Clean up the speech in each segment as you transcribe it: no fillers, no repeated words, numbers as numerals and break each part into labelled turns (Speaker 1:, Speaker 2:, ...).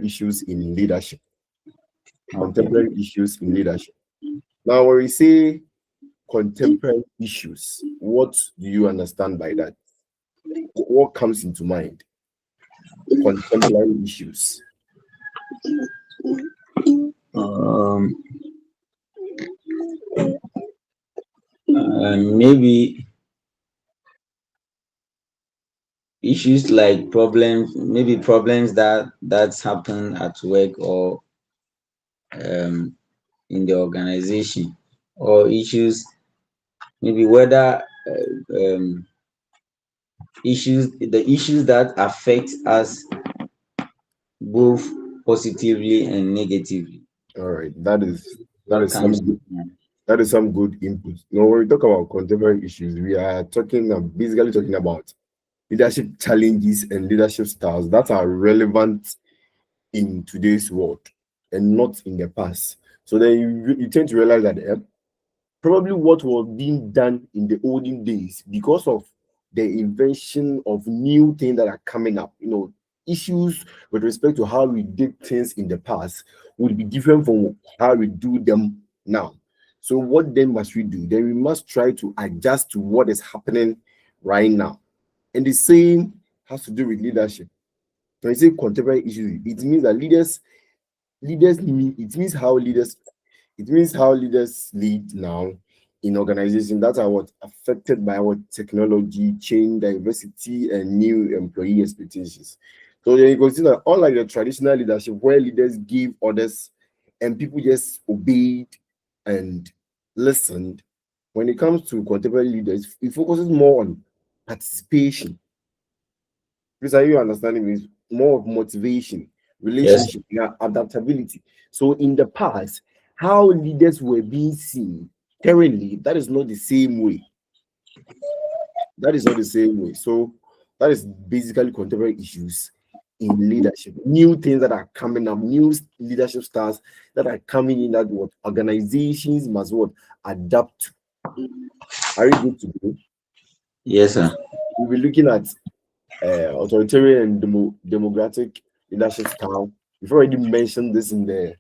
Speaker 1: issues in leadership.
Speaker 2: Okay.
Speaker 1: Contemporary issues in leadership. Now, when we say contemporary issues, what do you understand by that? What comes into mind? Contemporary issues.
Speaker 2: Um, maybe issues like problems, maybe problems that's happen at work or um, in the organization, or issues maybe whether the issues that affect us both positively and negatively.
Speaker 1: All right, that
Speaker 2: What
Speaker 1: is some
Speaker 2: comes to
Speaker 1: good,
Speaker 2: mind?
Speaker 1: that is some good input. Now, when we talk about contemporary issues, we are talking basically talking about leadership challenges and leadership styles that are relevant in today's world and not in the past. So then you tend to realize that probably what was being done in the olden days, because of the invention of new things that are coming up, issues with respect to how we did things in the past would be different from how we do them now. So what then must we do? Then we must try to adjust to what is happening right now. And the same has to do with leadership. When I say contemporary issues, it means that it means how leaders lead now in organizations that are what affected by what technology, change, diversity, and new employee expectations. So then you consider, unlike the traditional leadership where leaders give orders and people just obeyed and listened, when it comes to contemporary leaders, it focuses more on participation. Because are you understanding me? More of motivation,
Speaker 2: Yes.
Speaker 1: relationship, adaptability. So in the past, how leaders were being seen currently, that is not the same way. That is not the same way. So that is basically contemporary issues in leadership. New things that are coming up, new leadership styles that are coming in that what organizations must what adapt to. Are you good to go?
Speaker 2: Yes, sir.
Speaker 1: We'll be looking at authoritarian and democratic leadership style. We've already mentioned this in the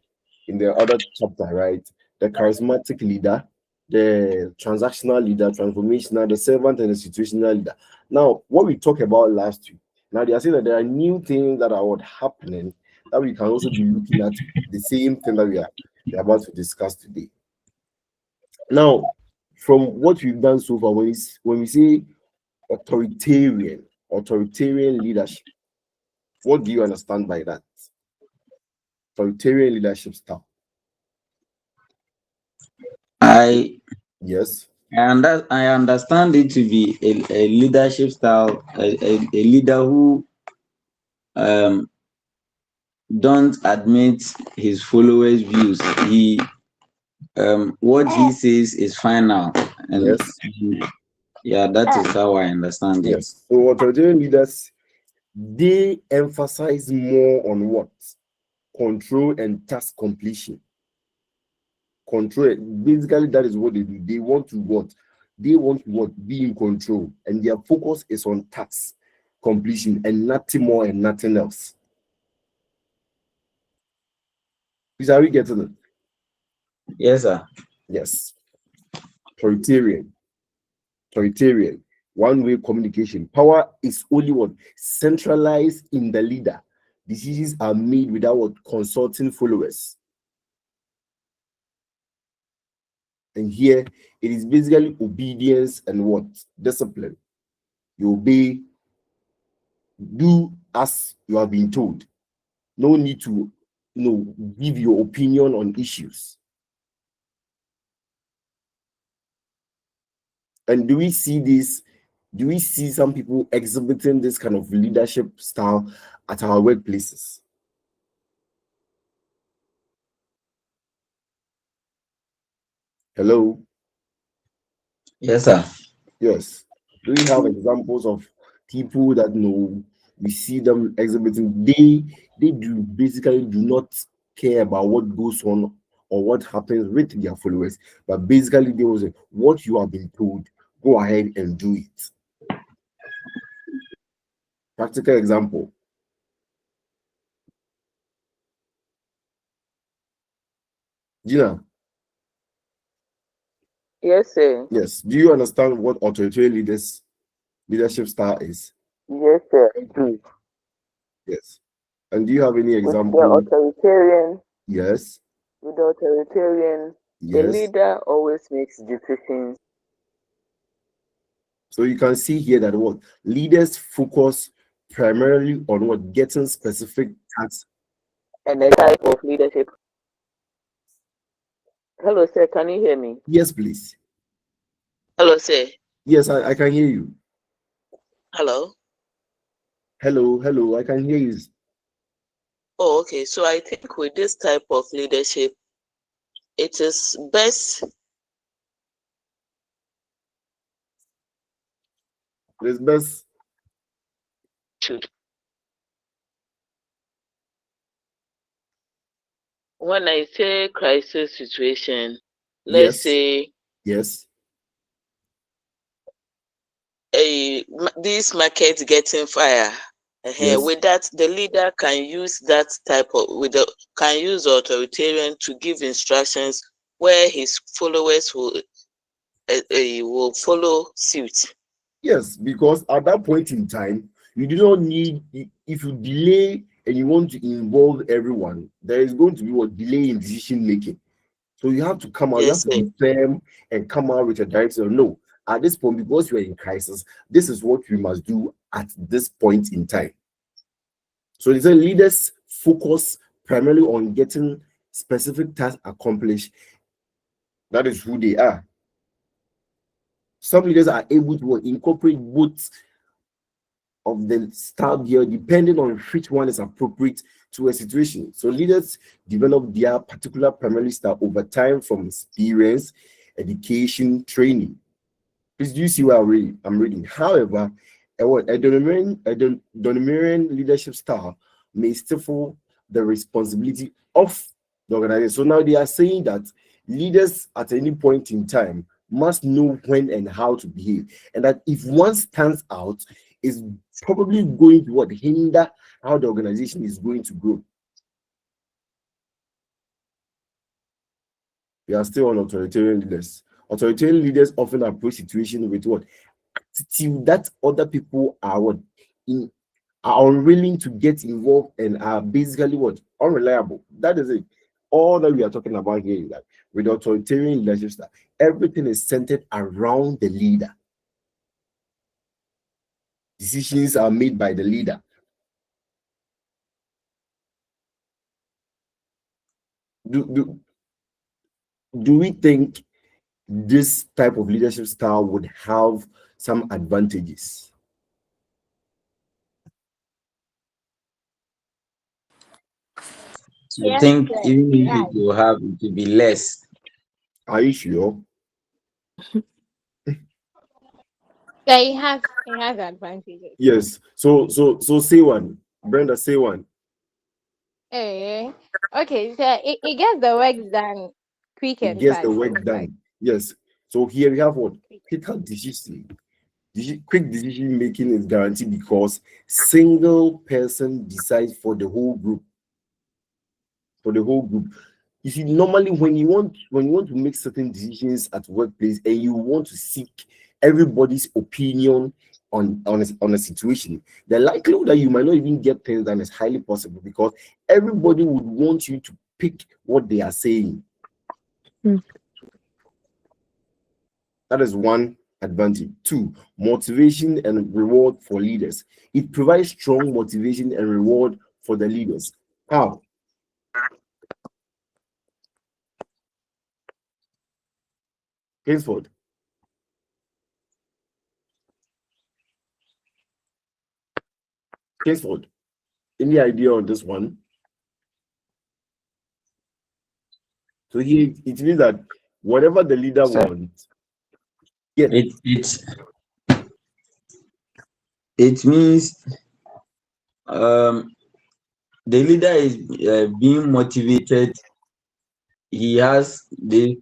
Speaker 1: other chapter, right? The charismatic leader, the transactional leader, transformational, the servant, and the situational leader. Now, what we talked about last week. Now they are saying that there are new things that are what happening that we can also be looking at the same thing that we are about to discuss today. Now, from what we've done so far, when we say authoritarian leadership, what do you understand by that? Authoritarian leadership style.
Speaker 2: I
Speaker 1: Yes.
Speaker 2: I understand it to be a leadership style, a leader who um, don't admit his followers' views. He what he says is final, and
Speaker 1: Yes.
Speaker 2: yeah, that is how I understand it.
Speaker 1: Yes. So authoritarian leaders, they emphasize more on what? Control and task completion. Control. Basically, that is what they do. They want to what? They want to what? Be in control. And their focus is on task completion and nothing more and nothing else. Is are we getting it?
Speaker 2: Yes, sir.
Speaker 1: Yes. Authoritarian. Authoritarian. One-way communication. Power is only one centralized in the leader. Decisions are made without what? Consulting followers. And here it is basically obedience and what? Discipline. You obey, do as you have been told. No need to give your opinion on issues. And do we see this? Do we see some people exhibiting this kind of leadership style at our workplaces? Hello?
Speaker 2: Yes, sir.
Speaker 1: Yes. Do we have examples of people that we see them exhibiting? They do basically do not care about what goes on or what happens with their followers, but basically they will say, what you have been told, go ahead and do it. Practical example. Gina,
Speaker 3: Yes, sir.
Speaker 1: yes. Do you understand what authoritarian leadership style is?
Speaker 3: Yes, sir. I do.
Speaker 1: Yes. And do you have any
Speaker 3: With the
Speaker 1: example?
Speaker 3: authoritarian,
Speaker 1: Yes.
Speaker 3: with the authoritarian, the
Speaker 1: Yes.
Speaker 3: leader always makes decisions.
Speaker 1: So you can see here that what leaders focus primarily on what getting specific tasks.
Speaker 3: And the type of leadership. Hello, sir. Can you hear me?
Speaker 1: Yes, please.
Speaker 3: Hello, sir.
Speaker 1: Yes, I can hear you.
Speaker 3: Hello.
Speaker 1: Hello, hello, I can hear you.
Speaker 3: Oh, okay. So I think with this type of leadership, it is best
Speaker 1: It's best.
Speaker 3: to, when I say crisis situation, let's
Speaker 1: Yes,
Speaker 3: say
Speaker 1: yes,
Speaker 3: this market getting fire.
Speaker 1: yes,
Speaker 3: With that, the leader can use that type of can use authoritarian to give instructions where his followers will follow suit.
Speaker 1: yes, because at that point in time, you do not need, if you delay and you want to involve everyone, there is going to be a delay in decision making. So you have to come out, you have
Speaker 3: Yes,
Speaker 1: to
Speaker 3: sir.
Speaker 1: be firm and come out with a direction. No, at this point, because you are in crisis, this is what we must do at this point in time. So the leaders focus primarily on getting specific tasks accomplished. That is who they are. Some leaders are able to incorporate both of the style here depending on which one is appropriate to a situation. So leaders develop their particular primary style over time from experience, education, training. Please do you see what I'm reading? However, a domineering leadership style may stifle the responsibility of the organization. So now they are saying that leaders at any point in time must know when and how to behave, and that if one stands out, is probably going to hinder how the organization is going to grow. We are still on authoritarian leaders. Authoritarian leaders often approach situations with what attitude that other people are in are unwilling to get involved and are basically unreliable. That is it. All that we are talking about here is that with authoritarian leadership style, everything is centered around the leader. Decisions are made by the leader. Do, do, do we think this type of leadership style would have some advantages?
Speaker 2: I
Speaker 4: Yes,
Speaker 2: think
Speaker 4: sir.
Speaker 2: even
Speaker 4: He
Speaker 2: if
Speaker 4: has.
Speaker 2: it will have, it will be less.
Speaker 1: Are you sure?
Speaker 4: Yeah, he has. He has advantages.
Speaker 1: Yes. So say one. Brenda, say one.
Speaker 4: Eh. Okay, so it gets the work done quick
Speaker 1: It
Speaker 4: and
Speaker 1: gets the
Speaker 4: fast.
Speaker 1: work
Speaker 4: Like
Speaker 1: done. Yes. So here we have what?
Speaker 4: quick.
Speaker 1: Quicker decision. Quick decision making is guaranteed because single person decides for the whole group. For the whole group. You see, normally when you want to make certain decisions at workplace and you want to seek everybody's opinion on a situation, the likelihood that you might not even get things done is highly possible because everybody would want you to pick what they are saying.
Speaker 4: Mm.
Speaker 1: That is one advantage. Two, motivation and reward for leaders. It provides strong motivation and reward for the leaders. How? Henceforth, henceforth. Any idea on this one? So here it means that whatever the leader
Speaker 2: So
Speaker 1: wants, yes,
Speaker 2: it means um the leader is being motivated. He has this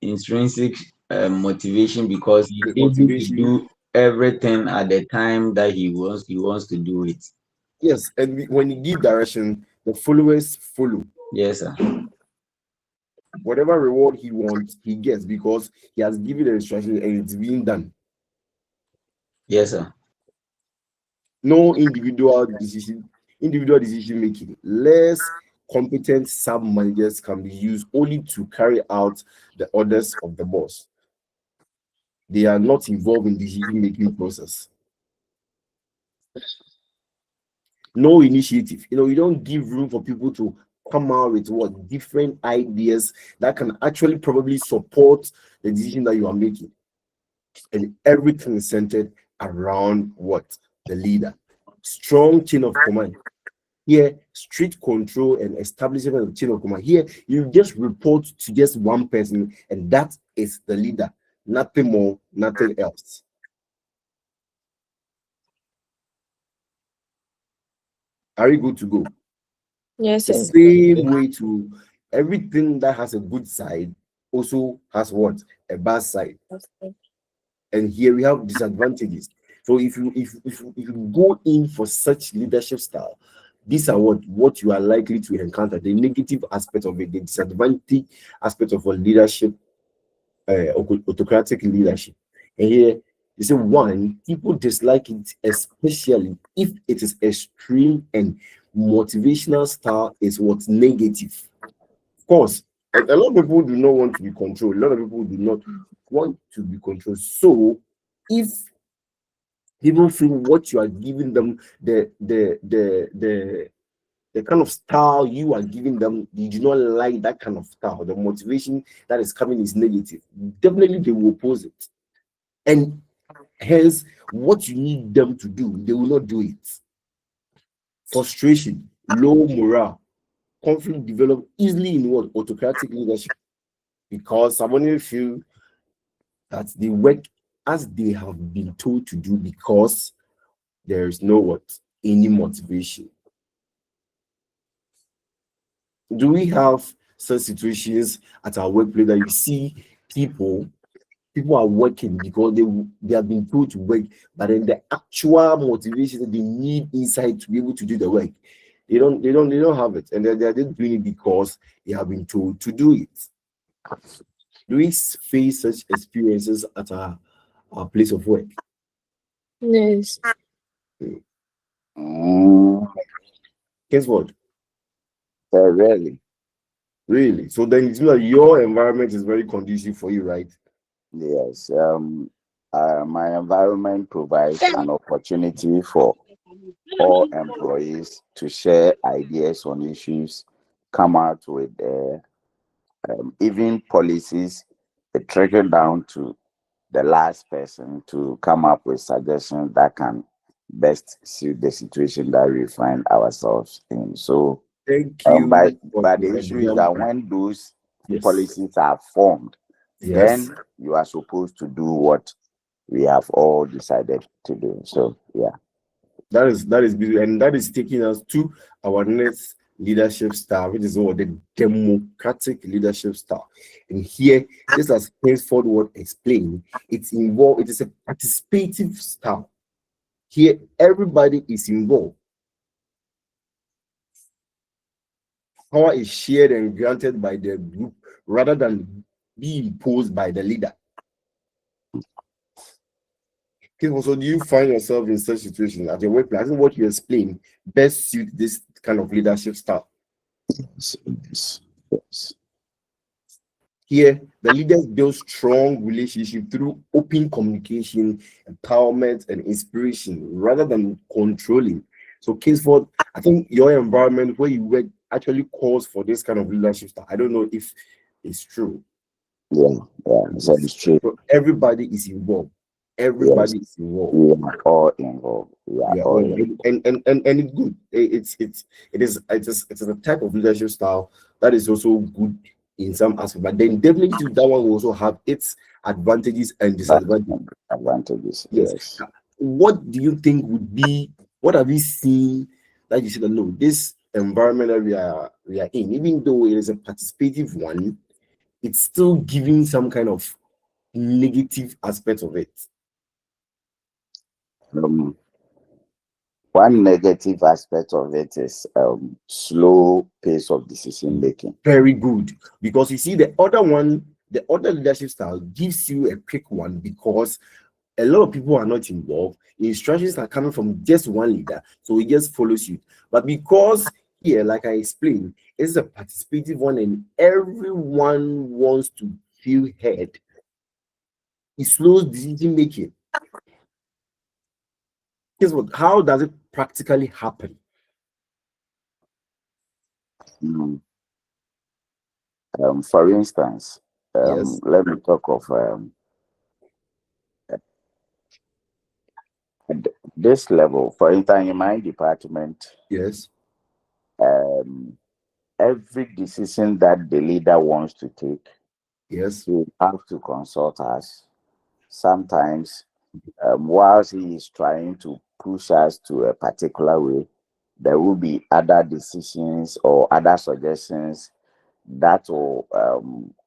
Speaker 2: intrinsic motivation because he's
Speaker 1: the
Speaker 2: able to
Speaker 1: motivation,
Speaker 2: do everything at the time that he wants to do it.
Speaker 1: yes, and when you give direction, the followers follow.
Speaker 2: Yes, sir.
Speaker 1: Whatever reward he wants, he gets because he has given the instruction and it's being done.
Speaker 2: Yes, sir.
Speaker 1: No individual decision making. Less competent sub managers can be used only to carry out the orders of the boss. They are not involved in decision making process. No initiative. You don't give room for people to come out with what different ideas that can actually probably support the decision that you are making. And everything is centered around what? The leader. Strong chain of command. Here, strict control and establishment of chain of command. Here, you just report to just one person, and that is the leader. Nothing more, nothing else. Are you good to go?
Speaker 4: Yes,
Speaker 1: The
Speaker 4: sir.
Speaker 1: same way to everything that has a good side also has what? A bad side. And here we have disadvantages. So if you go in for such leadership style, these are what you are likely to encounter: the negative aspect of it, the disadvantage aspect of a leadership, autocratic leadership. And here you say one, people dislike it, especially if it is extreme and motivational style is what's negative. Of course, a lot of people do not want to be controlled. A lot of people do not want to be controlled. So if people feel what you are giving them, the kind of style you are giving them, you do not like that kind of style, the motivation that is coming is negative, definitely they will oppose it. And hence, what you need them to do, they will not do it. Frustration, low morale, conflict develop easily in what? Autocratic leadership. Because someone feel that they work as they have been told to do because there is no what? Any motivation. Do we have such situations at our workplace that you see people are working because they have been told to work, but then the actual motivation that they need inside to be able to do the work, they don't have it, and they're just doing it because they have been told to do it. Do we face such experiences at our place of work?
Speaker 4: Yes.
Speaker 5: Mm,
Speaker 1: Guess what?
Speaker 5: really?
Speaker 1: Really? So then it means that your environment is very conducive for you, right?
Speaker 5: Yes. My environment provides an opportunity for all employees to share ideas on issues, come out with even policies, trickle down to the last person to come up with suggestions that can best suit the situation that we find ourselves in. So,
Speaker 1: Thank
Speaker 5: but
Speaker 1: you for
Speaker 5: but
Speaker 1: the
Speaker 5: the issue is that
Speaker 1: example.
Speaker 5: when those
Speaker 1: Yes.
Speaker 5: policies are formed,
Speaker 1: Yes.
Speaker 5: then you are supposed to do what we have all decided to do. So, yeah.
Speaker 1: That is beautiful, and that is taking us to our next leadership style, which is what the democratic leadership style. And here, just as henceforth what explained, it is a participative style. Here, everybody is involved. Power is shared and granted by the group rather than be imposed by the leader. Okay, so do you find yourself in such situation at your workplace? I think what you explain best suit this kind of leadership style.
Speaker 5: Yes.
Speaker 1: Here, the leaders build strong relationship through open communication, empowerment, and inspiration rather than controlling. So, case for I think your environment where you work actually calls for this kind of leadership style. I don't know if it's true.
Speaker 5: Yeah, yeah, so
Speaker 1: Yes.
Speaker 5: it's true.
Speaker 1: So everybody is involved.
Speaker 5: Yes,
Speaker 1: Everybody is involved.
Speaker 5: we are all involved. We are
Speaker 1: Yeah,
Speaker 5: all
Speaker 1: oh,
Speaker 5: involved.
Speaker 1: and it's good. It is a type of leadership style that is also good in some aspect, but then definitely too, that one will also have its advantages and
Speaker 5: But
Speaker 1: disadvantages.
Speaker 5: advantages,
Speaker 1: Yes.
Speaker 5: yes.
Speaker 1: What do you think would be? What have you seen that you said, no, this environment that we are in, even though it is a participative one, it's still giving some kind of negative aspect of it.
Speaker 5: Um, One negative aspect of it is slow pace of decision making.
Speaker 1: Very good. Because you see, the other one, the other leadership style gives you a quick one because a lot of people are not involved. Instructions are coming from just one leader, so he just follows you. But because here, like I explained, it's a participative one and everyone wants to feel heard, it slows decision making. Guess what? How does it practically happen?
Speaker 5: Mm. For instance,
Speaker 1: Yes,
Speaker 5: let me talk of at this level. For instance, in my department,
Speaker 1: yes,
Speaker 5: um, every decision that the leader wants to take,
Speaker 1: yes.
Speaker 5: he have to consult us. Sometimes, whilst he is trying to push us to a particular way, there will be other decisions or other suggestions that will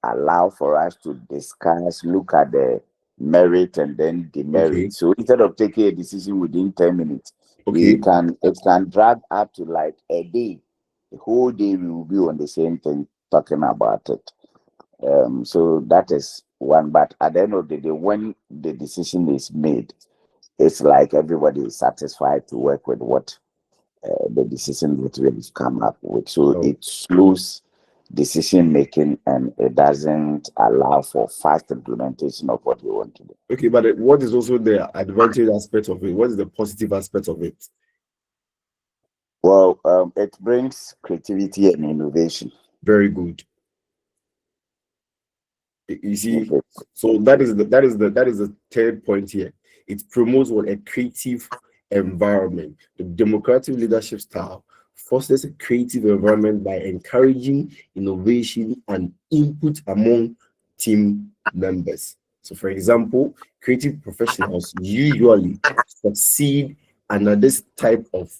Speaker 5: allow for us to discuss, look at the merit and then
Speaker 1: Okay,
Speaker 5: demerit. So instead of taking a decision within 10 minutes, we
Speaker 1: okay,
Speaker 5: can it can drag up to like a day. The whole day we will be on the same thing talking about it. So that is one. But at the end of the day, when the decision is made, it's like everybody is satisfied to work with what the decision that we've come up with. So
Speaker 1: oh,
Speaker 5: it slows decision making and it doesn't allow for fast implementation of what we want to do.
Speaker 1: okay. But what is also the advantage aspect of it? What is the positive aspect of it?
Speaker 5: Well, it brings creativity and innovation.
Speaker 1: Very good. You see,
Speaker 5: Okay.
Speaker 1: so that is the third point here. It promotes what a creative environment. The democratic leadership style fosters a creative environment by encouraging innovation and input among team members. So, for example, creative professionals usually succeed under this type of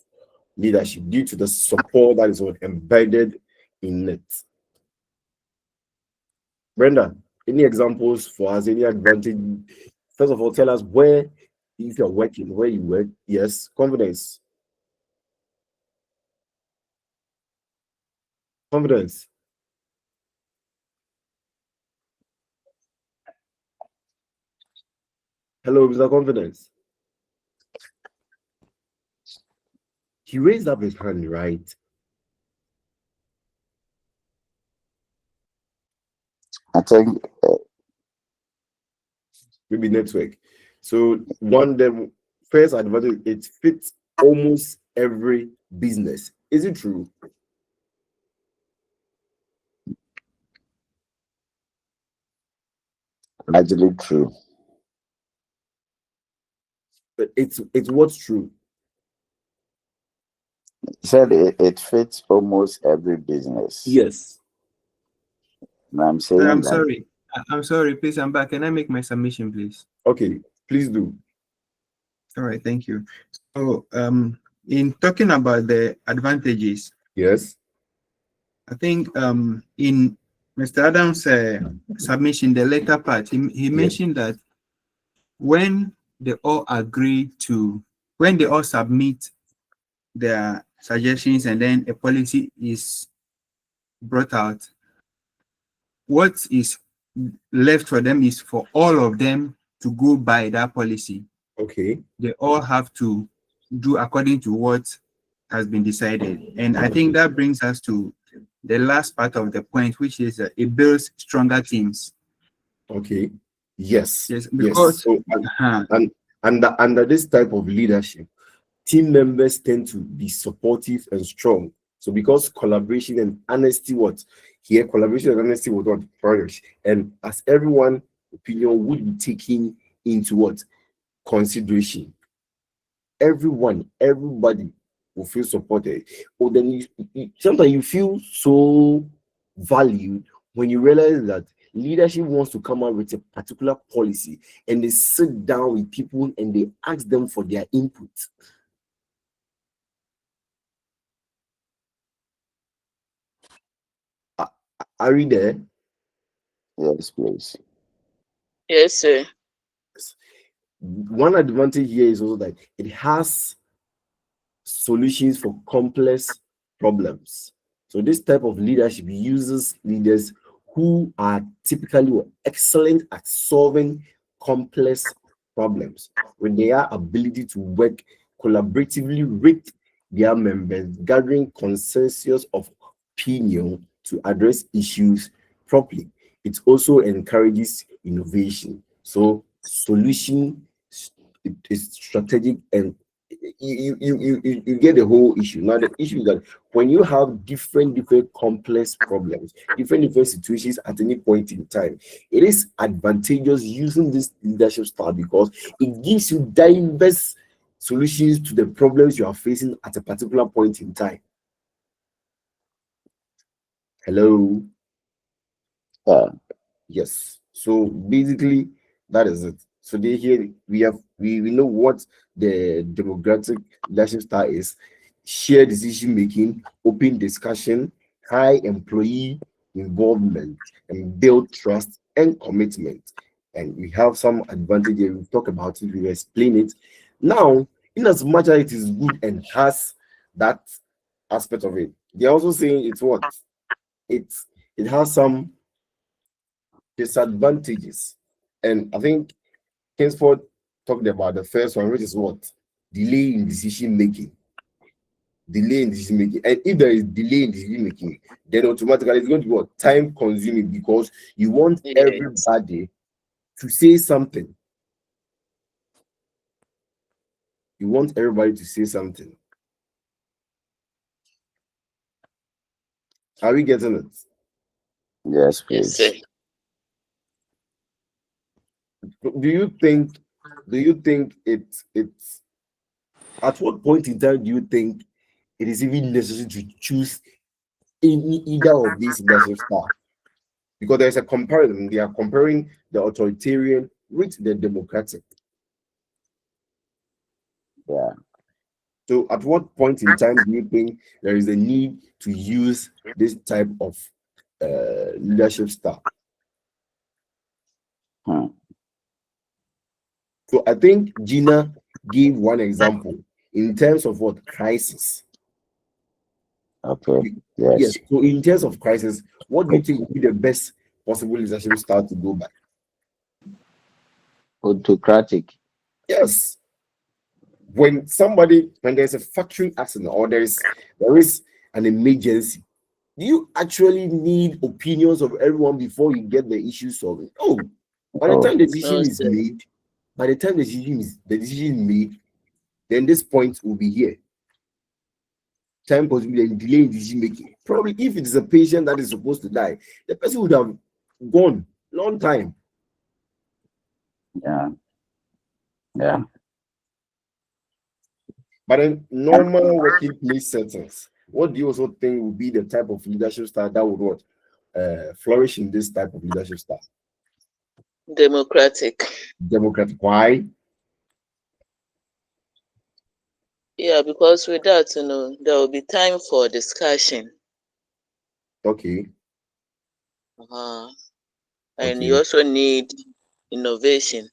Speaker 1: leadership due to the support that is what embedded in it. Brenda, any examples for us? Any advantage? First of all, tell us where, if you're working, where you work. Yes, confidence. Confidence. Hello, Mr. Confidence. He raised up his hand, right?
Speaker 5: I think
Speaker 1: Maybe network. So one them first advantage, it fits almost every business. Is it true?
Speaker 5: largely true.
Speaker 1: But it's what's true.
Speaker 5: He said it fits almost every business.
Speaker 1: Yes.
Speaker 5: And I'm
Speaker 6: I'm
Speaker 5: saying that
Speaker 6: sorry. I'm sorry. Please, I'm back. Can I make my submission, please?
Speaker 1: Okay, please do.
Speaker 6: All right. Thank you. So, in talking about the advantages,
Speaker 1: Yes.
Speaker 6: I think in Mr. Adams' submission, the later part, he
Speaker 1: Yes.
Speaker 6: mentioned that when they all agree to, when they all submit their suggestions and then a policy is brought out, what is left for them is for all of them to go by that policy.
Speaker 1: Okay.
Speaker 6: They all have to do according to what has been decided. And I think that brings us to the last part of the point, which is it builds stronger teams.
Speaker 1: Okay. Yes.
Speaker 6: Yes,
Speaker 1: Yes.
Speaker 6: because
Speaker 1: So and under this type of leadership, team members tend to be supportive and strong. So because collaboration and honesty, what here collaboration and honesty would what flourish, and as everyone opinion would be taken into what consideration, everybody will feel supported. Or then sometimes you feel so valued when you realize that leadership wants to come out with a particular policy and they sit down with people and they ask them for their input. Are you there?
Speaker 5: yes, please.
Speaker 3: Yes, sir.
Speaker 1: One advantage here is also that it has solutions for complex problems. So this type of leadership uses leaders who are typically excellent at solving complex problems with their ability to work collaboratively with their members, gathering consensus of opinion to address issues properly. It also encourages innovation. So solution is strategic, and you get the whole issue. Now the issue is that when you have different complex problems, different situations at any point in time, it is advantageous using this leadership style because it gives you diverse solutions to the problems you are facing at a particular point in time. Hello. Yes. So basically, that is it. So they here we know what the democratic leadership style is: shared decision making, open discussion, high employee involvement, and build trust and commitment. And we have some advantages. We talk about it. We explain it. Now, in as much as it is good and has that aspect of it, they're also saying it's what it's it has some disadvantages. And I think Kingsford talked about the first one, which is what? Delay in decision making. Delay in decision making. And if there is delay in decision making, then automatically it's going to be what? Time consuming because you want everybody to say something. You want everybody to say something. Are we getting it?
Speaker 5: Yes,
Speaker 3: Yes,
Speaker 5: please.
Speaker 3: sir.
Speaker 1: Do you think it's at what point in time do you think it is even necessary to choose either of these leadership style? Because there's a comparison. They are comparing the authoritarian with the democratic.
Speaker 5: Yeah.
Speaker 1: So at what point in time do you think there is a need to use this type of leadership style? So I think Gina gave one example in terms of what crisis.
Speaker 5: Okay. Yes.
Speaker 1: Yes. So in terms of crisis, what do you think would be the best possible leadership style to go by?
Speaker 2: Autocratic.
Speaker 1: Yes. When there's a factory accident or there is an emergency, do you actually need opinions of everyone before you get the issue solved? Oh, by the time the decision is made, the decision is made, then this point will be here. Time possibly and delay in decision making. Probably if it is a patient that is supposed to die, the person would have gone long time.
Speaker 5: Yeah. Yeah.
Speaker 1: But in normal working place settings, what do you also think would be the type of leadership style that would flourish in this type of leadership style?
Speaker 3: Democratic.
Speaker 1: Democratic. Why?
Speaker 3: Yeah, because with that, there will be time for discussion.
Speaker 1: Okay.
Speaker 3: And you also need innovation.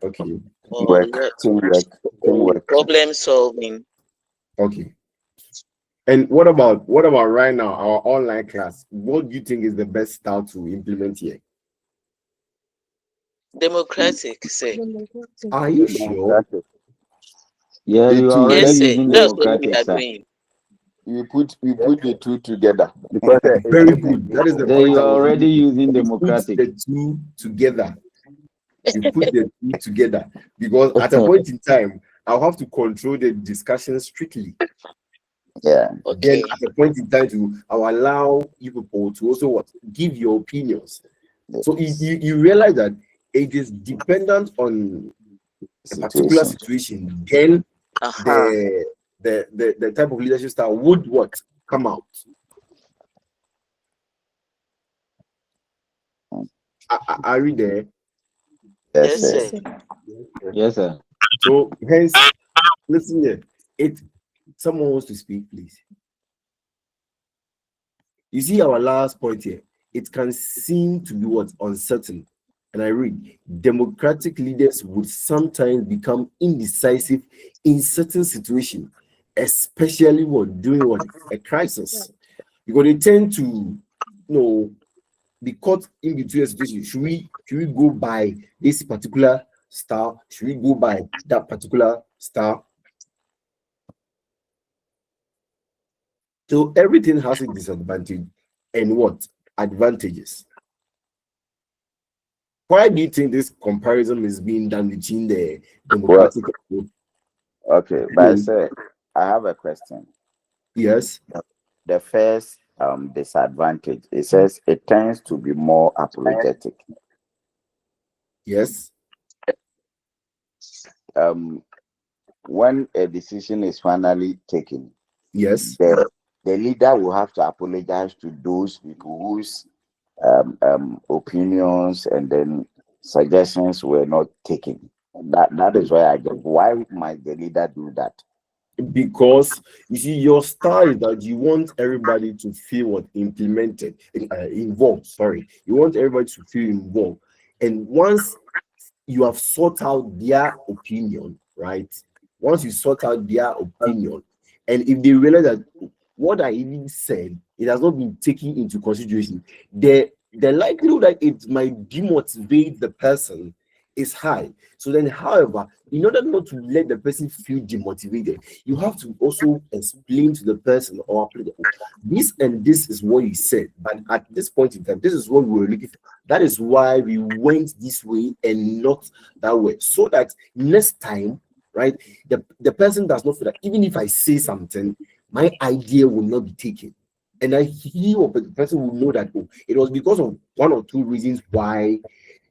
Speaker 1: Okay.
Speaker 5: Teamwork.
Speaker 3: Problem solving.
Speaker 1: Okay. And what about right now, our online class? What do you think is the best style to implement here?
Speaker 3: Democratic, say.
Speaker 1: Are you sure?
Speaker 2: Yeah, you are already
Speaker 3: Yes, sir.
Speaker 2: using
Speaker 3: That's what we
Speaker 2: democratic,
Speaker 3: are
Speaker 2: sir.
Speaker 3: doing.
Speaker 5: We put the two together because
Speaker 1: Very good. That is the
Speaker 2: Then
Speaker 1: point
Speaker 2: you
Speaker 1: I
Speaker 2: are
Speaker 1: was
Speaker 2: already
Speaker 1: making.
Speaker 2: using
Speaker 1: You put
Speaker 2: democratic.
Speaker 1: the two together. You put the two together because at a point in time, I'll have to control the discussion strictly.
Speaker 5: Yeah.
Speaker 3: Okay.
Speaker 1: Then at a point in time, I'll allow you people to also give your opinions. So you realize that it is dependent on a particular situation. Then the type of leadership style would come out. Are we there?
Speaker 3: Yes, sir.
Speaker 2: Yes, sir.
Speaker 1: So hence, listen here. Someone wants to speak, please. You see our last point here. It can seem to be uncertain. And I read, democratic leaders would sometimes become indecisive in certain situations, especially what during what a crisis, because they tend to, be caught in between a situation. Should we go by this particular style? Should we go by that particular style? So everything has a disadvantage and what advantages. Why do you think this comparison is being done between the
Speaker 5: Well,
Speaker 1: democratic?
Speaker 5: okay, but I say I have a question.
Speaker 1: Yes,
Speaker 5: The first disadvantage, it says it tends to be more apologetic.
Speaker 1: yes,
Speaker 5: When a decision is finally taken,
Speaker 1: yes.
Speaker 5: the leader will have to apologize to those people whose opinions and then suggestions were not taken. That is why I get, why might the leader do that?
Speaker 1: Because you see, your style is that you want everybody to feel what implemented, involved. Sorry, you want everybody to feel involved, and once you have sought out their opinion, right? Once you sort out their opinion, and if they realize that what I even said, it has not been taken into consideration, the likelihood that it might demotivate the person is high. So then, however, in order not to let the person feel demotivated, you have to also explain to the person or this and this is what you said, but at this point in time, this is what we were looking for. That is why we went this way and not that way, so that next time, right, the person does not feel that even if I say something, my idea will not be taken. And he or the person will know that, oh, it was because of one or two reasons why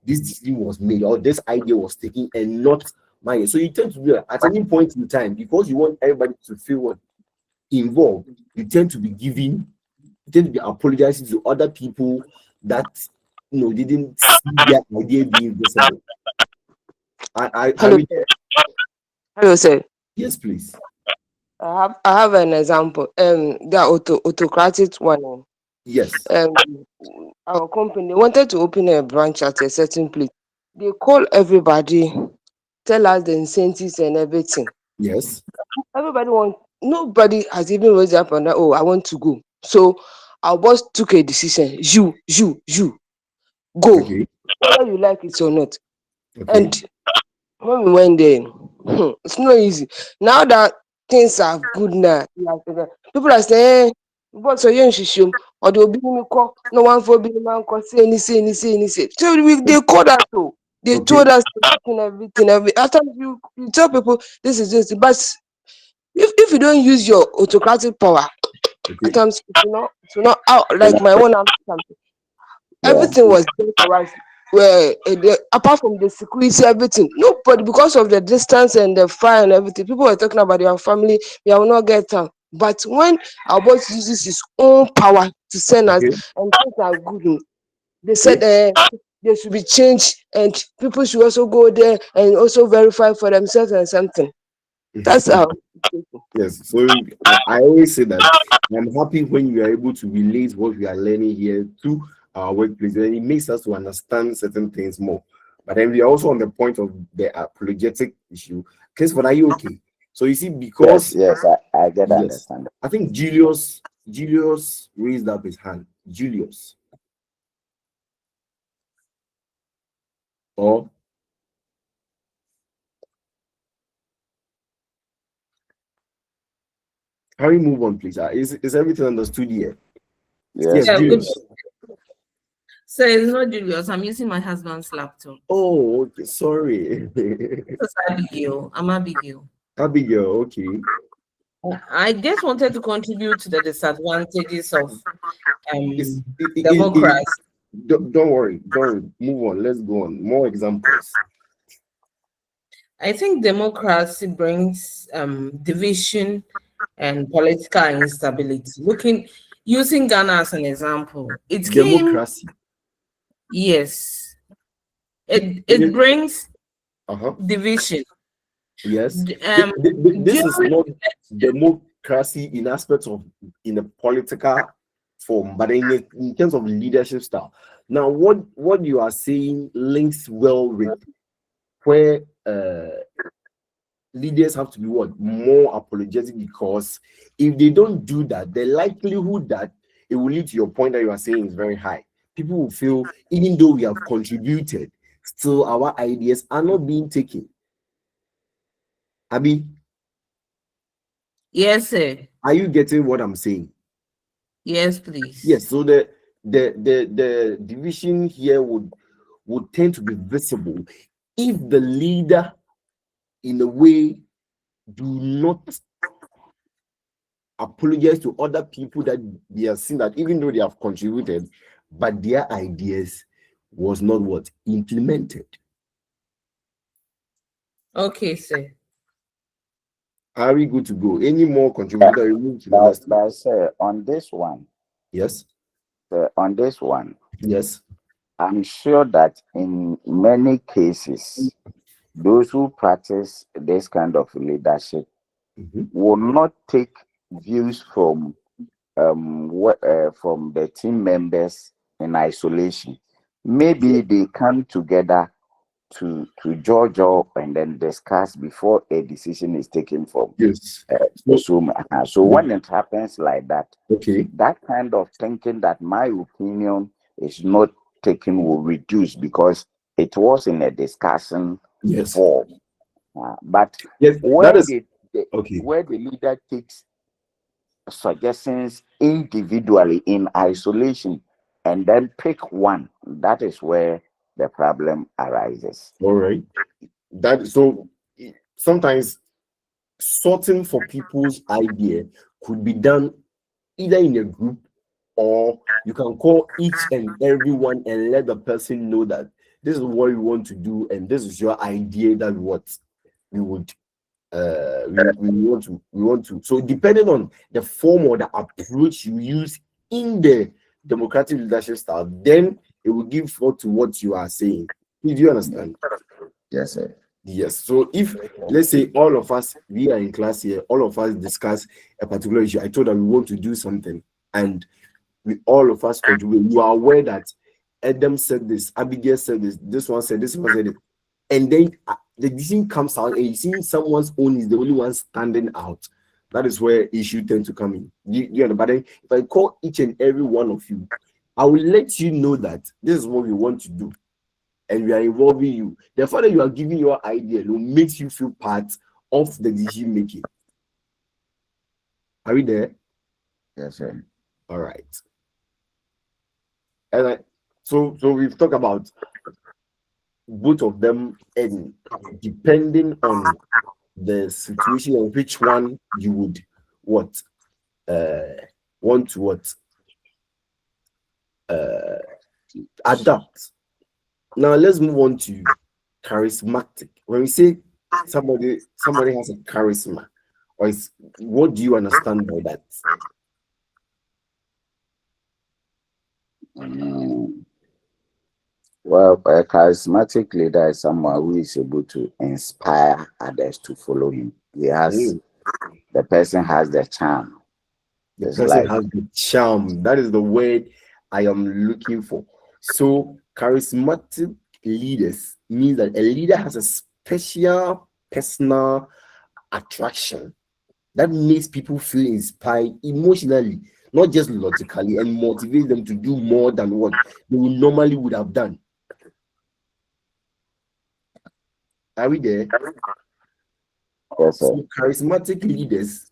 Speaker 1: this decision was made or this idea was taken and not mine. So you tend to do that at any point in time because you want everybody to feel what involved. You tend to be giving, you tend to be apologizing to other people that didn't see their idea being visible. I
Speaker 7: Hello,
Speaker 1: mean,
Speaker 7: sir. Hello, sir.
Speaker 1: yes, please.
Speaker 7: I have an example. The autocratic one.
Speaker 1: Yes,
Speaker 7: Um, our company wanted to open a branch at a certain place. They call everybody, tell us the incentives and everything.
Speaker 1: yes.
Speaker 7: Nobody has even raised up on that. Oh, I want to go. So our boss took a decision. You go,
Speaker 1: Okay,
Speaker 7: whether you like it or not.
Speaker 1: okay,
Speaker 7: And when we went there, it's not easy. Now that things are good now, people are saying, "What's your issue?" Or they'll be me call no one for being man call say any say. So they called us to. They
Speaker 1: okay,
Speaker 7: told us everything. After you tell people this is this, but if you don't use your autocratic power, at
Speaker 1: okay.
Speaker 7: times it will not out
Speaker 5: You
Speaker 7: like
Speaker 5: know,
Speaker 7: my own.
Speaker 5: yeah.
Speaker 7: Everything was done for us. Where apart from the security, everything, nobody, because of the distance and the fire and everything, people were talking about their family. We will not get time. But when our boss uses his own power to send us,
Speaker 1: Okay,
Speaker 7: and things are good, they said
Speaker 1: okay.
Speaker 7: there should be change, and people should also go there and also verify for themselves and something. That's how.
Speaker 1: Yes, so I always say that I'm happy when you are able to relate what we are learning here to our workplace, and it makes us to understand certain things more. But then we are also on the point of the apologetic issue. Case, what are you okay? So you see,
Speaker 5: Yes,
Speaker 1: because
Speaker 5: yes, I get
Speaker 1: yes,
Speaker 5: understand.
Speaker 1: I think Julius raised up his hand. Julius, or how we move on, please? Is everything understood here? Yes,
Speaker 5: Yes,
Speaker 8: Yeah, good.
Speaker 1: Julius.
Speaker 8: So it's not Julius. I'm using my husband's laptop.
Speaker 1: Oh, okay, sorry.
Speaker 8: This is Abigail. I'm Abigail.
Speaker 1: Abigail, okay.
Speaker 8: I just wanted to contribute to the disadvantages of
Speaker 1: It's,
Speaker 8: um
Speaker 1: it,
Speaker 8: democracy.
Speaker 1: don't worry, move on. Let's go on. More examples.
Speaker 8: I think democracy brings division and political instability. Using Ghana as an example, it came,
Speaker 1: Democracy.
Speaker 8: yes, it
Speaker 1: It-
Speaker 8: brings
Speaker 1: uh-huh.
Speaker 8: division.
Speaker 1: Yes. This is
Speaker 8: During
Speaker 1: not democracy in aspects of in a political form, but in terms of leadership style. Now, what you are saying links well with where leaders have to be what? More apologetic, because if they don't do that, the likelihood that it will lead to your point that you are saying is very high. People will feel, even though we have contributed, still our ideas are not being taken. Abby,
Speaker 8: Yes, sir.
Speaker 1: are you getting what I'm saying?
Speaker 8: Yes, please.
Speaker 1: Yes. So the division here would tend to be visible if the leader, in a way, do not apologize to other people that they have seen that even though they have contributed, but their ideas was not what implemented.
Speaker 8: Okay, sir.
Speaker 1: Are we good to go? Any more contributor? We move to the next one.
Speaker 5: But sir, on this one,
Speaker 1: Yes.
Speaker 5: on this one,
Speaker 1: Yes.
Speaker 5: I'm sure that in many cases, those who practice this kind of leadership
Speaker 1: Mhm.
Speaker 5: will not take views from the team members in isolation. Maybe they come together to judge up and then discuss before a decision is taken from
Speaker 1: Yes.
Speaker 5: the
Speaker 1: So,
Speaker 5: Zoom. So when it happens like that,
Speaker 1: okay.
Speaker 5: that kind of thinking that my opinion is not taken will reduce because it was in a discussion
Speaker 1: Yes.
Speaker 5: form. But
Speaker 1: Yes. That
Speaker 5: where
Speaker 1: is
Speaker 5: the
Speaker 1: okay.
Speaker 5: where the leader takes suggestions individually in isolation and then pick one, that is where the problem arises.
Speaker 1: All right. That so sometimes sorting for people's idea could be done either in a group, or you can call each and everyone and let the person know that this is what you want to do and this is your idea, that what we would we want to. So depending on the form or the approach you use in the democratic leadership style, then it will give forth to what you are saying. Do you understand?
Speaker 5: Yes, sir.
Speaker 1: Yes. So if, let's say, all of us, we are in class here, all of us discuss a particular issue. I told that we want to do something, and we all of us contribute. You are aware that Adam said this, Abigail said this one said this one said it, and then the decision comes out, and you see someone's own is the only one standing out. That is where issue tend to come in. You know, but then if I call each and every one of you, I will let you know that this is what we want to do, and we are involving you. The fact that you are giving your idea, it makes you feel part of the decision making. Are we there?
Speaker 5: Yes, sir.
Speaker 1: All right. And so we've talked about both of them, and depending on the situation and which one you would what want to what adapt. Now let's move on to charismatic. When we say somebody has a charisma, or is, what do you understand by that?
Speaker 5: Well, a charismatic leader is someone who is able to inspire others to follow him. The person has the charm.
Speaker 1: The
Speaker 5: It's
Speaker 1: person
Speaker 5: like,
Speaker 1: has the charm. That is the word I am looking for. So charismatic leaders means that a leader has a special personal attraction that makes people feel inspired emotionally, not just logically, and motivate them to do more than what they would normally would have done. Are we there?
Speaker 5: yes, sir.
Speaker 1: So charismatic leaders,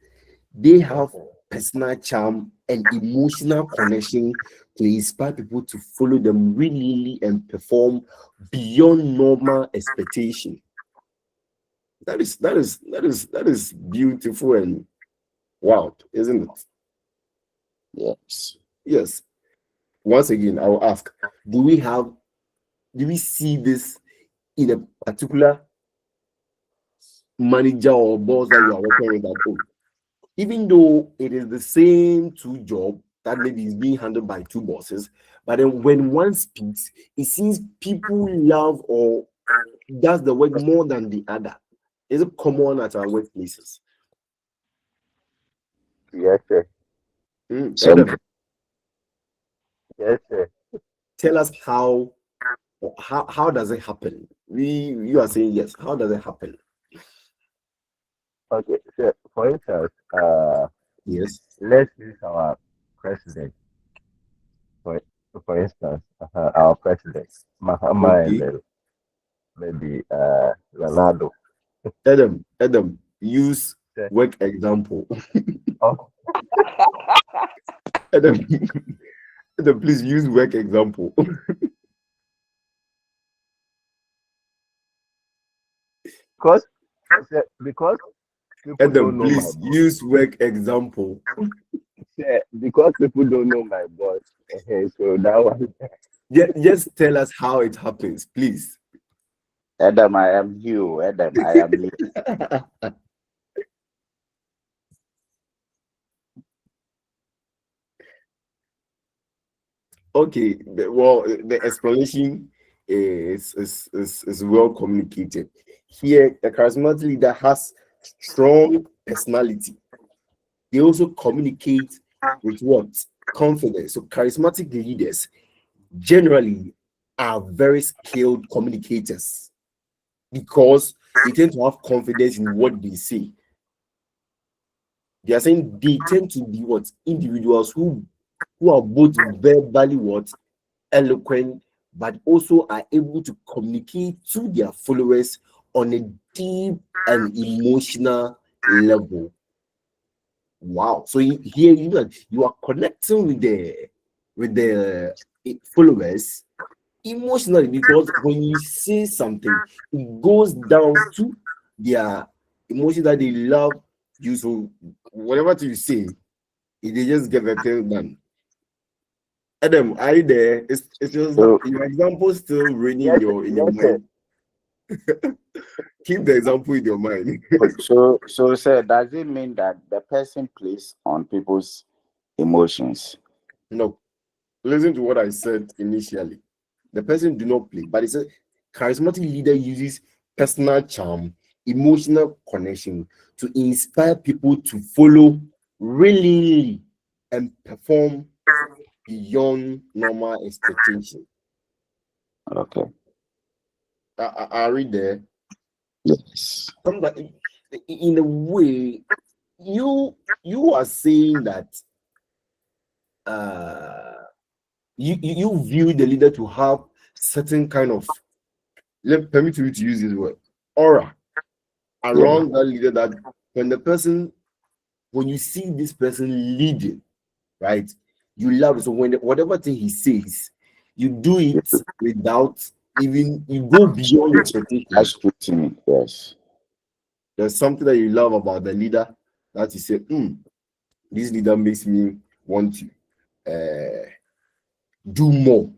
Speaker 1: they have personal charm and emotional connection to inspire people to follow them willingly and perform beyond normal expectation. That is beautiful and wow, isn't it?
Speaker 5: Yes.
Speaker 1: Yes. Once again, I will ask: do we see this in a particular manager or boss that you are working with? That, oh, even though it is the same two job that maybe is being handled by two bosses, but then when one speaks, it seems people love or does the work more than the other. Is it common at our workplaces?
Speaker 5: Yes, sir. Some,
Speaker 1: Adam,
Speaker 5: yes, sir.
Speaker 1: tell us how does it happen? You are saying yes. How does it happen?
Speaker 5: Okay, so for instance,
Speaker 1: Yes.
Speaker 5: let's use our president for for instance, our president Mahama and
Speaker 1: Okay.
Speaker 5: maybe Ronaldo.
Speaker 1: Adam, use
Speaker 5: Say,
Speaker 1: work example.
Speaker 5: oh,
Speaker 1: Adam, Adam, please use work example.
Speaker 5: because because people don't
Speaker 1: Adam,
Speaker 5: know my
Speaker 1: please
Speaker 5: boss.
Speaker 1: use work example.
Speaker 5: Say, because people don't know my boss. So that one,
Speaker 1: Just tell us how it happens, please.
Speaker 5: Adam, I am you. Adam, I am you.
Speaker 1: Okay, well, the explanation is well communicated. Here, a charismatic leader has strong personality. They also communicate with what? Confidence. So, charismatic leaders generally are very skilled communicators because they tend to have confidence in what they say. They are saying they tend to be what? Individuals who are both verbally what? Eloquent, but also are able to communicate to their followers on a deep and emotional level. Wow. So here you are connecting with the followers emotionally because when you say something, it goes down to their emotion that they love you. So whatever you say, they just get the thing done. Adam, are you there? It's just that
Speaker 5: So
Speaker 1: your example still ringing
Speaker 5: yes,
Speaker 1: in your
Speaker 5: yes, sir.
Speaker 1: mind. Keep the example in your mind.
Speaker 5: So sir, does it mean that the person plays on people's emotions?
Speaker 1: No, listen to what I said initially. The person do not play, but it's a charismatic leader uses personal charm, emotional connection to inspire people to follow willingly and perform beyond normal expectation.
Speaker 5: Okay.
Speaker 1: Are we there?
Speaker 5: Yes.
Speaker 1: Somebody, in a way, you are saying that uh you view the leader to have certain kind of, let permit you to use this word, aura
Speaker 5: Yeah.
Speaker 1: around that leader, that when the person, when you see this person leading, right, you love it. So when whatever thing he says, you do it without even, you go beyond your
Speaker 5: That's
Speaker 1: expectation.
Speaker 5: scrutiny. Yes.
Speaker 1: There's something that you love about the leader that you say, this leader makes me want to do more.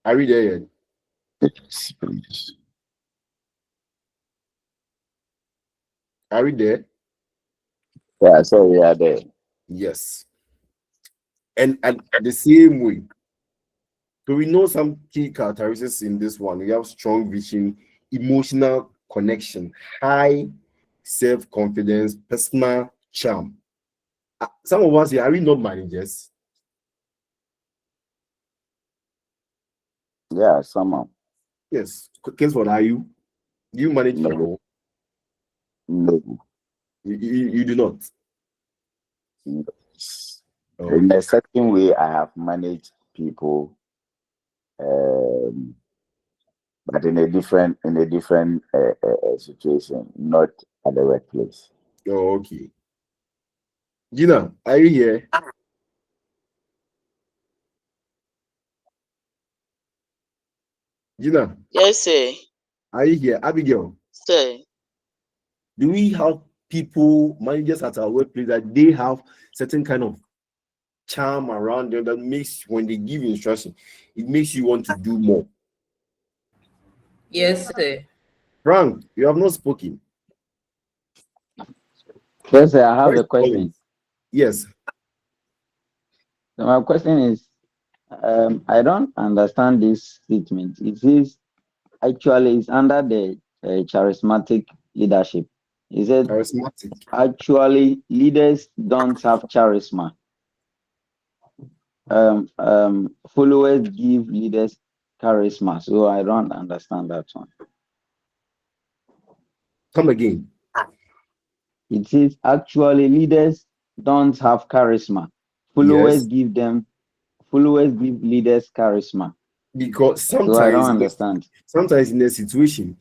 Speaker 1: Are we there yet?
Speaker 5: Yes, please.
Speaker 1: Are we there?
Speaker 5: Yeah. So we are there.
Speaker 1: Yes. And the same way, so we know some key characteristics in this one. We have strong vision, emotional connection, high self-confidence, personal charm. Some of us here, are we not managers?
Speaker 5: Yeah. Somehow.
Speaker 1: Yes. Case, what are you? Do you manage
Speaker 5: No.
Speaker 1: people?
Speaker 5: No.
Speaker 1: You do not.
Speaker 5: No. In a
Speaker 1: Okay.
Speaker 5: certain way, I have managed people, um, but in a different situation, not at the workplace.
Speaker 1: Okay. Gina, are you here? Gina,
Speaker 3: Yes, sir.
Speaker 1: are you here? Abigail,
Speaker 3: Sir.
Speaker 1: do we have people, managers at our workplace, that they have certain kind of charm around them that makes, when they give instruction, it makes you want to do more?
Speaker 8: Yes, sir.
Speaker 1: Frank, you have not spoken.
Speaker 2: Yes, sir, I have
Speaker 1: Voice
Speaker 2: a
Speaker 1: calling.
Speaker 2: question.
Speaker 1: Yes.
Speaker 2: So my question is, I don't understand this statement. It is actually it's under the charismatic leadership. Is it
Speaker 1: Charismatic.
Speaker 2: actually leaders don't have charisma? Followers give leaders charisma. So I don't understand that one.
Speaker 1: Come again.
Speaker 2: It is actually leaders don't have charisma.
Speaker 1: Yes,
Speaker 2: Followers give leaders charisma.
Speaker 1: because
Speaker 2: So I don't understand.
Speaker 1: sometimes in a situation,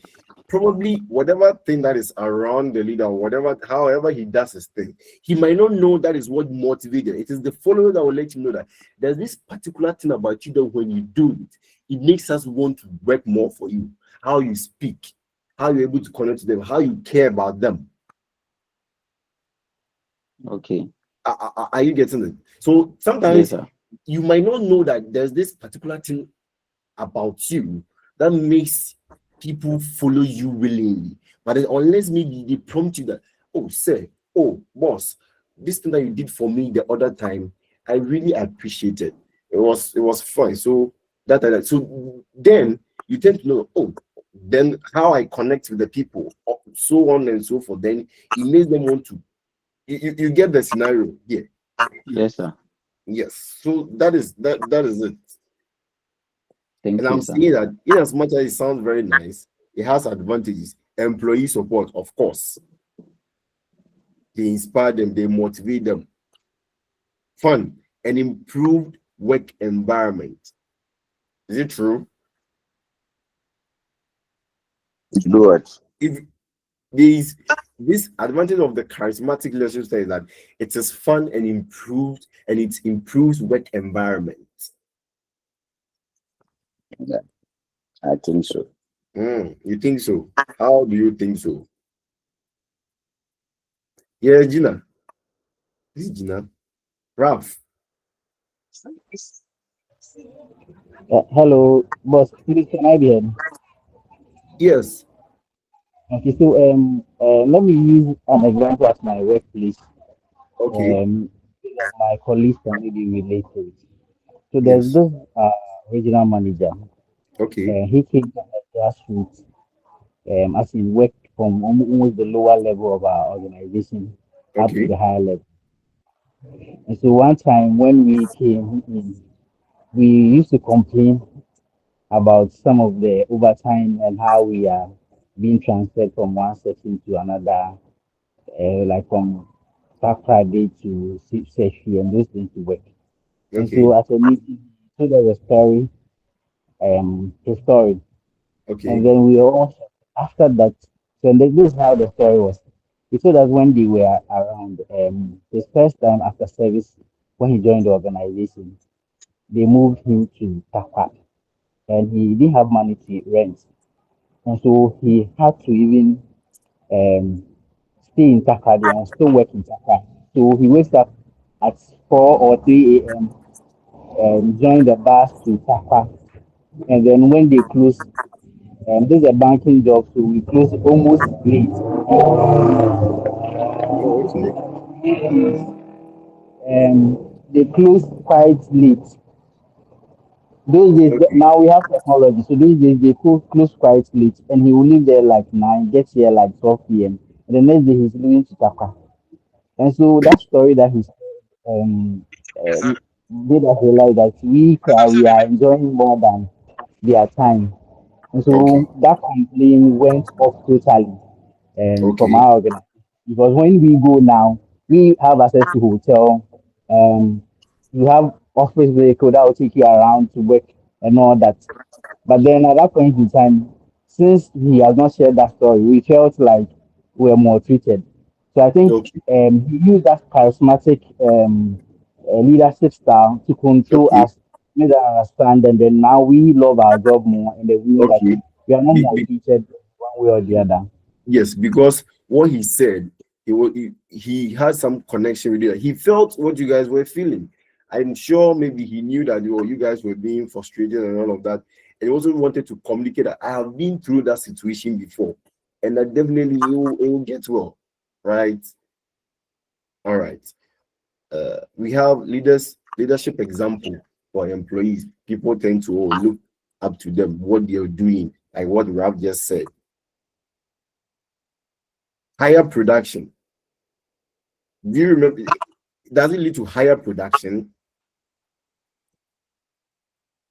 Speaker 1: probably whatever thing that is around the leader, whatever, however he does his thing, he might not know that is what motivates him. It is the follower that will let him know that there's this particular thing about you that when you do it, it makes us want to work more for you. How you speak, how you're able to connect to them, how you care about them.
Speaker 2: Okay.
Speaker 1: Are you getting it? So
Speaker 2: Yes,
Speaker 1: sometimes
Speaker 2: sir.
Speaker 1: you might not know that there's this particular thing about you that makes people follow you willingly. But unless maybe they prompt you that, oh, sir, oh, boss, this thing that you did for me the other time, I really appreciate it. It was fun. So so then you tend to know, oh, then how I connect with the people, so on and so forth. Then it makes them want to. You get the scenario here.
Speaker 2: Yes, sir.
Speaker 1: Yes. So that is it. And
Speaker 2: Thank
Speaker 1: I'm
Speaker 2: you, sir.
Speaker 1: saying that in as much as it sounds very nice, it has advantages. Employee support, of course. They inspire them, they motivate them. Fun and improved work environment. Is it true?
Speaker 5: Do it.
Speaker 1: If these this advantage of the charismatic leadership style is that it is fun and improved and it improves work environment.
Speaker 5: Yeah, I think so.
Speaker 1: You think so? How do you think so? Yeah, Gina. This is Gina. Ralph.
Speaker 9: Hello, boss. Please, can I be heard?
Speaker 1: Yes.
Speaker 9: Okay, so let me use an example at my workplace.
Speaker 1: Okay.
Speaker 9: Um, so that my colleagues can maybe relate to it. So there's
Speaker 1: Yes.
Speaker 9: this regional manager.
Speaker 1: Okay.
Speaker 9: He came from the grassroots, as in worked from almost the lower level of our organization up to
Speaker 1: Okay.
Speaker 9: the higher level. And so one time when we came in, we used to complain about some of the overtime and how we are being transferred from one section to another, like from Black Friday to Seshi and those things to work. And
Speaker 1: Okay.
Speaker 9: so at a meeting, he told us a story, his story. And
Speaker 1: Okay.
Speaker 9: then we all, after that, so this is how the story was. He told us when they were around, his first time after service, when he joined the organization, they moved him to Tapa and he didn't have money to rent. And so he had to even um, stay in Taka there and still work in Taka. So he wakes up at 4 or 3 a.m. and join the bus to Taka. And then when they close, this is a banking job, so we close almost late.
Speaker 1: Oh, okay.
Speaker 9: They close quite late. Those days,
Speaker 1: Okay.
Speaker 9: now we have technology, so those days they close quite late, and he will leave there like 9, gets here like 12 p.m. And the next day he's leaving to Taka. And so that story that he um, uh, made us realize that we are enjoying more than their time. And
Speaker 1: Okay.
Speaker 9: so that complaint went off totally from
Speaker 1: Okay.
Speaker 9: our organization. Because when we go now, we have access to hotel, you have office vehicle that will take you around to work and all that. But then at that point in time, since he has not shared that story, we felt like we were more treated. So I think
Speaker 1: Okay.
Speaker 9: he used that charismatic leadership style to control
Speaker 1: Okay.
Speaker 9: us, make us understand, and then now we love our job more, and then we know that
Speaker 1: Okay.
Speaker 9: we are not
Speaker 1: Be,
Speaker 9: more
Speaker 1: be,
Speaker 9: treated one way or the other.
Speaker 1: yes, because what he said, he had some connection with it. He felt what you guys were feeling. I'm sure maybe he knew that you guys were being frustrated and all of that. And he also wanted to communicate that I have been through that situation before. And that definitely it will get well. Right. All right. We have leadership example for employees. People tend to look up to them, what they're doing, like what Ralph just said. Higher production. Do you remember? Does it lead to higher production?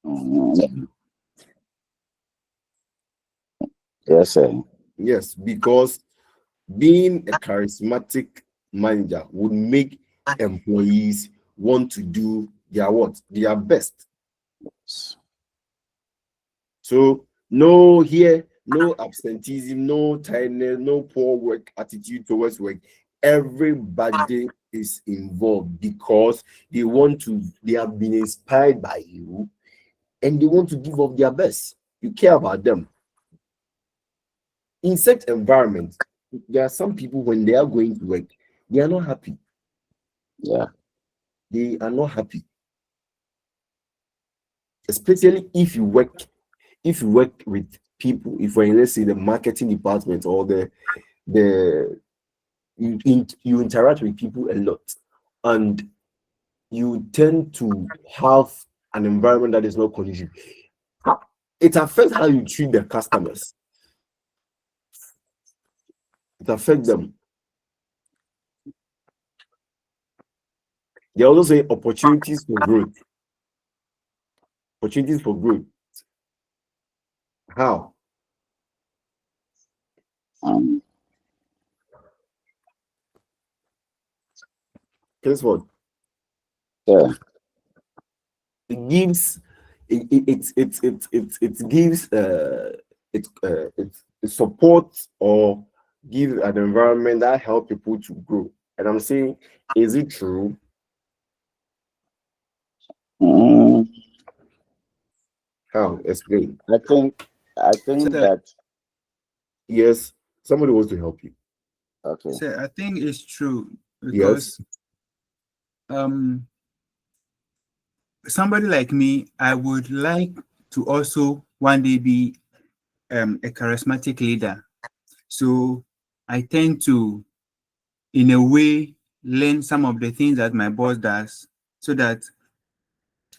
Speaker 5: Mm, yes, sir.
Speaker 1: Yes, because Being a charismatic manager would make employees want to do their what? Their best. So no absenteeism, no tiredness, no poor work attitude towards work. Everybody is involved because they have been inspired by you and they want to give up their best. You care about them. In such environment, there are some people when they are going to work, they are not happy.
Speaker 5: Yeah.
Speaker 1: They are not happy. Especially if you work with people, if we're in, let's say, the marketing department or you interact with people a lot, and you tend to have an environment that is not conducive. It affects how you treat the customers. It affects them. There are also opportunities for growth. Opportunities for growth. How? Guess what?
Speaker 5: Yeah.
Speaker 1: It gives it gives it supports or gives an environment that helps people to grow. And I'm saying, is it true? How? Explain.
Speaker 5: I think that
Speaker 1: Yes, somebody wants to help you.
Speaker 5: okay.
Speaker 6: So I think it's true
Speaker 1: Yes.
Speaker 6: because somebody like me, I would like to also one day be a charismatic leader. So I tend to, in a way, learn some of the things that my boss does, so that,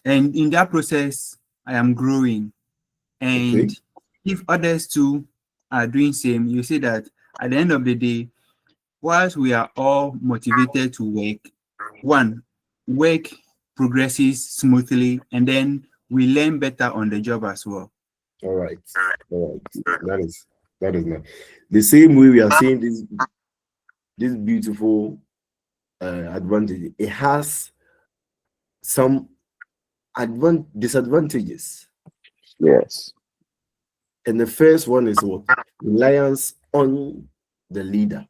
Speaker 6: and in that process, I am growing. And
Speaker 1: Okay.
Speaker 6: if others too are doing same, you see that at the end of the day, whilst we are all motivated to work progresses smoothly, and then we learn better on the job as well.
Speaker 1: All right. That is nice. The same way we are seeing this beautiful advantage. It has some disadvantages.
Speaker 5: Yes.
Speaker 1: And the first one is what? Reliance on the leader.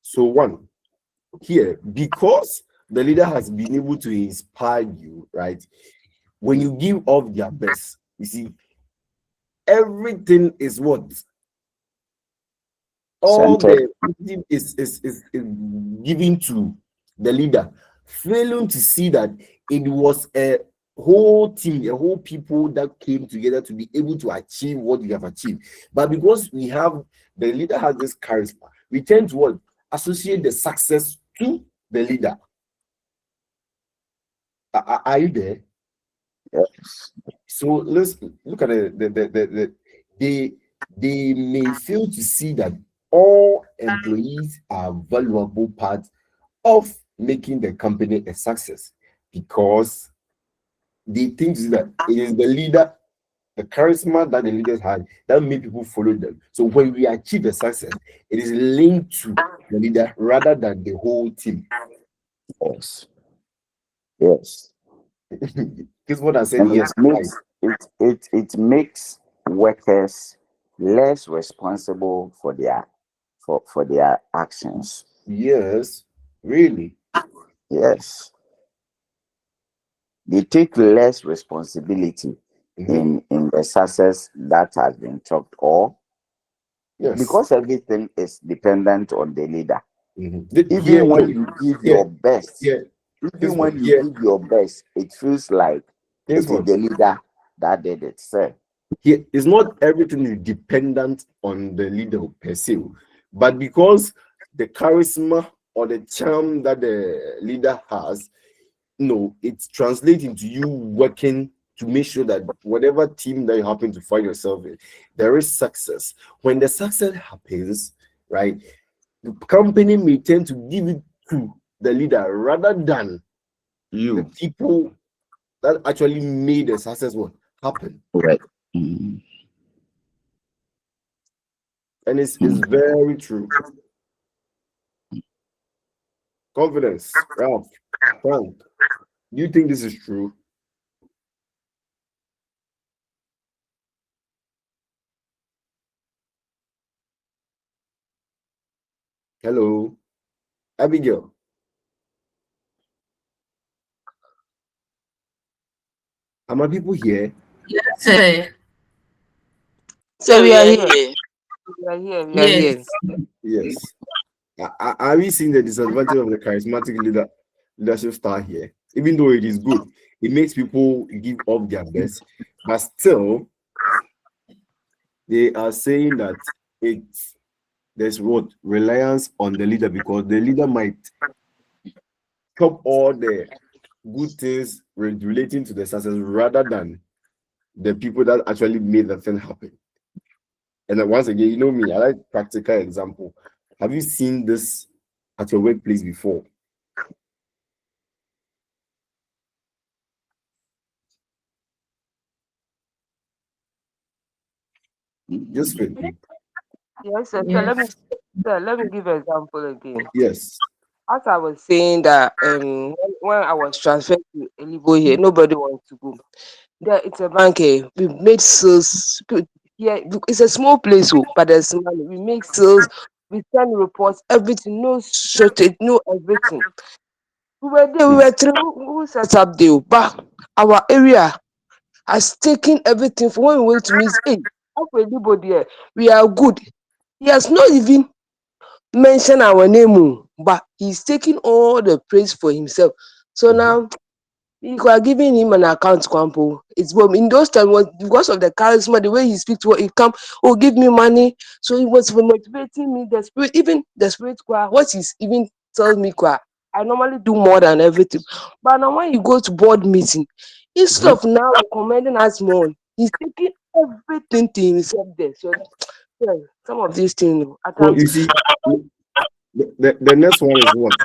Speaker 1: So one, here, because the leader has been able to inspire you, right? When you give off their best, you see, everything is what? All
Speaker 5: Centered.
Speaker 1: the is given to the leader, failing to see that it was a whole team, a whole people that came together to be able to achieve what we have achieved. But because the leader has this charisma, we tend to what? Associate the success to the leader. Are you there?
Speaker 5: Yes.
Speaker 1: So let's look at they may fail to see that all employees are valuable part of making the company a success, because they think that it is the leader, the charisma that the leaders had, that make people follow them. So when we achieve a success, it is linked to the leader rather than the whole team.
Speaker 5: Yes. Yes.
Speaker 1: Guess what I said?
Speaker 5: And
Speaker 1: Yes.
Speaker 5: it makes workers less responsible for their actions.
Speaker 1: Yes, really.
Speaker 5: Yes. They take less responsibility in the success that has been talked, or
Speaker 1: Yes.
Speaker 5: because everything is dependent on the leader.
Speaker 1: Even
Speaker 5: When you give your best, give your best, it feels like it is the leader that did it. Sir.
Speaker 1: Here, it's not everything is dependent on the leader per se, but because the charisma or the charm that the leader has, it translates into you working to make sure that whatever team that you happen to find yourself in, there is success. When the success happens, right, the company may tend to give it to the leader rather than the people that actually made the success happen.
Speaker 5: Right.
Speaker 1: And it's very true. Confidence, Ralph, Frank. Do you think this is true? Hello, Abigail. Are my people here?
Speaker 8: Yes, sir.
Speaker 7: So we are here.
Speaker 3: here.
Speaker 7: We are here. We are
Speaker 8: Yes.
Speaker 7: here.
Speaker 1: Yes. Are we seeing the disadvantage of the charismatic leadership style here? Even though it is good, it makes people give up their best, but still, they are saying that there's what reliance on the leader, because the leader might stop all the good things relating to the success rather than the people that actually made the thing happen. And then once again, you know me, I like practical example. Have you seen this at your workplace before? Just wait.
Speaker 7: Yes, sir.
Speaker 8: Yes.
Speaker 7: Let me give an example again.
Speaker 1: Yes.
Speaker 7: As I was saying that when I was transferred to Elibo here, nobody wants to go. There, it's a bank here. We made sales. Yeah, it's a small place, but there's money. We make sales. We send reports, everything, no shortage, no everything. We were there. We were three who set up there, but our area has taken everything from when we went to meet. Hey, after Elibo there, we are good. He has not even mention our name, but he's taking all the praise for himself. So now you are giving him an account, Kwampo. It's in those times was because of the charisma, the way he speaks to he come, oh, give me money. So he was motivating me, the spirit, even the spirit choir, what he's even tells me choir. I normally do more than everything. But now when you go to board meeting, instead of now recommending us more, he's taking everything to himself there. So yeah, some of these things at
Speaker 1: So
Speaker 7: times.
Speaker 1: you see, the next one is what?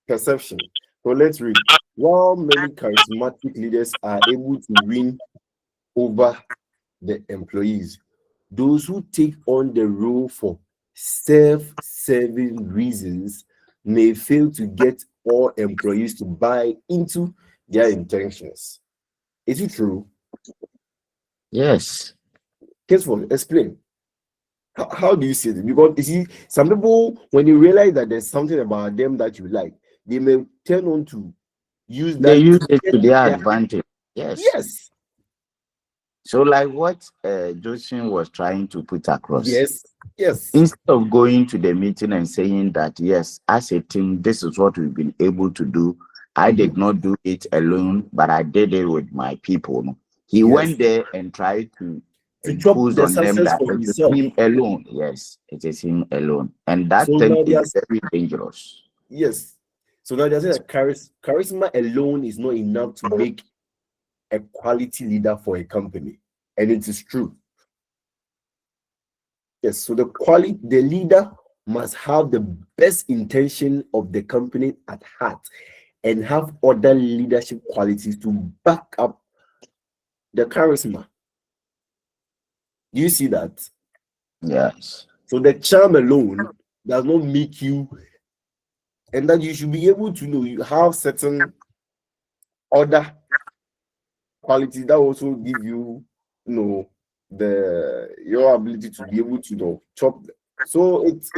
Speaker 1: Perception. So let's read. While many charismatic leaders are able to win over the employees, those who take on the role for self-serving reasons may fail to get all employees to buy into their intentions. Is it true?
Speaker 5: Yes.
Speaker 1: Kesford, explain. How do you see it? Because you see, some people, when you realize that there's something about them that you like, they may turn on to use
Speaker 5: They
Speaker 1: that
Speaker 5: use
Speaker 1: to
Speaker 5: it
Speaker 1: get
Speaker 5: to their
Speaker 1: their
Speaker 5: advantage. Yes.
Speaker 1: yes,
Speaker 5: So, like what Josephine was trying to put across,
Speaker 1: yes.
Speaker 5: instead of going to the meeting and saying that, yes, as a team, this is what we've been able to do. I did not do it alone, but I did it with my people. He
Speaker 1: Yes.
Speaker 5: went there and tried to
Speaker 1: chop
Speaker 5: impose
Speaker 1: the
Speaker 5: on them
Speaker 1: success
Speaker 5: that
Speaker 1: for
Speaker 5: it is
Speaker 1: himself.
Speaker 5: him alone. Yes, it is him alone. And that
Speaker 1: So
Speaker 5: thing
Speaker 1: now
Speaker 5: is very dangerous.
Speaker 1: yes. So now they're saying that charisma alone is not enough to make a quality leader for a company. And it is true. Yes, so the leader must have the best intention of the company at heart and have other leadership qualities to back up the charisma. Do you see that?
Speaker 5: Yes.
Speaker 1: So the charm alone does not make you, and that you should be able to know you have certain other qualities that also give you, your ability to be able to chop. So it's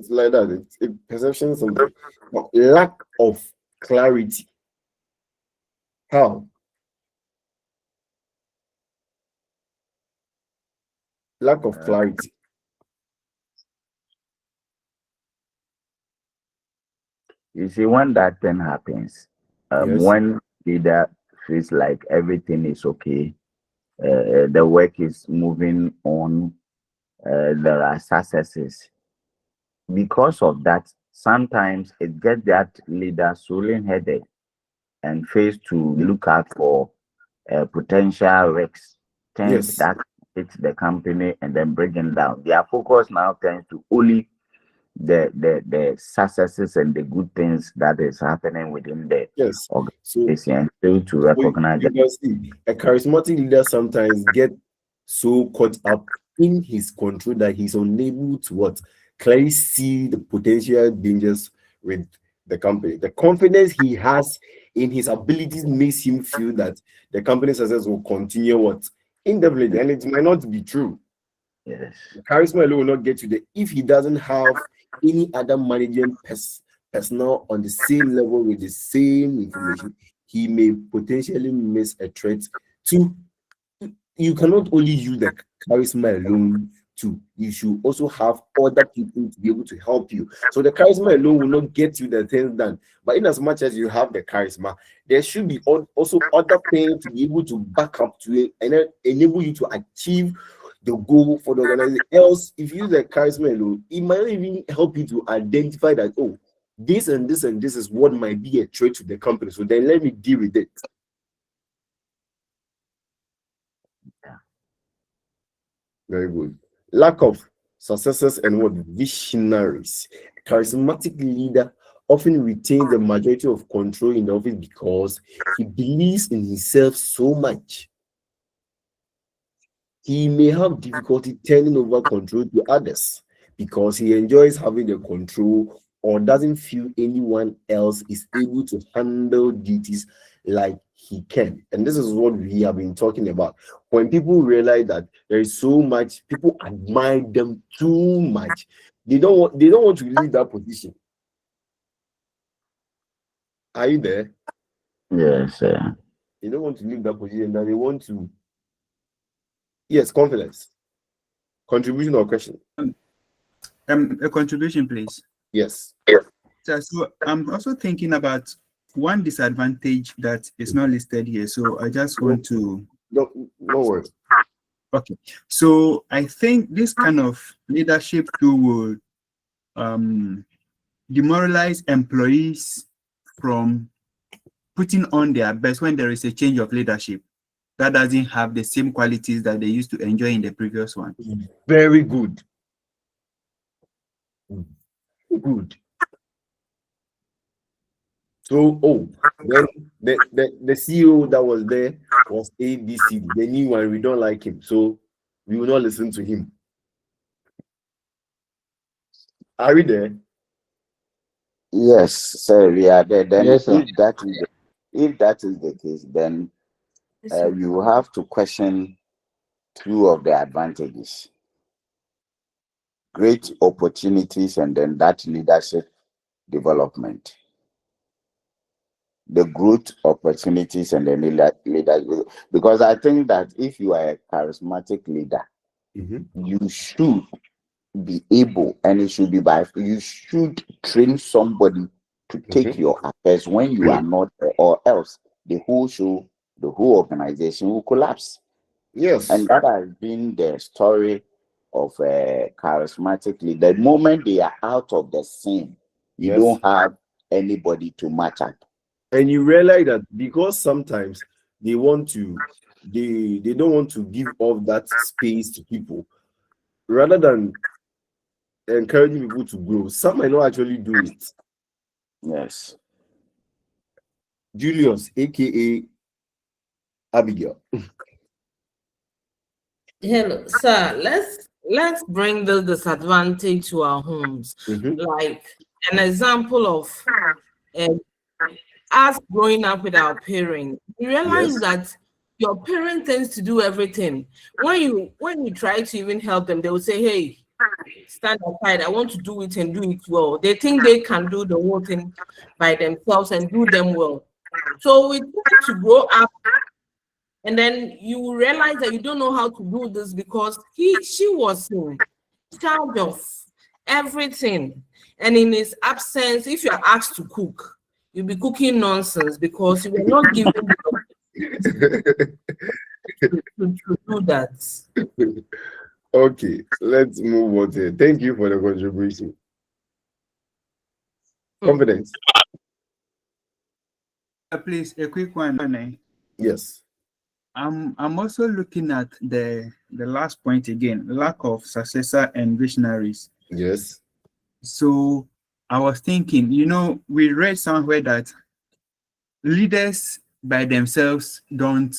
Speaker 1: like that. It's perception something, but lack of clarity. How? Lack of clarity.
Speaker 5: You see, when that thing happens,
Speaker 1: Yes.
Speaker 5: when leader feels like everything is okay, the work is moving on, there are successes. Because of that, sometimes it gets that leader swollen headed and face to look out for potential risks, things
Speaker 1: Yes.
Speaker 5: that hit the company and then bring it down. Their focus now tends to only the successes and the good things that is happening within the
Speaker 1: Yes. So
Speaker 5: organization, fail to
Speaker 1: you
Speaker 5: recognize that.
Speaker 1: can see a charismatic leader sometimes get so caught up in his control that he's unable to what clearly see the potential dangers with the company. The confidence he has in his abilities makes him feel that the company's success will continue what indefinitely, and it might not be true.
Speaker 5: Yes.
Speaker 1: Charisma alone will not get you there if he doesn't have any other management personnel on the same level with the same information. He may potentially miss a threat to. You cannot only use the charisma alone to. You should also have other people to be able to help you. So the charisma alone will not get you the things done. But in as much as you have the charisma, there should be also other things to be able to back up to it and then enable you to achieve the goal for the organization. Else, if you use the charisma alone, it might not even help you to identify that, oh, this and this and this is what might be a threat to the company. So then let me deal with it. Very good. Lack of successors and what visionaries. A charismatic leader often retains the majority of control in the office because he believes in himself so much. He may have difficulty turning over control to others because he enjoys having the control or doesn't feel anyone else is able to handle duties like he can. And this is what we have been talking about. When people realize that there is so much, people admire them too much. They don't want to leave that position. Are you there?
Speaker 5: Yes.
Speaker 1: They don't want to leave that position, that they want to. Yes, confidence. Contribution or question?
Speaker 6: A contribution, please.
Speaker 1: Yes.
Speaker 6: So I'm also thinking about one disadvantage that is not listed here. So I just want to.
Speaker 1: No worries.
Speaker 6: Okay. So I think this kind of leadership tool will demoralize employees from putting on their best when there is a change of leadership that doesn't have the same qualities that they used to enjoy in the previous one.
Speaker 1: Very good. Good. So, then the CEO that was there was ABC. The new one, we don't like him, so we will not listen to him. Are we there?
Speaker 5: Yes, sir, we are there. Then
Speaker 9: Yes, sir.
Speaker 5: if that is the case, then you have to question two of the advantages. Great opportunities and then that leadership development. The growth opportunities and then leadership. Because I think that if you are a charismatic leader, you should be able, and it should be you should train somebody to take your affairs when you are not there, or else the whole show, the whole organization will collapse.
Speaker 1: Yes.
Speaker 5: And that has been the story of a charismatic leader. The moment they are out of the scene, you don't have anybody to match up.
Speaker 1: And you realize that because sometimes they don't want to give off that space to people, rather than encouraging people to grow, some might not actually do it.
Speaker 5: Yes.
Speaker 1: Julius, aka Abigail.
Speaker 8: Hello, sir. Let's bring the disadvantage to our homes. Like an example of us growing up with our parents. You realize that your parent tends to do everything. When you try to even help them, they will say, "Hey, stand aside. I want to do it and do it well." They think they can do the whole thing by themselves and do them well. So we try to grow up, and then you will realize that you don't know how to do this because she was in charge of everything. And in his absence, if you're asked to cook, you'll be cooking nonsense because you were not given to do that.
Speaker 1: Okay, let's move on to it. Thank you for the contribution. Confidence.
Speaker 6: Please, a quick one.
Speaker 1: Yes.
Speaker 6: I'm also looking at the last point again, lack of successor and visionaries.
Speaker 1: Yes.
Speaker 6: So I was thinking, we read somewhere that leaders by themselves don't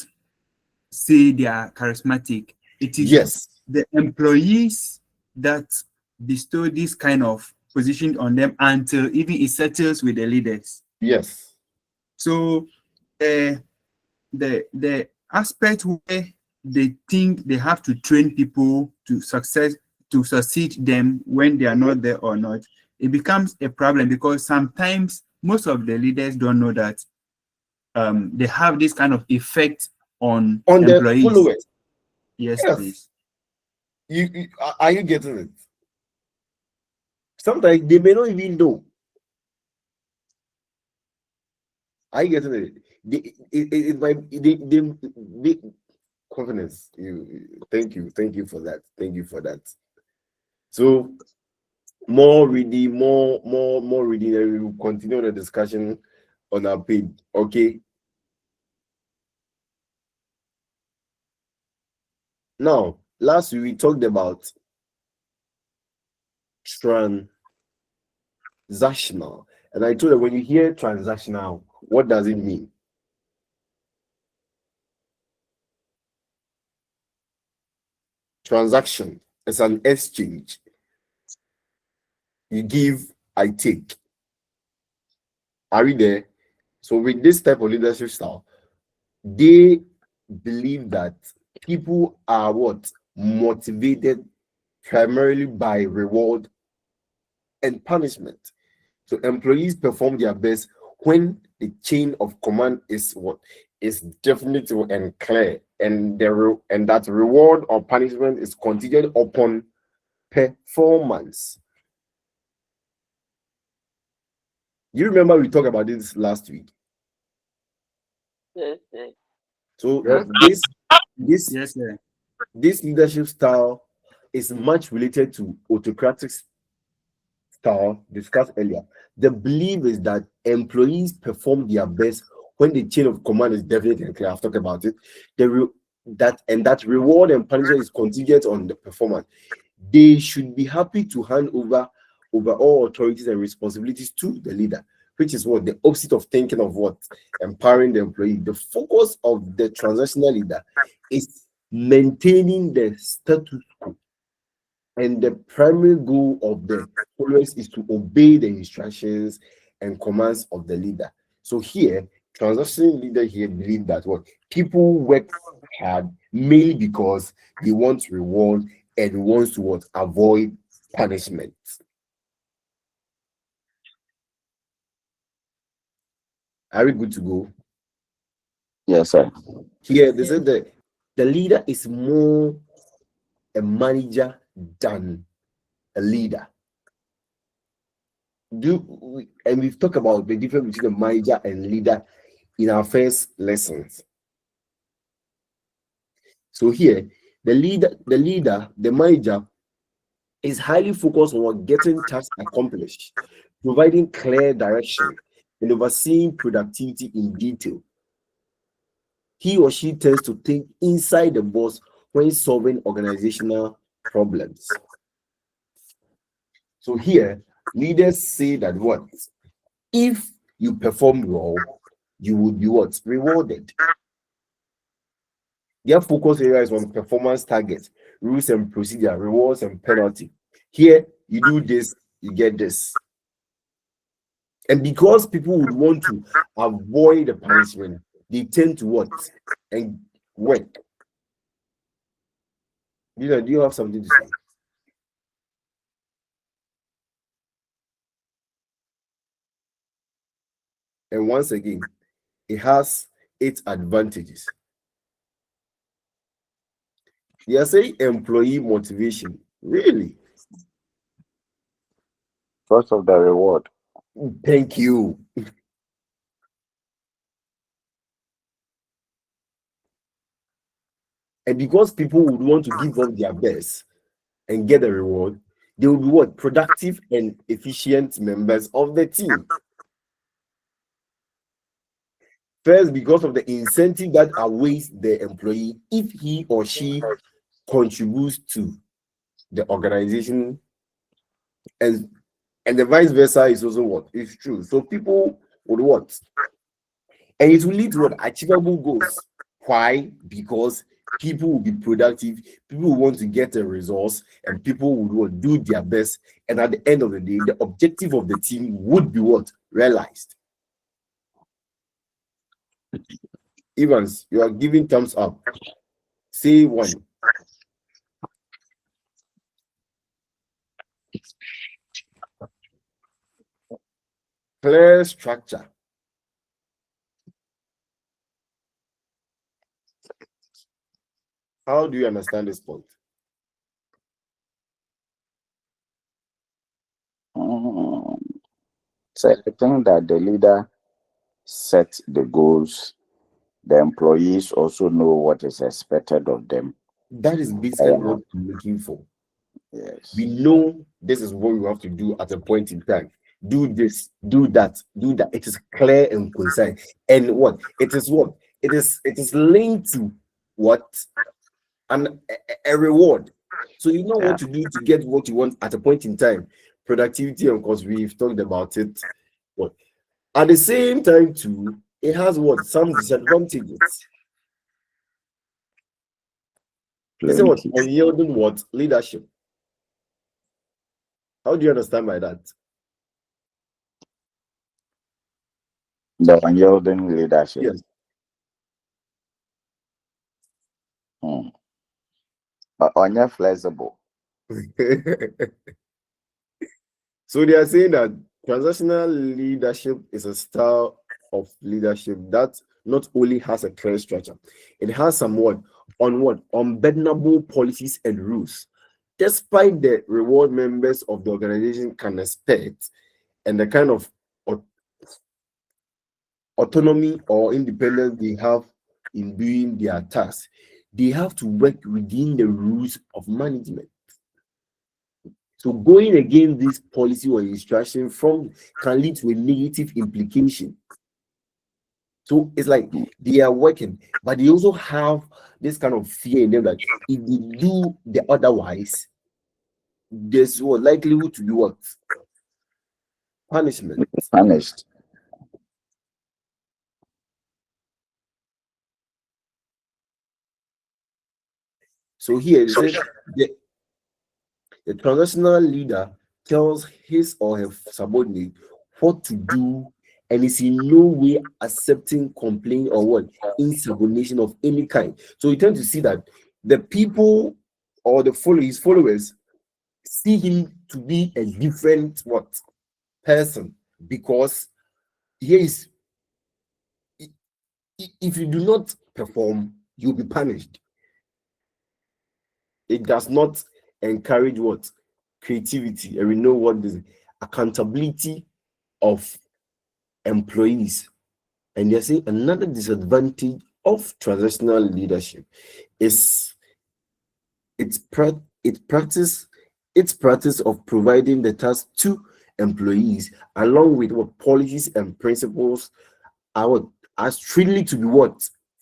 Speaker 6: say they are charismatic. It is the employees that bestow this kind of position on them until even it settles with the leaders.
Speaker 1: Yes.
Speaker 6: So the aspect where they think they have to train people to succeed them when they are not there or not, it becomes a problem, because sometimes most of the leaders don't know that they have this kind of effect on
Speaker 1: the
Speaker 6: employees.
Speaker 1: followers.
Speaker 6: Yes,
Speaker 1: Yes.
Speaker 6: please.
Speaker 1: Are you getting it? Sometimes they may not even know. Are you getting it? It might they confidence. Thank you for that. Thank you for that. So more reading, more reading, and we will continue the discussion on our page. Okay. Now, last week we talked about transactional, and I told you when you hear transactional, what does it mean? Transaction is an exchange. You give, I take. Are we there? So with this type of leadership style, they believe that people are what? Motivated primarily by reward and punishment. So employees perform their best when the chain of command is what? Is definite and clear, and that reward or punishment is contingent upon performance. You remember we talked about this last week.
Speaker 3: Yes, yes.
Speaker 1: So
Speaker 6: Yes, sir.
Speaker 1: this leadership style is much related to autocratic style discussed earlier. The belief is that employees perform their best when the chain of command is definite and clear. I've talked about it. That reward and punishment is contingent on the performance. They should be happy to hand over all authorities and responsibilities to the leader, which is what the opposite of thinking of what empowering the employee. The focus of the transactional leader is maintaining the status quo, and the primary goal of the followers is to obey the instructions and commands of the leader. So here, transactional leader here believe that what people work hard mainly because they want reward and wants to what avoid punishment. Are we good to go?
Speaker 5: Yes, sir.
Speaker 1: Here they said that the leader is more a manager than a leader. And we've talked about the difference between the manager and leader in our first lessons. So here, the manager is highly focused on getting tasks accomplished, providing clear direction, and overseeing productivity in detail. He or she tends to think inside the box when solving organizational problems. So here, leaders say that what? If you perform well, you will be what? Rewarded. Their focus area is on performance targets, rules and procedure, rewards and penalty. Here, you do this, you get this. And because people would want to avoid the punishment, they tend to what? And work. Do you have something to say? And once again, it has its advantages. They are saying employee motivation. Really?
Speaker 5: First of the reward.
Speaker 1: Thank you. And because people would want to give up their best and get a reward, they will be what? Productive and efficient members of the team. First, because of the incentive that awaits the employee if he or she contributes to the organization, and the vice versa is also what? It's true. So people would what? And it will lead to what? Achievable goals. Why? Because people will be productive, people will want to get a resource, and people would do their best. And at the end of the day, the objective of the team would be what? Realized. Evans, you are giving thumbs up. Say one. Clear structure. How do you understand this point?
Speaker 5: So I think that the leader sets the goals. The employees also know what is expected of them.
Speaker 1: That is basically what I'm looking for.
Speaker 5: Yes.
Speaker 1: We know this is what we have to do at a point in time. Do this, do that, do that. It is clear and concise. And what? It is what? It is linked to what? A reward. So you know what to do to get what you want at a point in time. Productivity, of course, we've talked about it. What? At the same time, too, it has what? Some disadvantages. They say what? Unyielding what? Leadership. How do you understand by that?
Speaker 5: The unyielding leadership.
Speaker 1: Yes.
Speaker 5: Onye flexible.
Speaker 1: So they are saying that transactional leadership is a style of leadership that not only has a clear structure, it has some unbendable policies and rules. Despite the reward members of the organization can expect and the kind of autonomy or independence they have in doing their tasks, they have to work within the rules of management. So going against this policy or instruction can lead to a negative implication. So it's like they are working, but they also have this kind of fear in them that if they do the otherwise, there's what likelihood to be what? Punishment.
Speaker 5: Punished.
Speaker 1: So here they say the transactional leader tells his or her subordinate what to do and is in no way accepting complaint or what insubordination of any kind. So you tend to see that the people or his followers see him to be a different person, because here is, if you do not perform, you'll be punished. It does not encourage what? Creativity. And we know what this accountability of employees. And they're saying another disadvantage of transactional leadership is its practice of providing the task to employees along with what policies and principles are strictly to be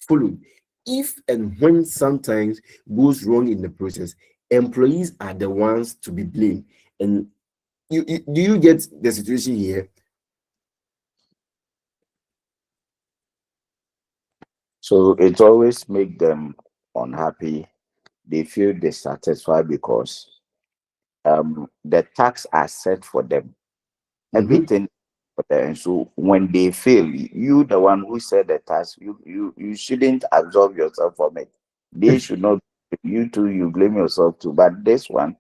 Speaker 1: followed. If and when sometimes goes wrong in the process, employees are the ones to be blamed. And do you get the situation here?
Speaker 5: So it always makes them unhappy. They feel dissatisfied because the tasks are set for them. Everything for them. And so when they fail, you the one who set the task, you shouldn't absorb yourself from it. They should not. You too, you blame yourself too. But this one,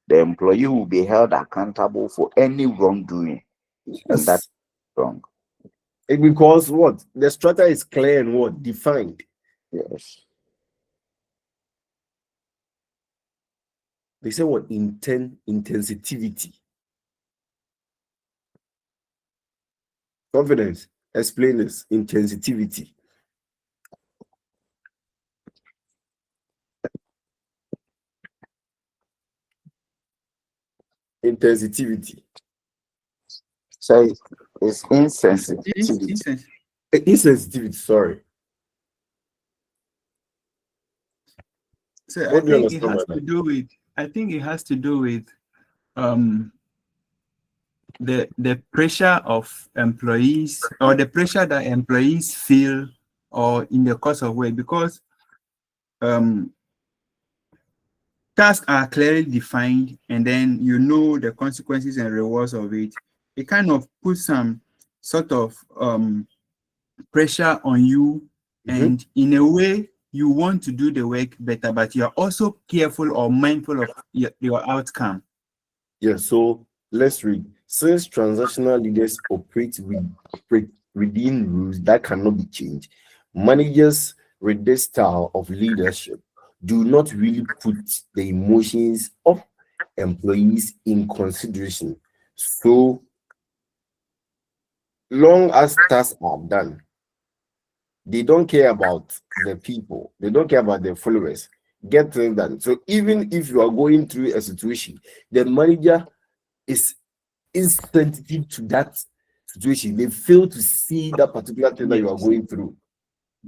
Speaker 5: the employee will be held accountable for any wrongdoing, and that's wrong.
Speaker 1: Because the structure is clear and defined.
Speaker 5: Yes.
Speaker 1: They say insensitivity. Confidence. Explain this. Insensitivity. Insensitivity.
Speaker 5: So it's insensitivity.
Speaker 1: Insensitivity, sorry.
Speaker 6: So
Speaker 1: What
Speaker 6: I
Speaker 1: do you
Speaker 6: think it
Speaker 1: understand
Speaker 6: has
Speaker 1: by
Speaker 6: to
Speaker 1: that?
Speaker 6: do with the pressure of employees, or the pressure that employees feel or in the course of work, because tasks are clearly defined, and then you know the consequences and rewards of it, it kind of puts some sort of pressure on you, and in a way you want to do the work better, but you're also careful or mindful of your outcome.
Speaker 1: Yeah, so let's read. Since transactional leaders operate within rules that cannot be changed, managers with this style of leadership do not really put the emotions of employees in consideration. So long as tasks are done, they don't care about the people, they don't care about their followers. Get things done. So even if you are going through a situation, the manager is insensitive to that situation. They fail to see that particular thing that you are
Speaker 6: Yes.
Speaker 1: going through.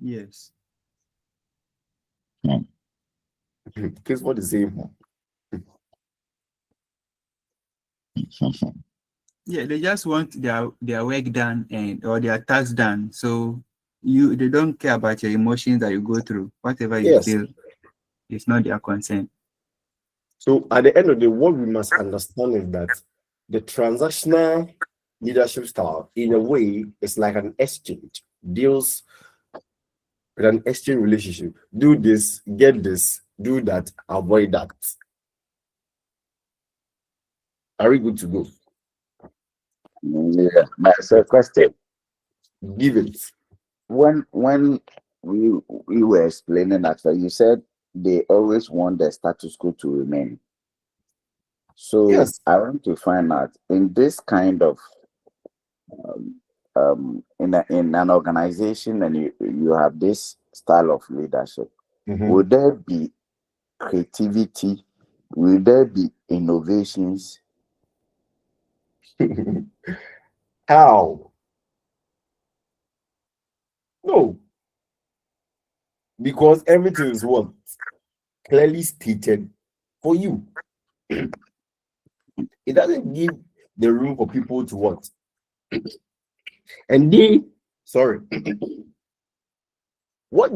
Speaker 6: Yes.
Speaker 1: Case for the same.
Speaker 6: Yeah, they just want their work done or their tasks done. So they don't care about your emotions that you go through. Whatever you
Speaker 1: Yes.
Speaker 6: feel, it's not their concern.
Speaker 1: So at the end of the day, what we must understand is that the transactional leadership style, in a way, is like an exchange, deals with an exchange relationship. Do this, get this, do that, avoid that. Are we good to go?
Speaker 5: Yeah, that's a question.
Speaker 1: Give it.
Speaker 5: When we were explaining that, you said they always want the status quo to remain. So
Speaker 1: Yes.
Speaker 5: I want to find out in this kind of in an organization, and you have this style of leadership. Would there be creativity? Will there be innovations?
Speaker 1: How? No, because everything is what clearly stated for you. It doesn't give the room for people to what. And they, sorry, what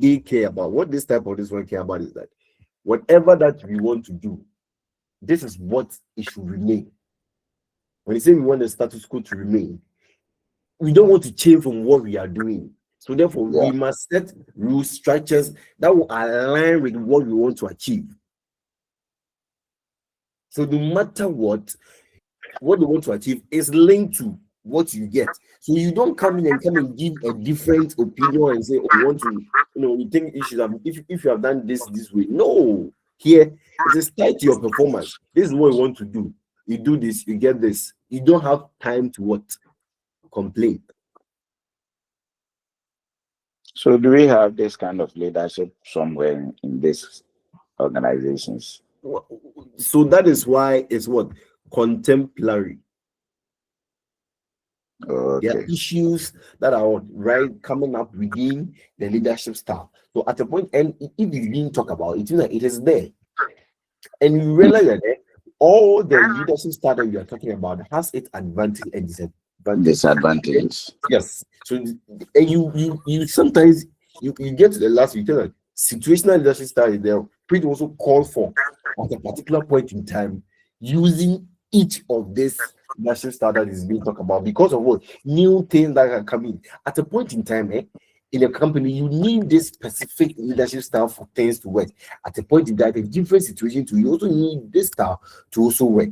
Speaker 1: they care about, what this type of this one care about is that whatever that we want to do, this is what it should remain. When you say we want the status quo to remain, we don't want to change from what we are doing. So therefore,
Speaker 5: Yeah.
Speaker 1: we must set rules, structures that will align with what we want to achieve. So no matter what they want to achieve is linked to what you get. So you don't come in and give a different opinion and say, oh, we want to, we think you should have, if you have done this way. No, here it is tied to your performance. This is what you want to do. You do this, you get this. You don't have time to what? Complain.
Speaker 5: So do we have this kind of leadership somewhere in these organizations?
Speaker 1: So that is why it's what? Contemporary.
Speaker 5: Okay.
Speaker 1: There are issues that are right coming up within the leadership style. So at a point, and if you didn't talk about it, it is there. And you realize that all the leadership style that you are talking about has its advantage and disadvantage.
Speaker 5: Disadvantages.
Speaker 1: Yes. So and you sometimes you get to the last, you tell that situational leadership style is there pretty also called for at a particular point in time using each of this leadership style that is being talked about because of what new things that are coming at a point in time. In a company, you need this specific leadership style for things to work. At a point in time, a different situation too, you also need this style to also work.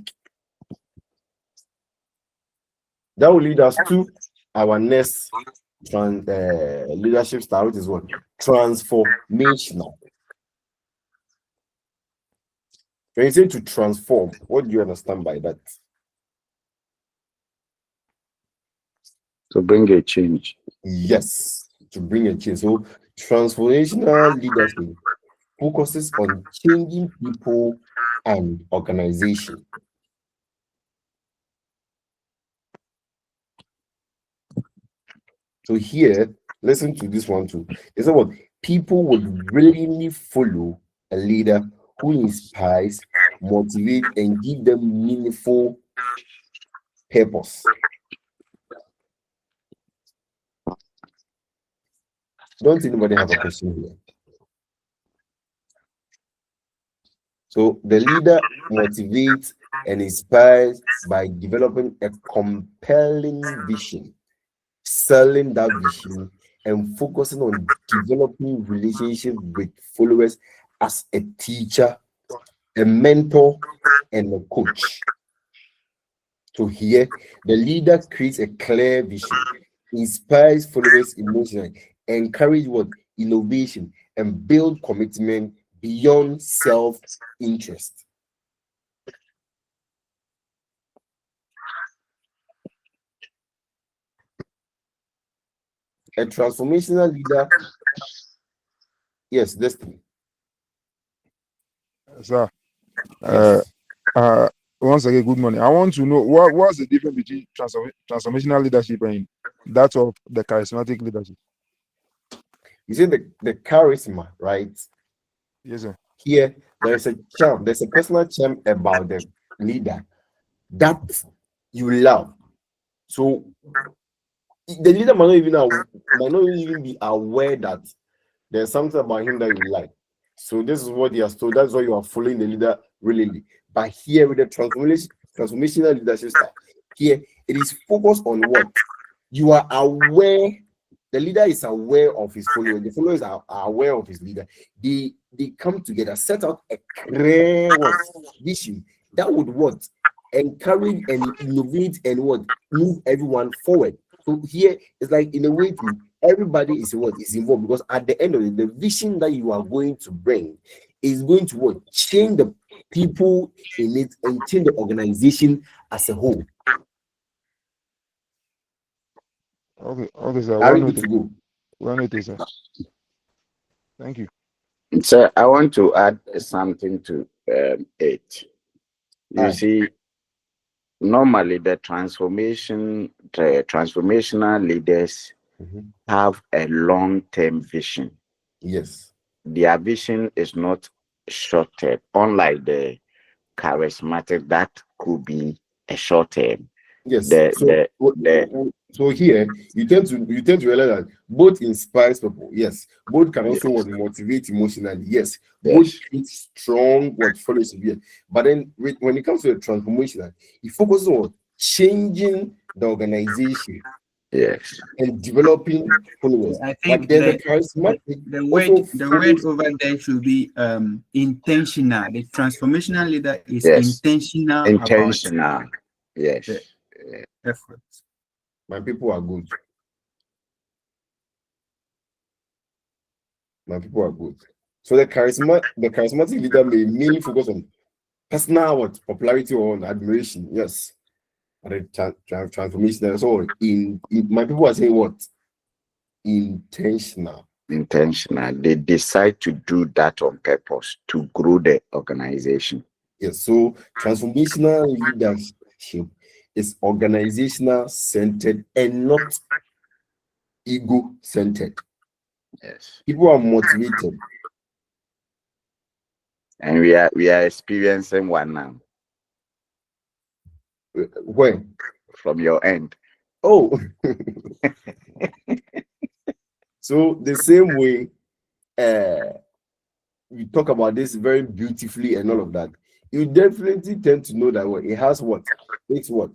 Speaker 1: That will lead us to our next leadership style, which is what? Transformational. When you say to transform, what do you understand by that?
Speaker 5: To bring a change.
Speaker 1: Yes, to bring a change. So transformational leadership focuses on changing people and organization. So here, listen to this one too. It's about people would willingly follow a leader who inspires, motivate, and give them meaningful purpose. Don't anybody have a question here? So the leader motivates and inspires by developing a compelling vision, selling that vision, and focusing on developing relationships with followers as a teacher, a mentor, and a coach. So here, the leader creates a clear vision, inspires followers emotionally, encourage what innovation, and build commitment beyond self-interest. A transformational leader, yes, destiny.
Speaker 10: Sir,
Speaker 1: Yes.
Speaker 10: uh, once again, good morning. I want to know what's the difference between transformational leadership and that of the charismatic leadership?
Speaker 1: You see the charisma, right?
Speaker 10: Yes, sir.
Speaker 1: Here, there's a personal charm about the leader that you love. So the leader might not even be aware that there's something about him that you like. So this is what he has told. That's why you are following the leader really. But here with the transformational leadership style, here it is focused on what you are aware. The leader is aware of his followers. The followers are aware of his leader. They come together, set out a clear what vision that would what encourage and innovate and what move everyone forward. So here it's like in a way to everybody is what is involved, because at the end of it, the vision that you are going to bring is going to what change the people in it and change the organization as a whole.
Speaker 10: Okay, sir.
Speaker 1: Are
Speaker 10: Well
Speaker 1: we good
Speaker 10: noted.
Speaker 1: to go?
Speaker 10: Well noted, sir. Thank you.
Speaker 5: So I want to add something to it. You
Speaker 1: Aye.
Speaker 5: see, normally the transformational leaders
Speaker 1: Mhm.
Speaker 5: have a long-term vision.
Speaker 1: Yes.
Speaker 5: Their vision is not short-term, unlike the charismatic that could be a short-term.
Speaker 1: Yes.
Speaker 5: The the the
Speaker 1: So here you tend to realize that both inspires people. Yes. Both can also
Speaker 5: yes,
Speaker 1: what motivate emotionally. Yes. Both
Speaker 5: yes,
Speaker 1: create strong what follows. Yes. But then when it comes to the transformation, it focuses on changing the organization
Speaker 5: yes.
Speaker 1: and developing followers.
Speaker 6: I
Speaker 1: But
Speaker 6: think
Speaker 1: then the
Speaker 6: the,
Speaker 1: charismatic
Speaker 6: the word
Speaker 1: also
Speaker 6: the word
Speaker 1: follows.
Speaker 6: over there should be intentional. The transformational leader is
Speaker 5: Yes,
Speaker 6: intentional about
Speaker 5: intentional.
Speaker 6: the
Speaker 5: Yes,
Speaker 6: effort.
Speaker 1: My people are good. My people are good. So the charismatic leader may mainly focus on personal what popularity or on admiration. Yes. But the transformation. So in my people are saying what intentional.
Speaker 5: intentional. They decide to do that on purpose to grow the organization.
Speaker 1: Yes. So transformational leadership is organizational centered and not ego centered.
Speaker 5: Yes,
Speaker 1: People are motivated.
Speaker 5: and we are experiencing one now
Speaker 1: When?
Speaker 5: from your end.
Speaker 1: Oh, so the same way we talk about this very beautifully and all of that, you definitely tend to know that what it has what it's what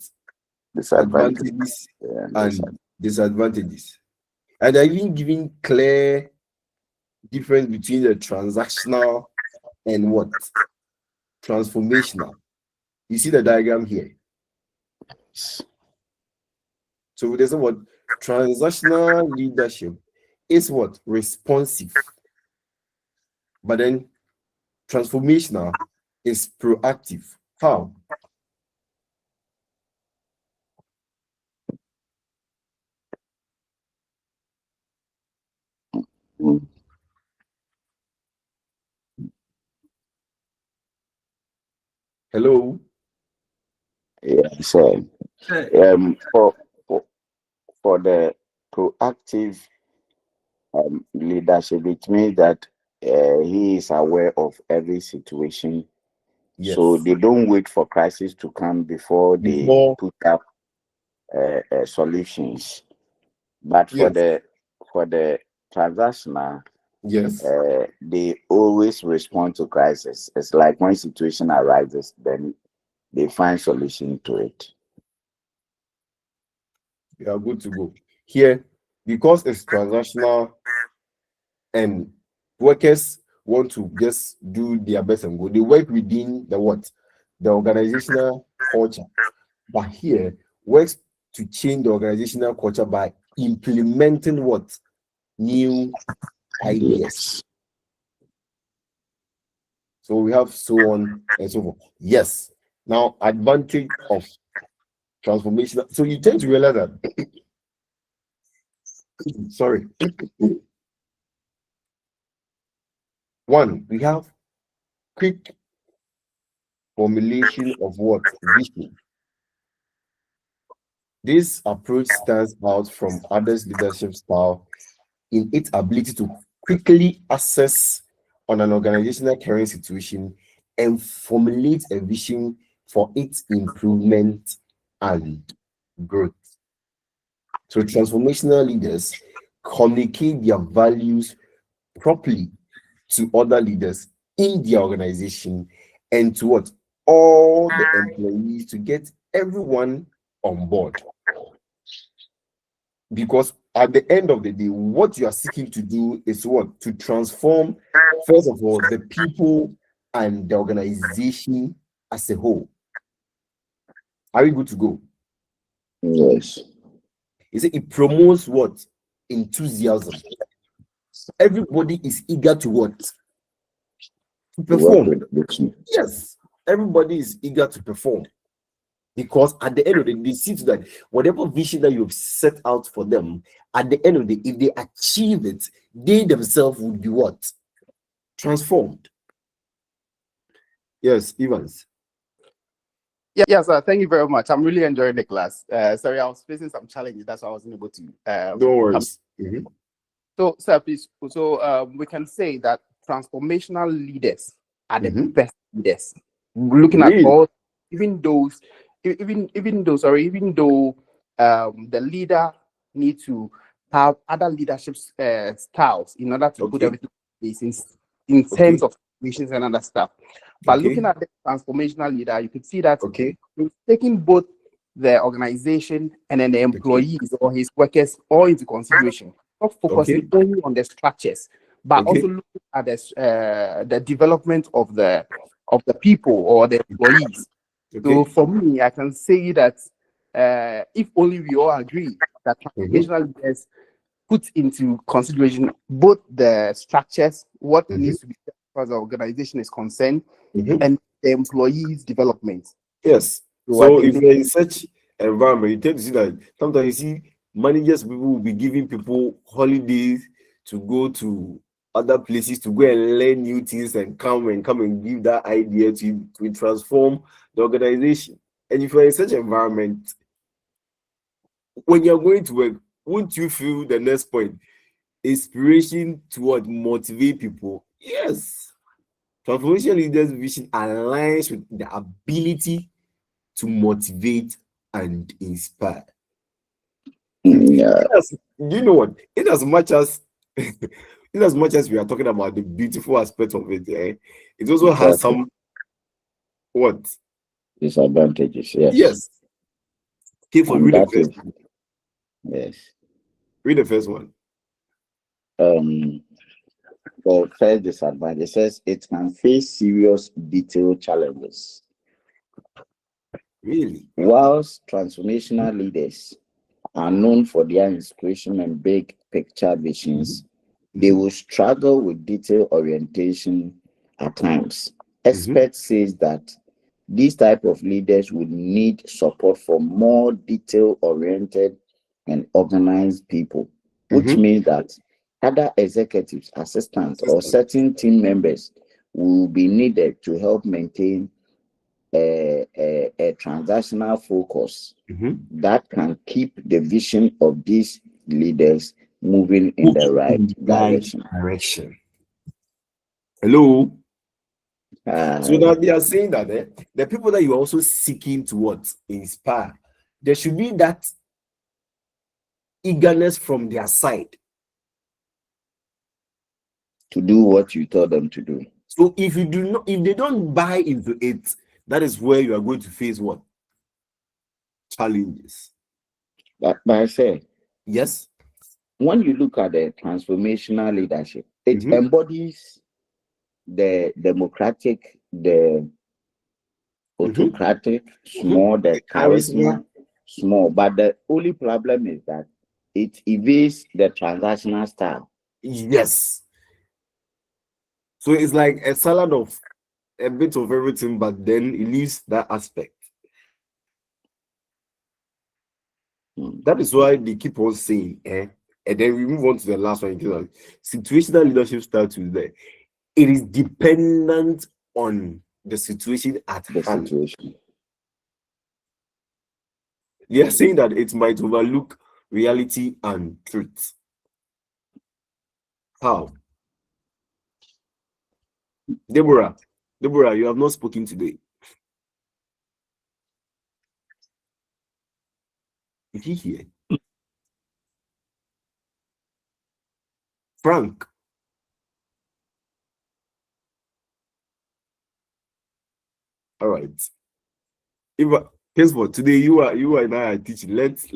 Speaker 5: Disadvantage.
Speaker 1: advantages
Speaker 5: Yeah,
Speaker 1: and disadvantages. And they're even giving clear difference between the transactional and what transformational. You see the diagram here. So there's a what transactional leadership is what responsive, but then transformational is proactive. How?
Speaker 5: Mm,
Speaker 1: Hello?
Speaker 5: yeah. So
Speaker 6: Uh,
Speaker 5: for for the proactive leadership, it means that he is aware of every situation. So
Speaker 1: Yes.
Speaker 5: they don't wait for crisis to come before they
Speaker 1: Before,
Speaker 5: put up solutions. But
Speaker 1: yes.
Speaker 5: for the transactional,
Speaker 1: Yes.
Speaker 5: They always respond to crisis. It's like when situation arises, then they find solution to it.
Speaker 1: We are good to go. Here, because it's transactional and workers want to just do their best and go, they work within the what? The organizational culture. But here, works to change the organizational culture by implementing what? New ideas. So we have so on and so forth. Yes. Now, advantage of transformation. So you tend to realize that, sorry. One, we have quick formulation of what? Vision. This approach stands out from others' leadership style in its ability to quickly assess on an organizational current situation and formulate a vision for its improvement and growth. So transformational leaders communicate their values properly to other leaders in the organization and to what? All the employees, to get everyone on board. Because at the end of the day, what you are seeking to do is what? To transform, first of all, the people and the organization as a whole. Are we good to go?
Speaker 5: Yes.
Speaker 1: You see, it promotes what? Enthusiasm. Everybody is eager to what? To
Speaker 5: To work
Speaker 1: perform.
Speaker 5: with vision.
Speaker 1: Yes, everybody is eager to perform. Because at the end of the day, they see to that whatever vision that you've set out for them, at the end of the day, if they achieve it, they themselves would be what? Transformed. Yes, Evans.
Speaker 11: Yeah, sir. Thank you very much. I'm really enjoying the class. Sorry, I was facing some challenges. That's why I wasn't able to.
Speaker 1: No
Speaker 11: Come.
Speaker 1: worries. Mhm.
Speaker 11: So, sir, please. So, we can say that transformational leaders are the
Speaker 1: Mhm.
Speaker 11: best leaders. Looking at
Speaker 1: Really?
Speaker 11: all, even those, even though the leader need to have other leadership styles in order to put
Speaker 1: Okay.
Speaker 11: everything in place in terms
Speaker 1: Okay.
Speaker 11: of missions and other stuff. But
Speaker 1: Okay.
Speaker 11: looking at the transformational leader, you could see that
Speaker 1: Okay.
Speaker 11: he's taking both the organization and then the
Speaker 1: Okay.
Speaker 11: employees or his workers all into consideration, not focusing
Speaker 1: Okay.
Speaker 11: only on the structures, but
Speaker 1: Okay.
Speaker 11: also looking at the development of the people or the employees. So
Speaker 1: Okay.
Speaker 11: for me, I can say that if only we all agree that
Speaker 1: Mhm.
Speaker 11: transformational leaders put into consideration both the structures, what
Speaker 1: Mhm.
Speaker 11: needs to be done as far as the organization is concerned,
Speaker 1: Mhm.
Speaker 11: and the employees' development.
Speaker 1: Yes.
Speaker 11: So I
Speaker 1: So
Speaker 11: think
Speaker 1: if you're in such environment, you tend to see that sometimes you see managers, people will be giving people holidays to go to other places to go and learn new things and come and give that idea to transform the organization. And if you're in such environment, when you're going to work, won't you feel the next point? Inspiration to what? Motivate people. Yes. Transformation leaders' vision aligns with the ability to motivate and inspire.
Speaker 5: Yeah,
Speaker 1: Yes, you know what? In as much as in as much as we are talking about the beautiful aspect of it, it also has
Speaker 5: exactly.
Speaker 1: some what?
Speaker 5: Disadvantages. Yes.
Speaker 1: Yes. Okay, for
Speaker 5: And
Speaker 1: read the
Speaker 5: that
Speaker 1: first
Speaker 5: is,
Speaker 1: one.
Speaker 5: yes.
Speaker 1: Read the first one.
Speaker 5: Um, the first disadvantage says it can face serious detail challenges.
Speaker 1: Really?
Speaker 5: Whilst transformational leaders are known for their inspiration and big picture visions, they will struggle with detail orientation at times. Experts says that these type of leaders would need support from more detail oriented and organized people, which means that other executives, assistants, or
Speaker 1: Assistant.
Speaker 5: certain team members will be needed to help maintain a transactional focus that can keep the vision of these leaders moving in the right direction.
Speaker 1: Hello. So
Speaker 5: Uh,
Speaker 1: now they are saying that the people that you're also seeking to what? Inspire. There should be that eagerness from their side
Speaker 5: to do what you tell them to do.
Speaker 1: So if they don't buy into it, that is where you are going to face what? Challenges.
Speaker 5: But I say,
Speaker 1: yes,
Speaker 5: when you look at the transformational leadership, it embodies the democratic, the autocratic, small, the charisma, small. But the only problem is that it evades the transactional style.
Speaker 1: Yes. So it's like a salad of a bit of everything, but then it leaves that aspect. That is why they keep on saying, and then we move on to the last one. Situational leadership starts with that. It is dependent on the situation at hand. They are saying that it might overlook reality and truth. How? Deborah, you have not spoken today. Is he here? Frank. All right. Guess what? Today you and I are teaching. Let's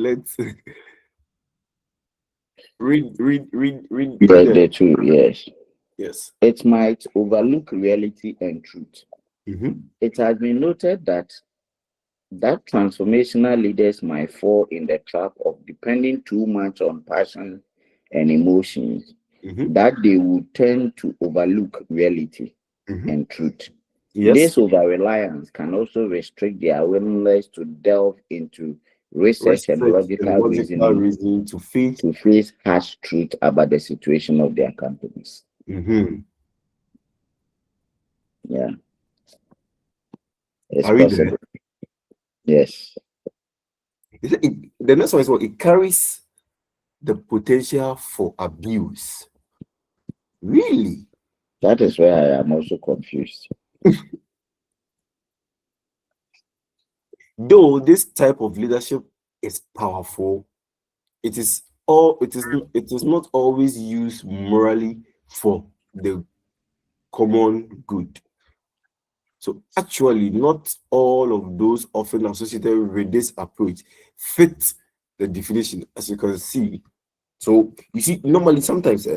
Speaker 1: read
Speaker 5: the truth. Yes.
Speaker 1: Yes.
Speaker 5: It might overlook reality and truth. It has been noted that transformational leaders might fall in the trap of depending too much on passion and emotions, that they would tend to overlook reality and truth.
Speaker 1: Yes.
Speaker 5: This over-reliance can also restrict their willingness to delve into research and logical reasoning
Speaker 1: to
Speaker 5: face harsh truth about the situation of their companies. Yeah. It's possible. Yes.
Speaker 1: The next one is what? It carries the potential for abuse. Really?
Speaker 5: That is where I am also confused.
Speaker 1: Though this type of leadership is powerful, it is not always used morally for the common good. So actually, not all of those often associated with this approach fit the definition, as you can see. So you see, normally sometimes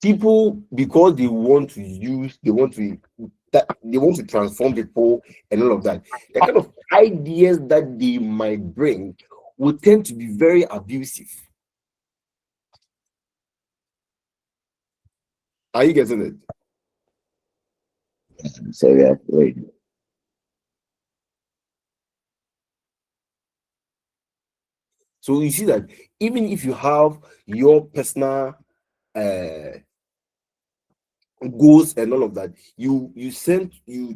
Speaker 1: people, because they want to transform people and all of that, the kind of ideas that they might bring will tend to be very abusive. Are you getting it?
Speaker 5: So yeah, wait.
Speaker 1: So you see that even if you have your personal goals and all of that, you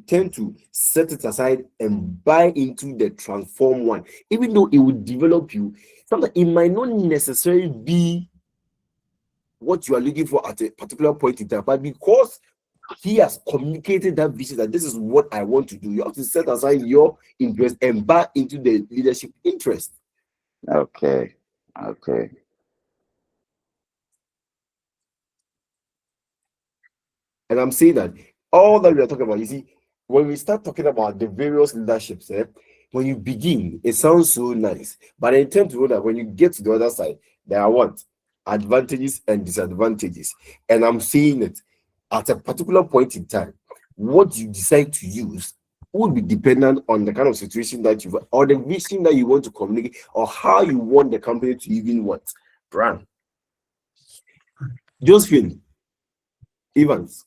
Speaker 1: tend to set it aside and buy into the transform one, even though it would develop you. Sometimes it might not necessarily be what you are looking for at a particular point in time, but because he has communicated that vision that this is what I want to do, you have to set aside your interest and buy into the leadership interest.
Speaker 5: Okay.
Speaker 1: And I'm saying that all that we are talking about, you see, when we start talking about the various leaderships, when you begin, it sounds so nice, but I intend to know that when you get to the other side, there are what? Advantages and disadvantages. And I'm saying it at a particular point in time, what you decide to use will be dependent on the kind of situation that you've, or the vision that you want to communicate, or how you want the company to even what run. Josephine Evans.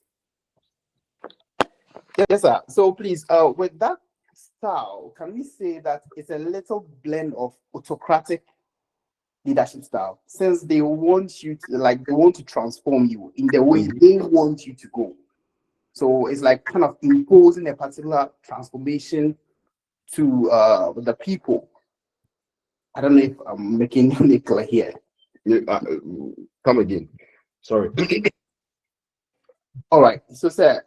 Speaker 11: Yes, sir. So please, with that style, can we say that it's a little blend of autocratic leadership style, since they want you to, like, they want to transform you in the way they want you to go. So it's like kind of imposing a particular transformation to the people. I don't know if I'm making it clear here.
Speaker 1: Come again. Sorry.
Speaker 11: All right. So, sir,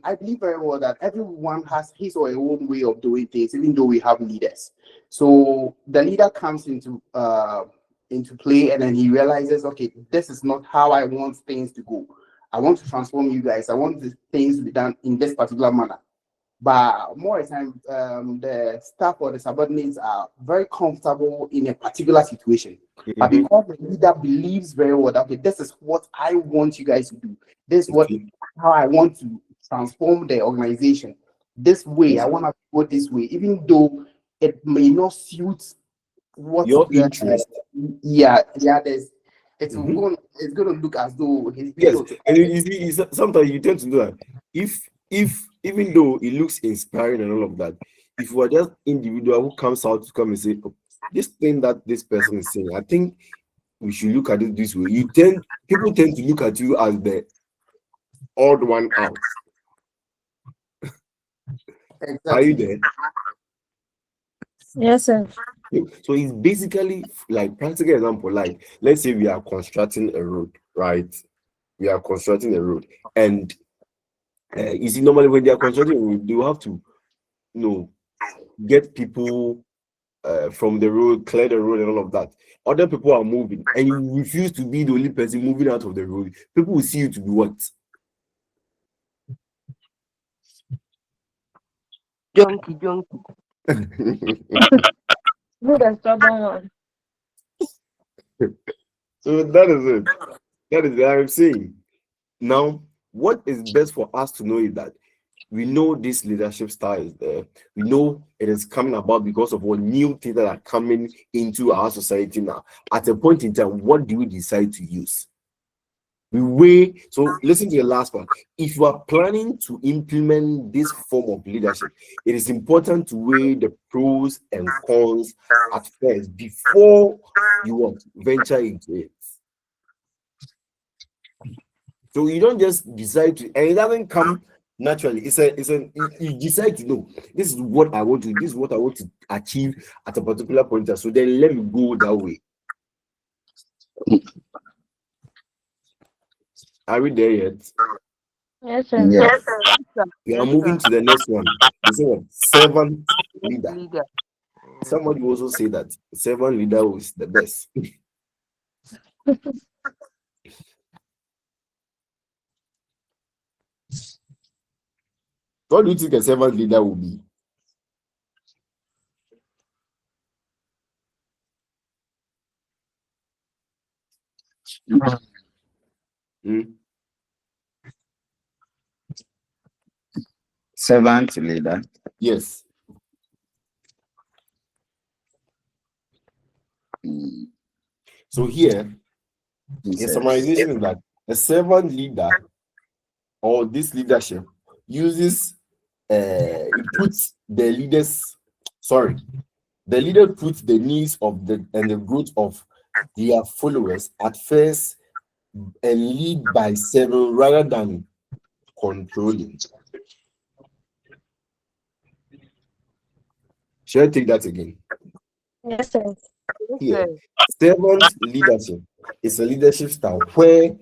Speaker 11: I believe very well that everyone has his or her own way of doing things, even though we have leaders. So the leader comes into into play, and then he realizes, okay, this is not how I want things to go. I want to transform you guys. I want the things to be done in this particular manner. But more time, the staff or the subordinates are very comfortable in a particular situation. But
Speaker 1: Mhm.
Speaker 11: because the leader believes very well that, okay, this is what I want you guys to do. This is what
Speaker 1: Okay.
Speaker 11: how I want to transform the organization. This way, I want to go this way, even though it may not suit what
Speaker 1: Your
Speaker 11: the
Speaker 1: interest.
Speaker 11: there's
Speaker 1: Mhm.
Speaker 11: it's going to look as though he's being
Speaker 1: Yes, and
Speaker 11: autocratic.
Speaker 1: you see, sometimes you tend to do that. If even though it looks inspiring and all of that, if you are just individual who comes out to come and say, "Oh, this thing that this person is saying, I think we should look at it this way." People tend to look at you as the odd one out. Are you
Speaker 11: Exactly.
Speaker 1: there?
Speaker 4: Yes, sir.
Speaker 1: So it's basically like practical example. Like, let's say we are constructing a road, right? We are constructing a road, and you see, normally when they are constructing a road, they will have to, you know, get people from the road, clear the road, and all of that. Other people are moving, and you refuse to be the only person moving out of the road. People will see you to be what?
Speaker 7: Junkie.
Speaker 4: Good and stubborn one.
Speaker 1: So that is it. That is what I'm saying. Now, what is best for us to know is that we know this leadership style is there. We know it is coming about because of what new things that are coming into our society now. At a point in time, what do we decide to use? We weigh. So listen to the last part. If you are planning to implement this form of leadership, it is important to weigh the pros and cons at first before you want venture into it. So you don't just decide to, and it doesn't come naturally. You decide to know this is what I want to, this is what I want to achieve at a particular point. So then let me go that way. Are we there yet?
Speaker 4: Yes, sir.
Speaker 5: Yes.
Speaker 1: We are moving to the next one. They say what? Servant leader.
Speaker 7: Leader.
Speaker 1: Somebody also say that servant leader is the best. What do you think a servant leader will be? Hmm?
Speaker 5: Servant leader.
Speaker 1: Yes.
Speaker 5: Mm,
Speaker 1: So here,
Speaker 5: he
Speaker 1: a
Speaker 5: says,
Speaker 1: summarization is that a servant leader or this leadership uses it puts the leaders, sorry, the leader puts the needs of the growth of their followers at first and lead by serving rather than controlling. Shall I take that again?
Speaker 4: Yes, sir.
Speaker 1: Here, servant leadership is a leadership style where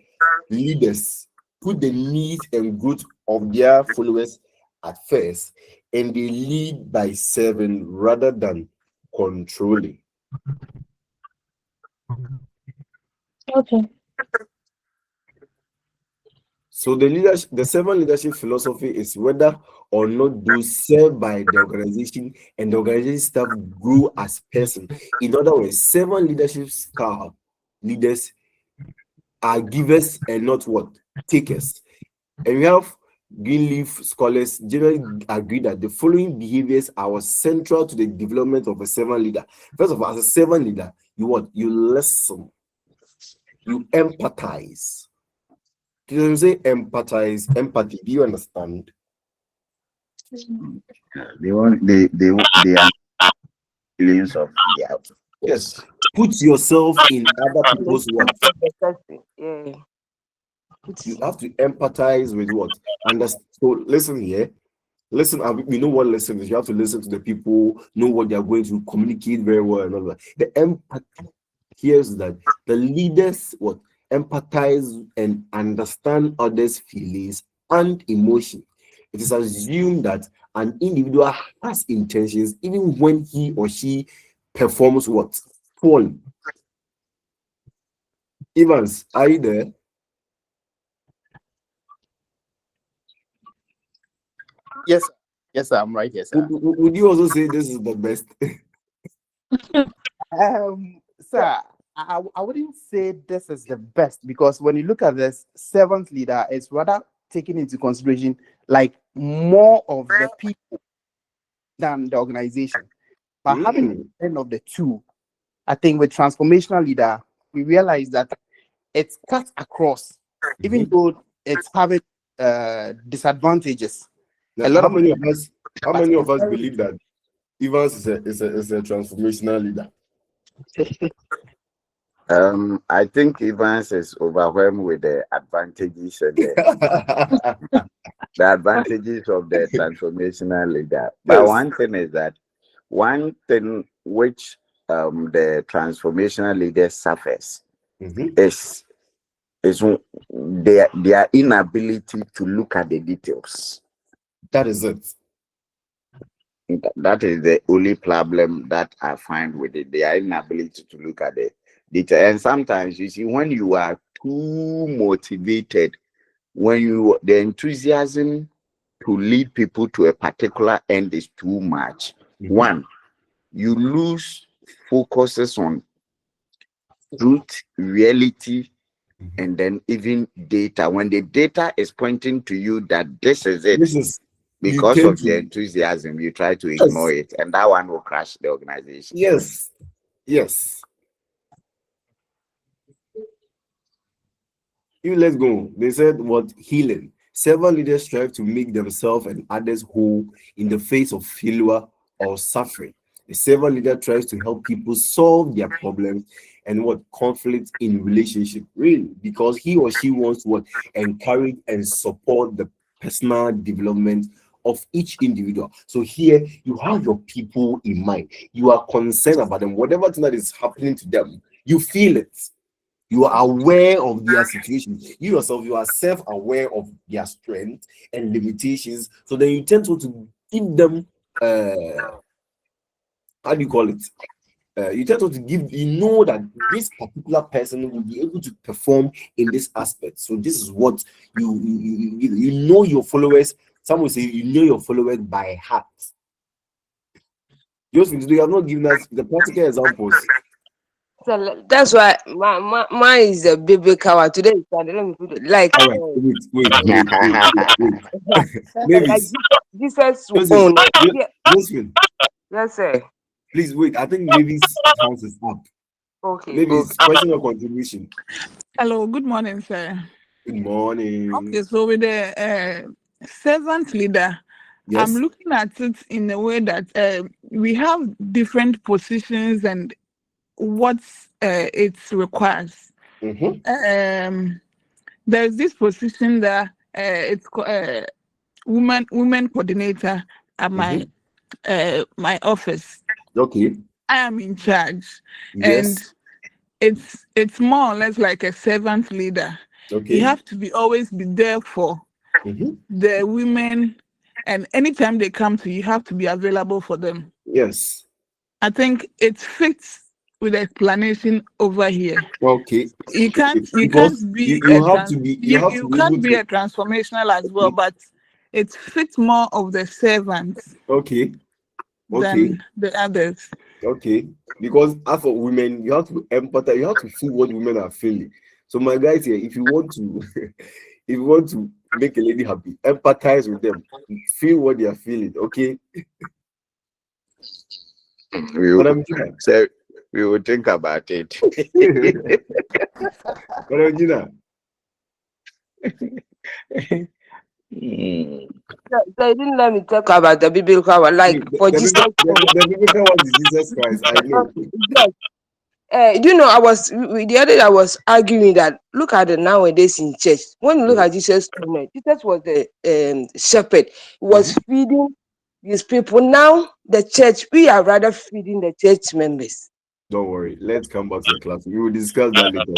Speaker 1: leaders put the needs and growth of their followers at first and they lead by serving rather than controlling.
Speaker 4: Okay.
Speaker 1: So the servant leadership philosophy is whether or not those served by the organization and the organization staff grow as person. In other words, servant leadership style leaders are givers and not what? Takers. And we have Greenleaf scholars generally agree that the following behaviors are central to the development of a servant leader. First of all, as a servant leader, you what? You listen, you empathize. You say empathize, empathy. Do you understand?
Speaker 5: they are feelings of their.
Speaker 1: Yes. Put yourself in other people's what?
Speaker 7: Yeah.
Speaker 1: You have to empathize with what? Understand. So listen here. Listen, we know what listen is. You have to listen to the people, know what they are going to communicate very well and all that. The empathy here is that the leaders what empathize and understand others' feelings and emotion. It is assumed that an individual has intentions even when he or she performs what? Poorly. Evans, are you there?
Speaker 11: Yes, sir. Yes, sir, I'm right. Yes, sir.
Speaker 1: Would you also say this is the best?
Speaker 11: Sir, I wouldn't say this is the best, because when you look at this servant leader, it's rather taking into consideration like more of the people than the organization. But having the blend of the two, I think with transformational leader, we realize that it's cut across, even though it's having disadvantages.
Speaker 1: Now,
Speaker 11: A lot
Speaker 1: how
Speaker 11: of
Speaker 1: many of us? How
Speaker 11: but
Speaker 1: many
Speaker 11: it's
Speaker 1: of us
Speaker 11: very
Speaker 1: believe that Evans is a transformational leader?
Speaker 5: I think Evans is overwhelmed with the advantages and the advantages of the transformational leader. But
Speaker 1: Yes.
Speaker 5: one thing is that one thing which the transformational leader suffers is their inability to look at the details.
Speaker 1: That is it.
Speaker 5: That is the only problem that I find with it. Their inability to look at the detail. And sometimes you see, when you are too motivated, when the enthusiasm to lead people to a particular end is too much, one, you lose focuses on truth, reality, and then even data. When the data is pointing to you that this is it, because of the enthusiasm, you try to ignore it, and that one will crash the organization.
Speaker 1: Yes. Yes. Let's go. They said what healing. Several leaders strive to make themselves and others whole in the face of failure or suffering. A servant leader tries to help people solve their problems and what conflict in relationship, really, because he or she wants to encourage and support the personal development of each individual. So here you have your people in mind. You are concerned about them. Whatever thing that is happening to them, you feel it. You are aware of their situation. You yourself, you are self-aware of their strength and limitations. So then you tend to give them how do you call it? You tend to give, you know that this particular person will be able to perform in this aspect. So this is what you know your followers. Some will say you know your followers by heart. Just they have not given us the practical examples.
Speaker 7: So that's why mine is a baby cow. Today is Sunday. Let me put it like.
Speaker 1: All right, wait.
Speaker 7: Like Jesus
Speaker 1: Josephine,
Speaker 7: own. Yeah.
Speaker 1: Josephine,
Speaker 7: Yes, sir.
Speaker 1: please wait. I think Mavis' hands is up.
Speaker 7: Okay.
Speaker 1: Mavis, question or contribution?
Speaker 12: Hello, good morning, sir.
Speaker 1: Good morning.
Speaker 12: Okay, so with the servant leader,
Speaker 1: Yes.
Speaker 12: I'm looking at it in a way that we have different positions and what it requires. There's this position that it's women coordinator at my office.
Speaker 1: Okay.
Speaker 12: I am in charge,
Speaker 1: Yes.
Speaker 12: and it's more or less like a servant leader.
Speaker 1: Okay.
Speaker 12: You have to always be there for the women, and anytime they come to you, you have to be available for them.
Speaker 1: Yes.
Speaker 12: I think it fits with the explanation over here.
Speaker 1: Okay.
Speaker 12: You can't be
Speaker 1: you have to be
Speaker 12: a transformational as well, but it fits more of the servants than the others.
Speaker 1: Okay, because for women, you have to empathize, you have to feel what women are feeling. So my guys here, if you want to if you want to make a lady happy, empathize with them, feel what they are feeling. Okay.
Speaker 5: We will think about it.
Speaker 1: Madam Gina.
Speaker 7: They didn't let me talk about the biblical one. Like for Jesus.
Speaker 1: The biblical one is Jesus Christ. I know.
Speaker 7: I was the other day I was arguing that look at it nowadays in church. When you look at Jesus, Jesus was the shepherd. He was feeding these people. Now the church, we are rather feeding the church members.
Speaker 1: Don't worry. Let's come back to the class. We will discuss that later.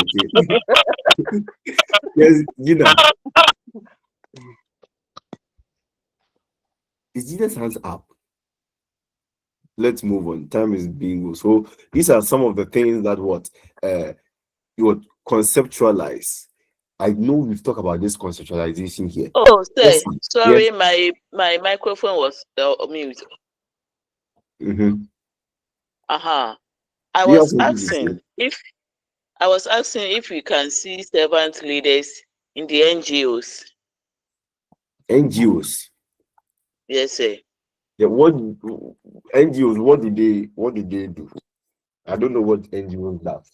Speaker 1: Okay. Yes, Gina. Is Jesus hands up? Let's move on. Time is being so these are some of the things that conceptualize. I know we've talked about this conceptualization here.
Speaker 3: Oh,
Speaker 1: Yes,
Speaker 3: sorry,
Speaker 1: yes.
Speaker 3: my microphone was mute.
Speaker 1: Mm-hmm.
Speaker 3: I
Speaker 1: You
Speaker 3: was
Speaker 1: also do this,
Speaker 3: asking if we can see servant leaders in the NGOs.
Speaker 1: NGOs.
Speaker 3: Yes, sir.
Speaker 1: Yeah, what NGOs? What did they do? I don't know what NGOs does.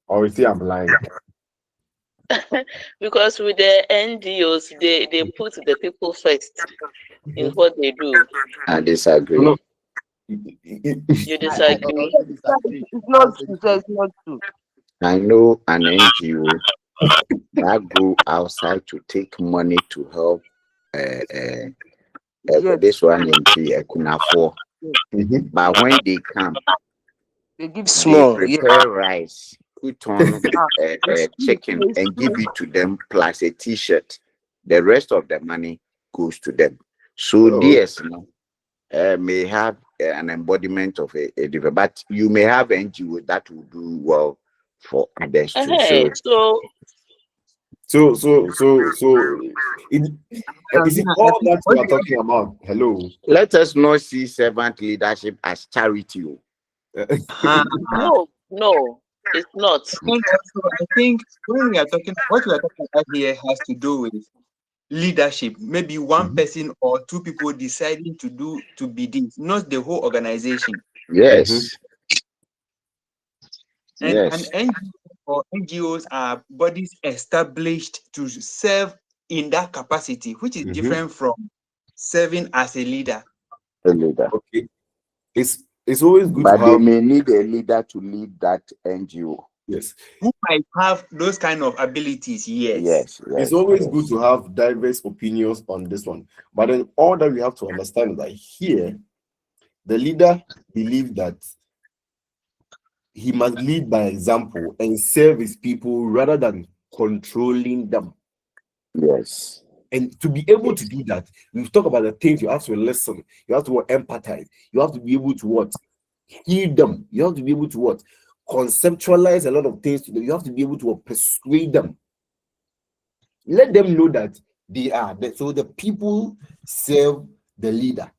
Speaker 1: Or is I'm lying?
Speaker 3: Because with the NGOs, they put the people first in what they do.
Speaker 5: I disagree.
Speaker 1: No,
Speaker 3: You disagree?
Speaker 7: It's not true, sir, it's not true.
Speaker 5: I know an NGO that go outside to take money to help
Speaker 7: Yes,
Speaker 5: this one in Kunafo.
Speaker 1: Mhm.
Speaker 5: But when they come,
Speaker 7: they give
Speaker 5: they
Speaker 7: small. Yeah.
Speaker 5: prepare rice, put on
Speaker 7: It's true.
Speaker 5: chicken,
Speaker 7: It's
Speaker 5: and give
Speaker 7: true.
Speaker 5: it to them plus a T-shirt. The rest of the money goes to them. So
Speaker 1: Oh,
Speaker 5: DS may have an embodiment of a different, but you may have NGO that will do well for others too.
Speaker 3: Hey,
Speaker 1: is it all that we are talking about? Hello.
Speaker 5: let us not see servant leadership as charity.
Speaker 3: no, it's not.
Speaker 6: I think when we are talking, what we are talking about here has to do with leadership. Maybe one person or two people deciding to be this, not the whole organization.
Speaker 5: Yes.
Speaker 6: And
Speaker 5: Yes.
Speaker 6: an NGO or NGOs are bodies established to serve in that capacity, which is different from serving as a leader.
Speaker 5: A leader.
Speaker 1: Okay. It's always good
Speaker 5: But
Speaker 1: to
Speaker 5: they
Speaker 1: have.
Speaker 5: may need a leader to lead that NGO.
Speaker 1: Yes.
Speaker 6: Who might have those kind of abilities?
Speaker 5: Yes.
Speaker 1: It's always good to have diverse opinions on this one. But then all that we have to understand is that here, the leader believes that he must lead by example and serve his people rather than controlling them.
Speaker 5: Yes.
Speaker 1: And to be able to do that, we've talked about the things you have to listen, you have to empathize, you have to be able to what? Hear them, you have to be able to what? Conceptualize a lot of things to them, you have to be able to persuade them. Let them know that they are. So the people serve the leader.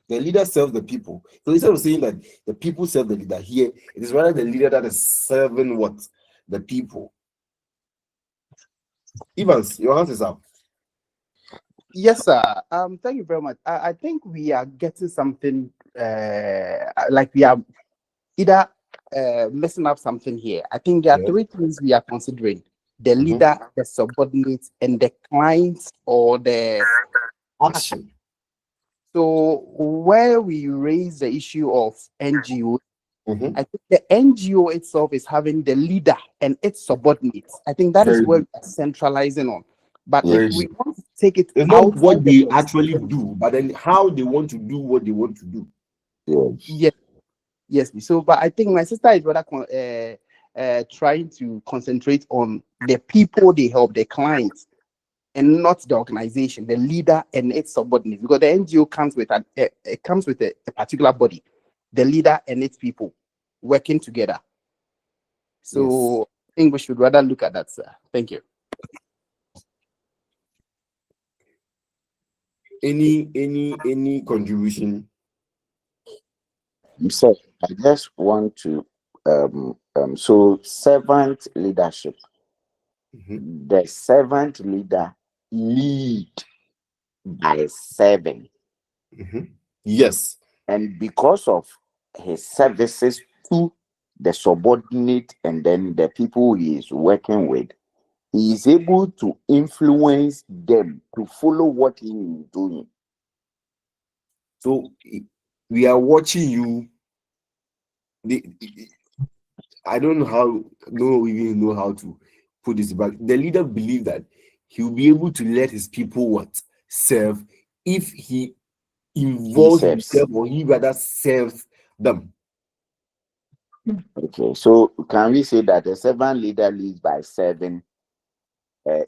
Speaker 1: The leader serves the people. So instead of saying that the people serve the leader here, it is rather the leader that is serving what? The people. Evans, your hand is up.
Speaker 11: Yes, sir. Thank you very much. I think we are getting something like we are either messing up something here. I think there are three things we are considering: the leader, the subordinates, and the clients or the
Speaker 1: action.
Speaker 11: So where we raise the issue of NGO, I think the NGO itself is having the leader and its subordinates. I think that is where we are centralizing on. But if we want to take it
Speaker 1: it's not what they actually do, but then how they want to do what they want to do.
Speaker 11: Yes. So, but I think my sister is rather trying to concentrate on the people they help, the clients, and not the organization, the leader and its subordinates, because the NGO comes with a particular body, the leader and its people working together. So I think we should rather look at that, sir. Thank you.
Speaker 1: Any contribution?
Speaker 5: So I just want to so servant leadership. The servant leader lead by serving.
Speaker 1: Yes.
Speaker 5: And because of his services to the subordinate and then the people he is working with, he is able to influence them to follow what he is doing.
Speaker 1: So we are watching you. I don't know even know how to put this, but the leader believes that he'll be able to let his people serve if he involves himself or he rather serves them.
Speaker 5: Okay, so can we say that the servant leader leads by serving,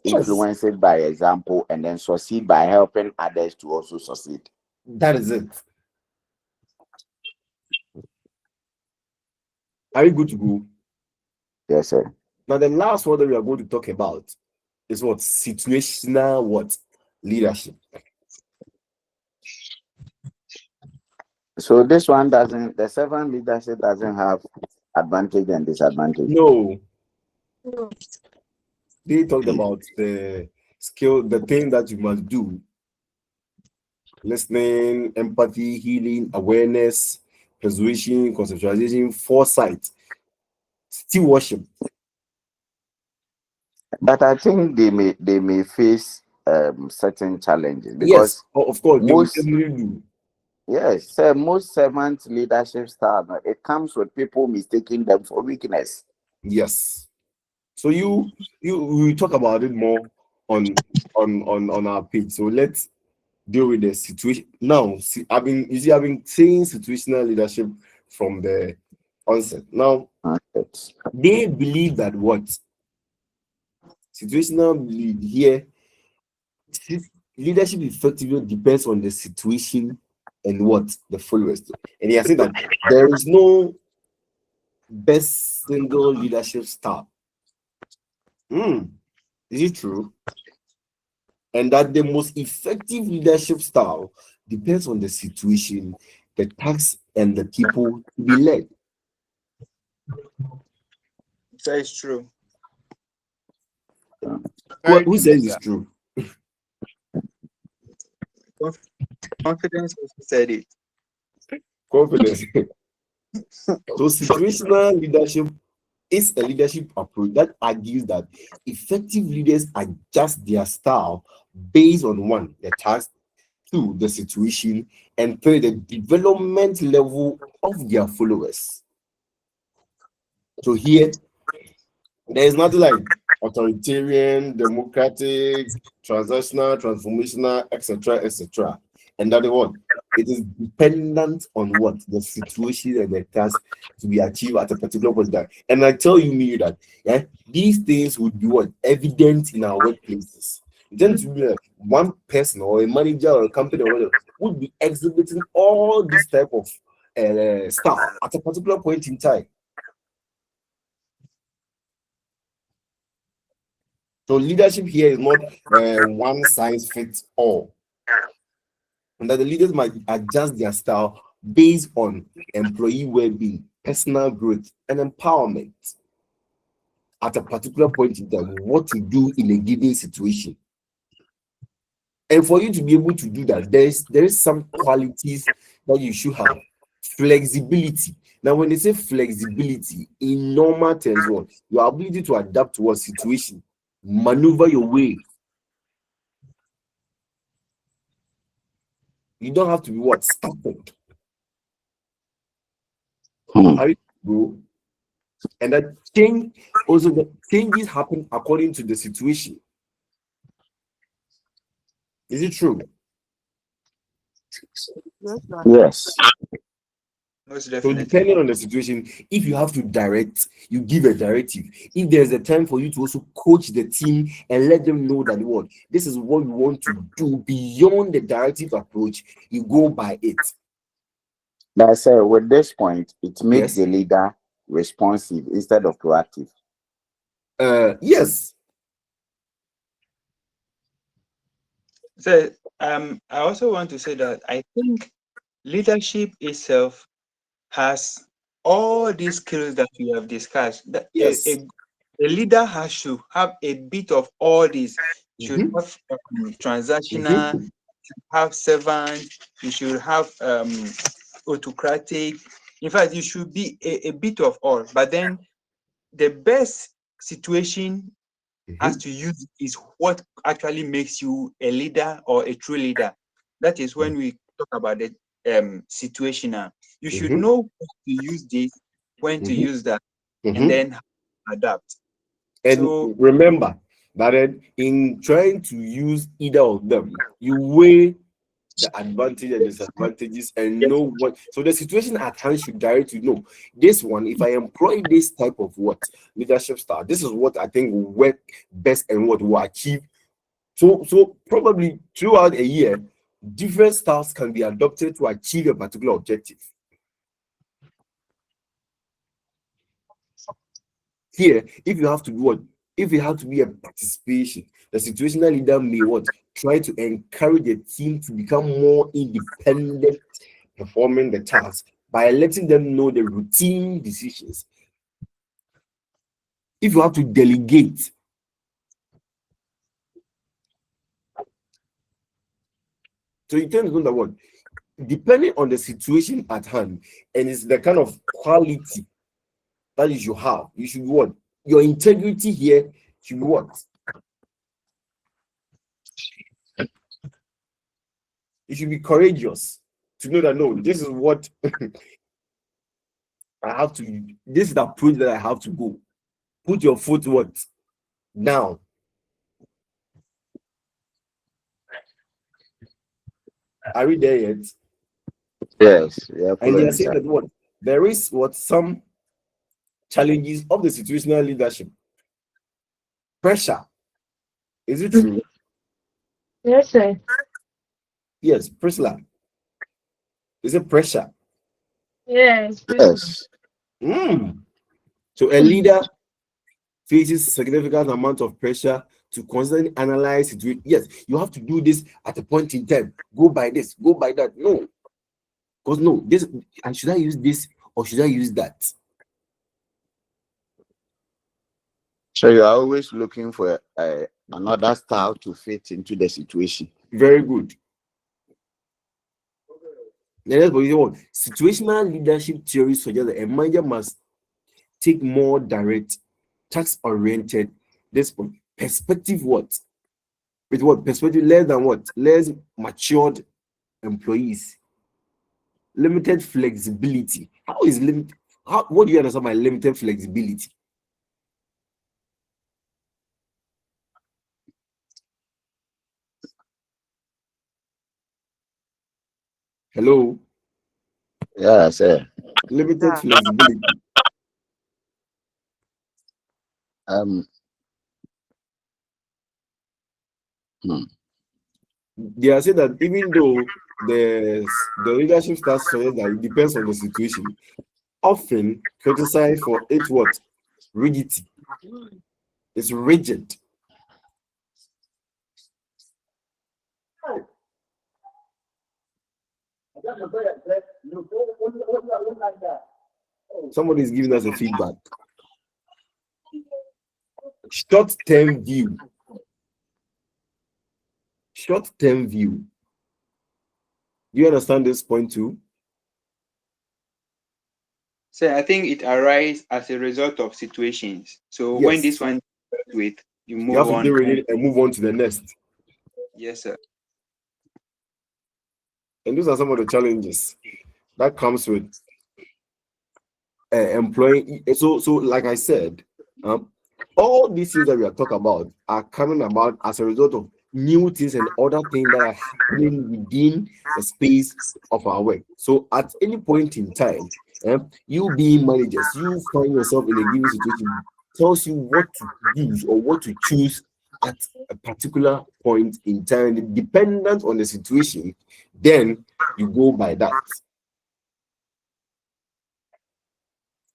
Speaker 5: influenced by example, and then succeed by helping others to also succeed?
Speaker 1: That is it. Are you good to go?
Speaker 5: Yes, sir.
Speaker 1: Now, the last one that we are going to talk about is what? Situational leadership.
Speaker 5: So this one doesn't, the servant leadership doesn't have advantage and disadvantage.
Speaker 1: No. They talked about the skill, the thing that you must do: listening, empathy, healing, awareness, persuasion, conceptualization, foresight, stewardship.
Speaker 5: But I think they may face certain challenges
Speaker 1: Yes,
Speaker 5: because
Speaker 1: of course, they will
Speaker 5: most
Speaker 1: definitely do.
Speaker 5: yes, sir, most servant leadership style it comes with people mistaking them for weakness.
Speaker 1: Yes. So we talk about it more on our page. So let's deal with the situation now. See, I've been saying situational leadership from the onset. Now they believe that what situational lead here, leadership effectively depends on the situation and what the followers do. And he has said that there is no best single leadership style. Is it true? And that the most effective leadership style depends on the situation, the task, and the people to be led.
Speaker 13: That is true.
Speaker 1: Who says it's true?
Speaker 13: Confidence also said it.
Speaker 1: Confidence. So situational leadership is a leadership approach that argues that effective leaders adjust their style based on one, the task, two, the situation, and three, the development level of their followers. So here, there is nothing like authoritarian, democratic, transactional, transformational, etc., etc. And that is what? It is dependent on what? The situation and the task to be achieved at a particular point in time. And I tell you that these things would be what? Evident in our workplaces. Then to be like one person or a manager or a company or whatever would be exhibiting all this type of stuff at a particular point in time. So leadership here is not one size fits all. And that the leaders might adjust their style based on employee well-being, personal growth, and empowerment at a particular point in time, what to do in a given situation. And for you to be able to do that, there is some qualities that you should have. Flexibility. Now, when they say flexibility, in normal terms, what? Your ability to adapt to a situation, maneuver your way. You don't have to be what? Startled. How you go? And that change, also the changes happen according to the situation. Is it true?
Speaker 5: Yes.
Speaker 13: Most
Speaker 1: So
Speaker 13: definitely.
Speaker 1: depending on the situation, if you have to direct, you give a directive. If there's a time for you to also coach the team and let them know that what this is what you want to do beyond the directive approach, you go by it.
Speaker 5: That's with this point, it makes
Speaker 1: Yes.
Speaker 5: the leader responsive instead of proactive.
Speaker 1: Yes.
Speaker 13: So I also want to say that I think leadership itself has all these skills that we have discussed. That
Speaker 1: Yes.
Speaker 13: a leader has to have a bit of all these. Should have transactional, have servant, you should have autocratic. In fact, you should be a bit of all. But then the best situation has to use is what actually makes you a leader or a true leader. That is when we talk about the situational. You should know when to use this, when to use that, and then adapt.
Speaker 1: And
Speaker 13: So
Speaker 1: remember that in trying to use either of them, you weigh the advantage and disadvantages and know what. So the situation at hand should direct you know this one. If I employ this type of what leadership style, this is what I think will work best and what will achieve. So probably throughout a year, different styles can be adopted to achieve a particular objective. Here, if you have to do what? If you have to be a participation, the situational leader may what? Try to encourage the team to become more independent, performing the task by letting them know the routine decisions. If you have to delegate, so you tend to know that what? Depending on the situation at hand, and it's the kind of quality that you should have, you should what? Your integrity here should be what? You should be courageous to know that no, this is what I have to, this is the approach that I have to go. Put your foot what? Down. Are we there yet?
Speaker 5: Yes, yeah.
Speaker 1: And they are saying that what? There is what some challenges of the situational leadership. Pressure. Is it true?
Speaker 4: Yes, sir.
Speaker 1: Yes, Priscilla. Is it pressure?
Speaker 4: Yes.
Speaker 5: Yes.
Speaker 1: So a leader faces significant amount of pressure to constantly analyze it. Yes, you have to do this at a point in time. Go by this, go by that. No, because no, this, and should I use this or should I use that?
Speaker 5: So you're always looking for another style to fit into the situation.
Speaker 1: Very good. Let's go. Situational leadership theory suggests that a manager must take more direct, task-oriented, this perspective what? With what perspective? Less than what? Less matured employees. Limited flexibility. How is limited? What do you understand by limited flexibility? Hello?
Speaker 5: Yeah, sir.
Speaker 1: Limited flexibility. They are saying that even though the leadership style suggests that it depends on the situation, often criticized for its what? Rigidity. It's rigid. Somebody is giving us a feedback. Short-term view. Short-term view. Do you understand this point too?
Speaker 13: So I think it arises as a result of situations. So when this one with, you move
Speaker 1: have to
Speaker 13: on
Speaker 1: deal with it and move on to the next.
Speaker 13: Yes, sir.
Speaker 1: And those are some of the challenges that comes with employing. So like I said, all these things that we are talking about are coming about as a result of new things and other things that are happening within the space of our work. So at any point in time, you being managers, you find yourself in a given situation, tells you what to use or what to choose at a particular point in time, dependent on the situation, then you go by that.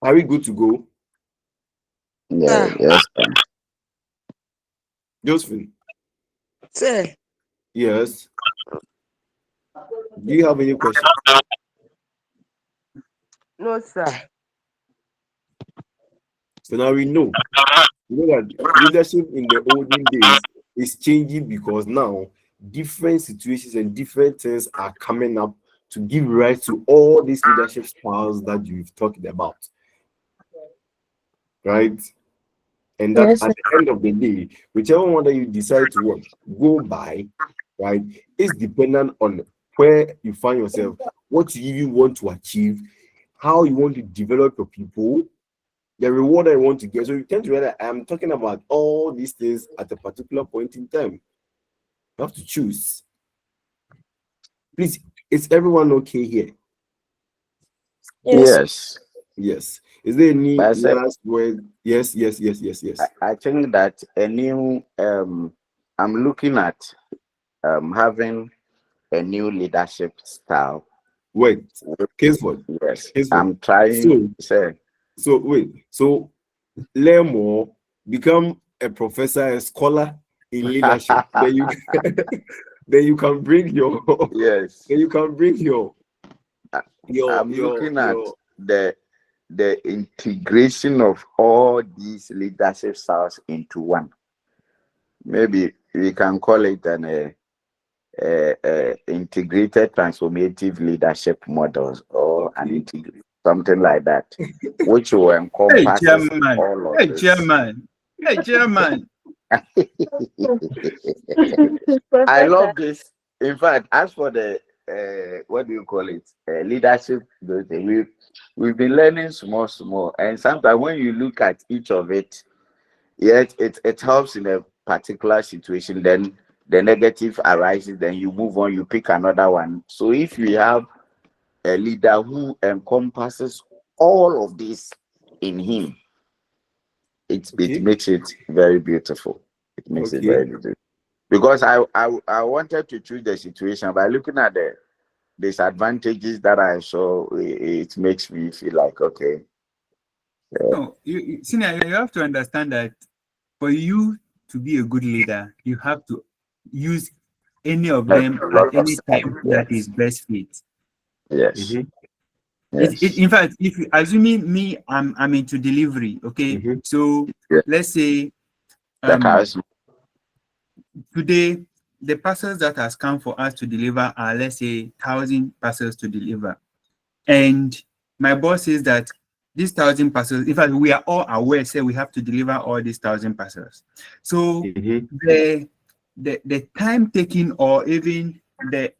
Speaker 1: Are we good to go?
Speaker 5: Yeah, yes.
Speaker 1: Josephine.
Speaker 7: Sir.
Speaker 1: Yes. Do you have any questions?
Speaker 7: No, sir.
Speaker 1: So now we know. You know that leadership in the olden days is changing because now different situations and different things are coming up to give rise to all these leadership styles that you've talked about. Right? And that at the end of the day, whichever one that you decide to work, go by, right, is dependent on where you find yourself, what you even want to achieve, how you want to develop your people, the reward I want to get. So you tend to realize I'm talking about all these things at a particular point in time. You have to choose. Please, is everyone okay here?
Speaker 5: Yes.
Speaker 1: Yes. Is there any last word? Yes.
Speaker 5: I think that a new I'm looking at having a new leadership style.
Speaker 1: Wait, Kingsford.
Speaker 5: Yes.
Speaker 1: Kingsford.
Speaker 5: I'm trying.
Speaker 1: So wait. So learn more, become a professor, a scholar in leadership. Then you then you can bring your
Speaker 5: Yes.
Speaker 1: then you can bring your
Speaker 5: I'm looking at the integration of all these leadership styles into one. Maybe we can call it an integrated transformative leadership models or an integrated something like that, which will
Speaker 6: Hey,
Speaker 5: encompass
Speaker 6: chairman.
Speaker 5: all of
Speaker 6: Hey,
Speaker 5: this.
Speaker 6: chairman. Hey, chairman.
Speaker 5: I love this. In fact, as for the what do you call it? Leadership. We've been learning small, and sometimes when you look at each of it, yet it helps in a particular situation. Then the negative arises, then you move on, you pick another one. So if you have a leader who encompasses all of this in him, it makes it very beautiful. It makes it very beautiful. Because I wanted to choose the situation by looking at the disadvantages that I saw, it makes me feel like okay.
Speaker 6: No, Senior, you have to understand that for you to be a good leader, you have to use any of them at any time that is best fit.
Speaker 5: Yes.
Speaker 6: In fact, if you assuming me, I'm into delivery, okay. So let's say today the parcels that has come for us to deliver are, let's say, 1,000 parcels to deliver, and my boss says that these 1,000 parcels, in fact, we are all aware, say we have to deliver all these 1,000 parcels. So the time taking, or even the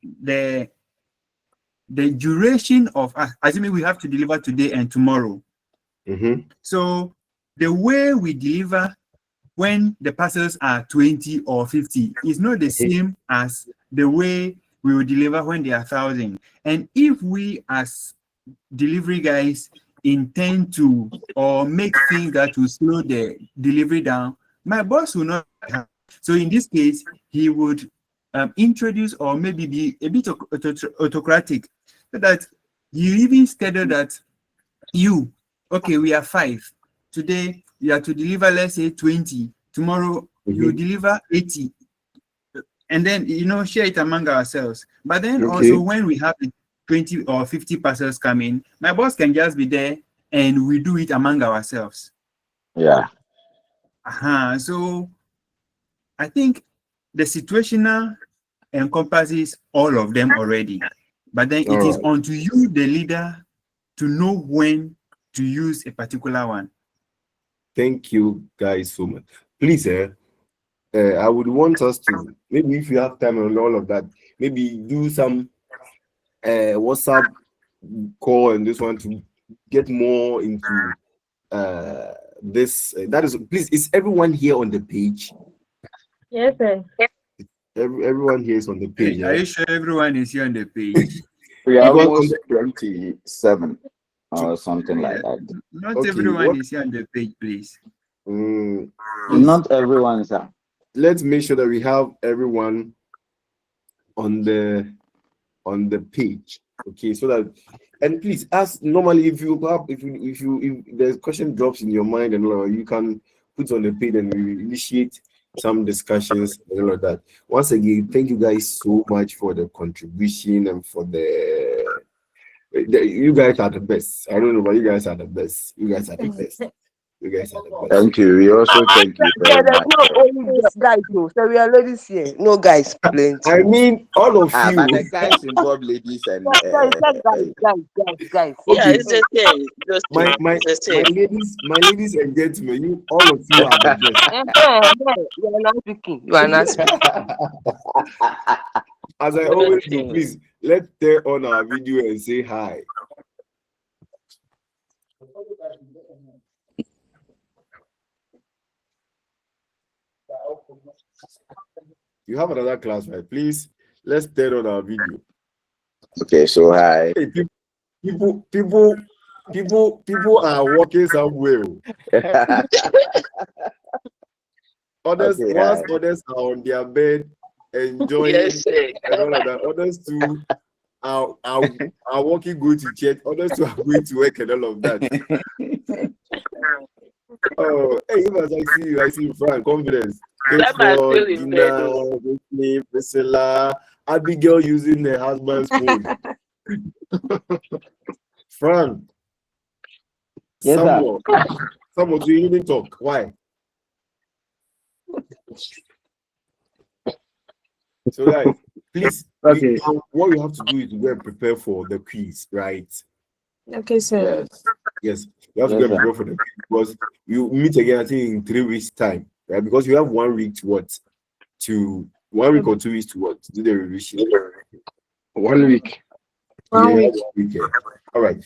Speaker 6: duration of, assuming we have to deliver today and tomorrow. So the way we deliver when the parcels are 20 or 50 is not the same as the way we will deliver when they are 1,000. And if we as delivery guys intend to or make things that will slow the delivery down, my boss will not have. So in this case, he would introduce or maybe be a bit autocratic, so that you even schedule that we are 5 today, you have to deliver, let's say 20, tomorrow you deliver 80, and then share it among ourselves. But then also when we have 20 or 50 parcels coming, my boss can just be there and we do it among ourselves. So I think the situational encompasses all of them already, but then it is onto you, the leader, to know when to use a particular one.
Speaker 1: Thank you guys so much. Please, I would want us to, maybe if you have time on all of that, maybe do some WhatsApp call and this one to get more into this. That is, please, is everyone here on the page?
Speaker 4: Yes, sir.
Speaker 1: Everyone here is on the page.
Speaker 6: Are you sure everyone is here on the page?
Speaker 5: We are almost 27 or something like that.
Speaker 6: Not everyone is here on the page, please.
Speaker 5: Not everyone, sir.
Speaker 1: Let's make sure that we have everyone on the page, okay? So that, and please ask normally if the question drops in your mind and all, you can put on the page and we initiate some discussions and all of that. Once again, thank you guys so much for the contribution and for you guys are the best. I don't know, but you guys are the best. You guys are the best. You guys are the best.
Speaker 5: Thank you. We also thank you very much.
Speaker 7: No, only guys, so we are ladies here. No guys, plenty.
Speaker 1: I mean, all of you.
Speaker 5: But the guys involve ladies and
Speaker 7: guys.
Speaker 3: Yeah, it's the same.
Speaker 1: My ladies and gentlemen, you all of you are the best.
Speaker 7: You are not speaking. You are not speaking.
Speaker 1: As I always do, please let's turn on our video and say hi. You have another class, right? Please, let's turn on our video.
Speaker 5: Okay, so hi.
Speaker 1: Hey, people are walking somewhere. Others,
Speaker 5: Okay,
Speaker 1: whilst others are on their bed enjoying and all of that, others too are walking, going to church. Others too are going to work and all of that. Oh, hey, Evans, I see you, Frank, confidence.
Speaker 3: Some are still
Speaker 1: Kingsford,
Speaker 3: in bed.
Speaker 1: Gina, Whitney, Priscilla, Abigail using her husband's phone. Frank,
Speaker 2: Yes, sir.
Speaker 1: Samuel, you didn't talk. Why? So, guys, please,
Speaker 2: Okay.
Speaker 1: what you have to do is to go and prepare for the quiz, right?
Speaker 8: Okay, sir.
Speaker 1: Yes, you have to
Speaker 2: Yes,
Speaker 1: go and
Speaker 2: sir.
Speaker 1: prepare for the quiz because you meet again, I think, in 3 weeks' time, right? Because you have 1 week to what? To 1 week or 2 weeks to what? To do the revision.
Speaker 11: 1 week.
Speaker 1: Yeah,
Speaker 8: 1 week.
Speaker 1: 1 week. All right.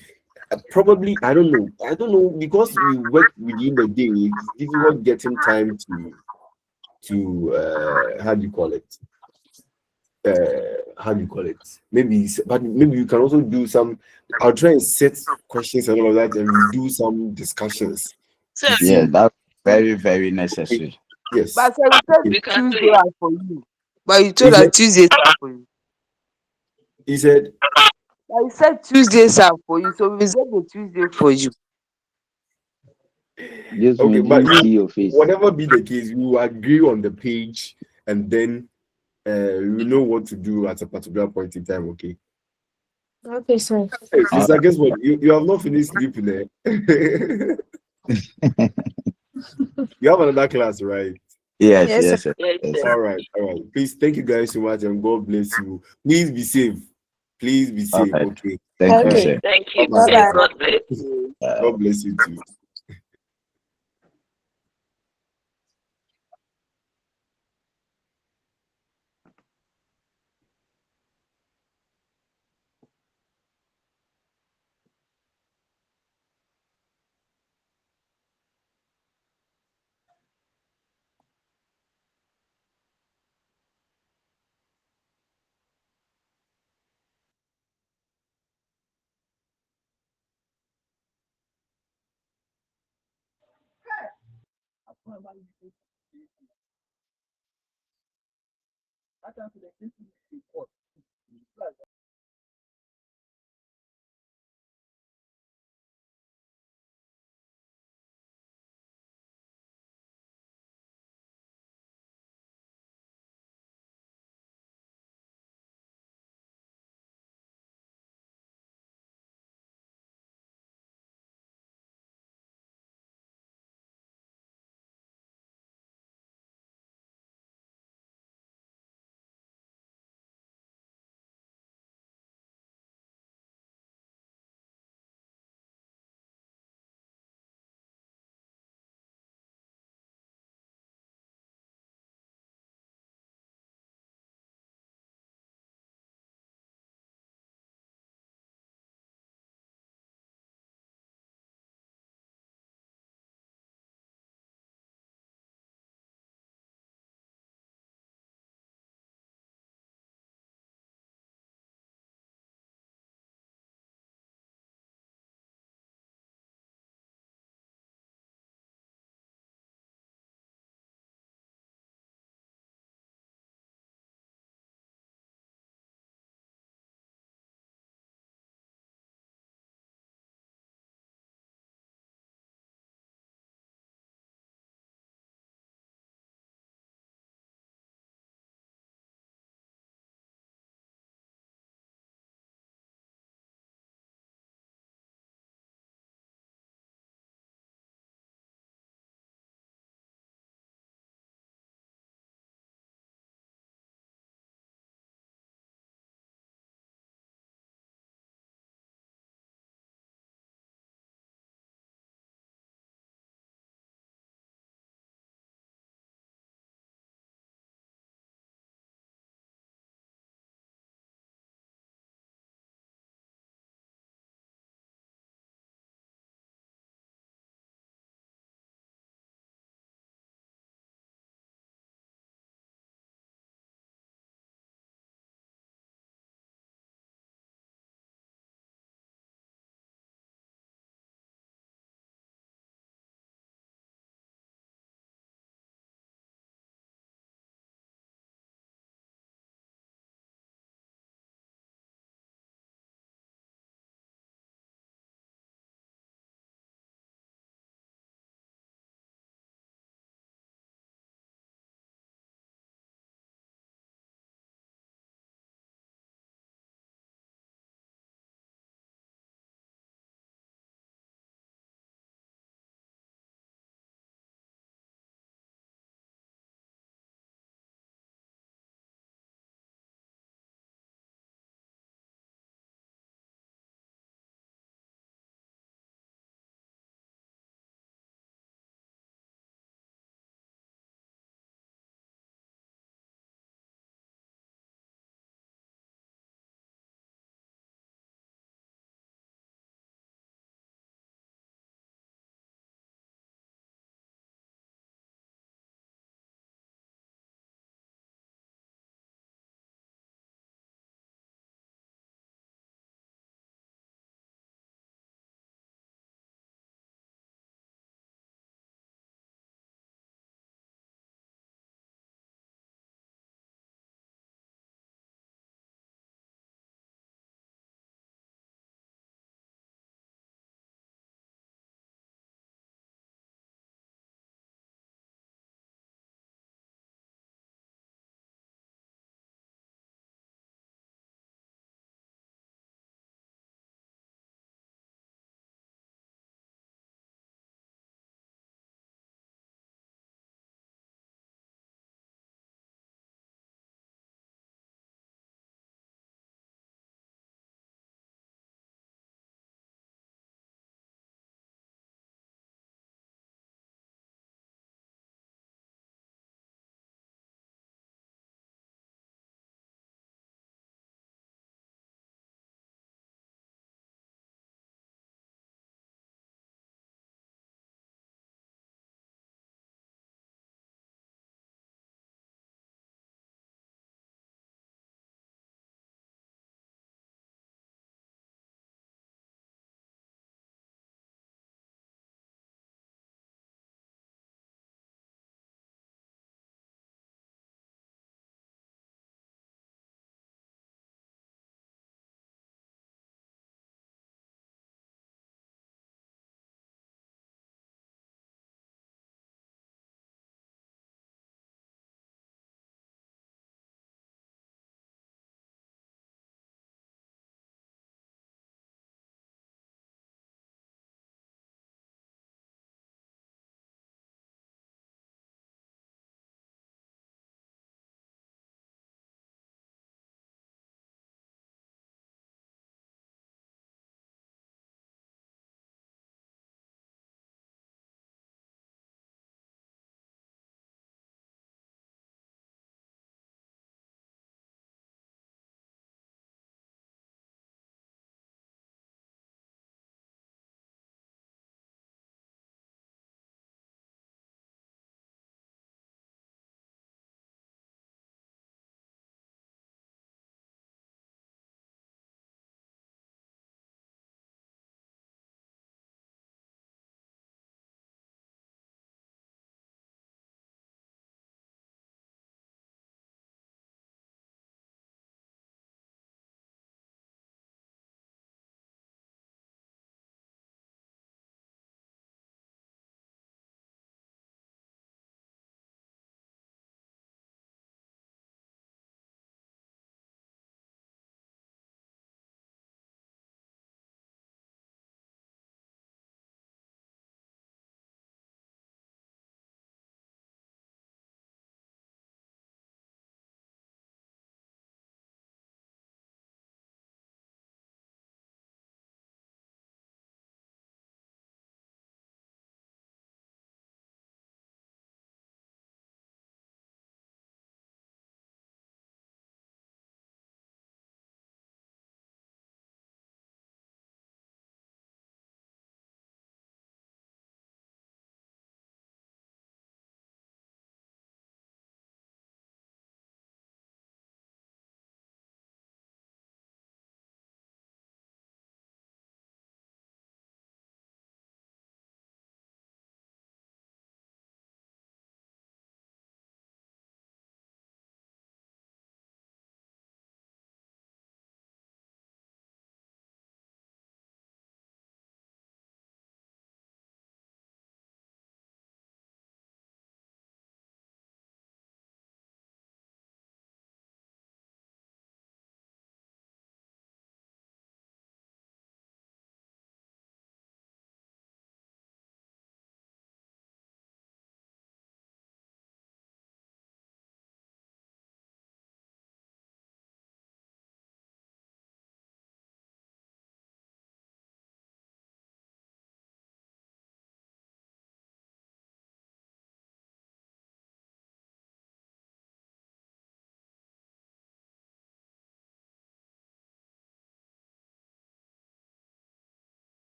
Speaker 1: Probably, I don't know, because we work within the day, it's difficult getting time to how do you call it? But maybe you can also do some. I'll try and set questions and all of that, and we do some discussions
Speaker 3: So
Speaker 1: to see.
Speaker 5: Yeah, that's very, very necessary.
Speaker 1: Yes.
Speaker 7: But sir, you said
Speaker 3: we can do
Speaker 7: Tuesday
Speaker 3: it.
Speaker 7: are for you. But you
Speaker 1: He
Speaker 7: told
Speaker 1: said,
Speaker 7: that Tuesdays are for you.
Speaker 1: he said,
Speaker 7: But you said Tuesdays are for you, so we reserve the Tuesday for you.
Speaker 2: Just
Speaker 1: okay,
Speaker 2: we
Speaker 1: but
Speaker 2: didn't see your face.
Speaker 1: whatever be the case, we will agree on the page, and then we know what to do at a particular point in time. Okay.
Speaker 8: Okay, sir.
Speaker 1: Hey, sister, guess what? You have not finished sleeping, eh? You have another class, right?
Speaker 5: Yes,
Speaker 8: Yes,
Speaker 5: yes,
Speaker 8: sir.
Speaker 5: yes,
Speaker 3: Yes,
Speaker 5: yes.
Speaker 3: sir.
Speaker 1: All right. Please, thank you guys so much, and God bless you. Please be safe. Please be
Speaker 5: All
Speaker 1: safe.
Speaker 5: right.
Speaker 1: Okay.
Speaker 5: Thank you,
Speaker 1: All
Speaker 8: Okay.
Speaker 1: right.
Speaker 5: sir.
Speaker 3: Thank you.
Speaker 1: Bye
Speaker 8: Bye-bye.
Speaker 3: God bless.
Speaker 1: bye. God bless you too.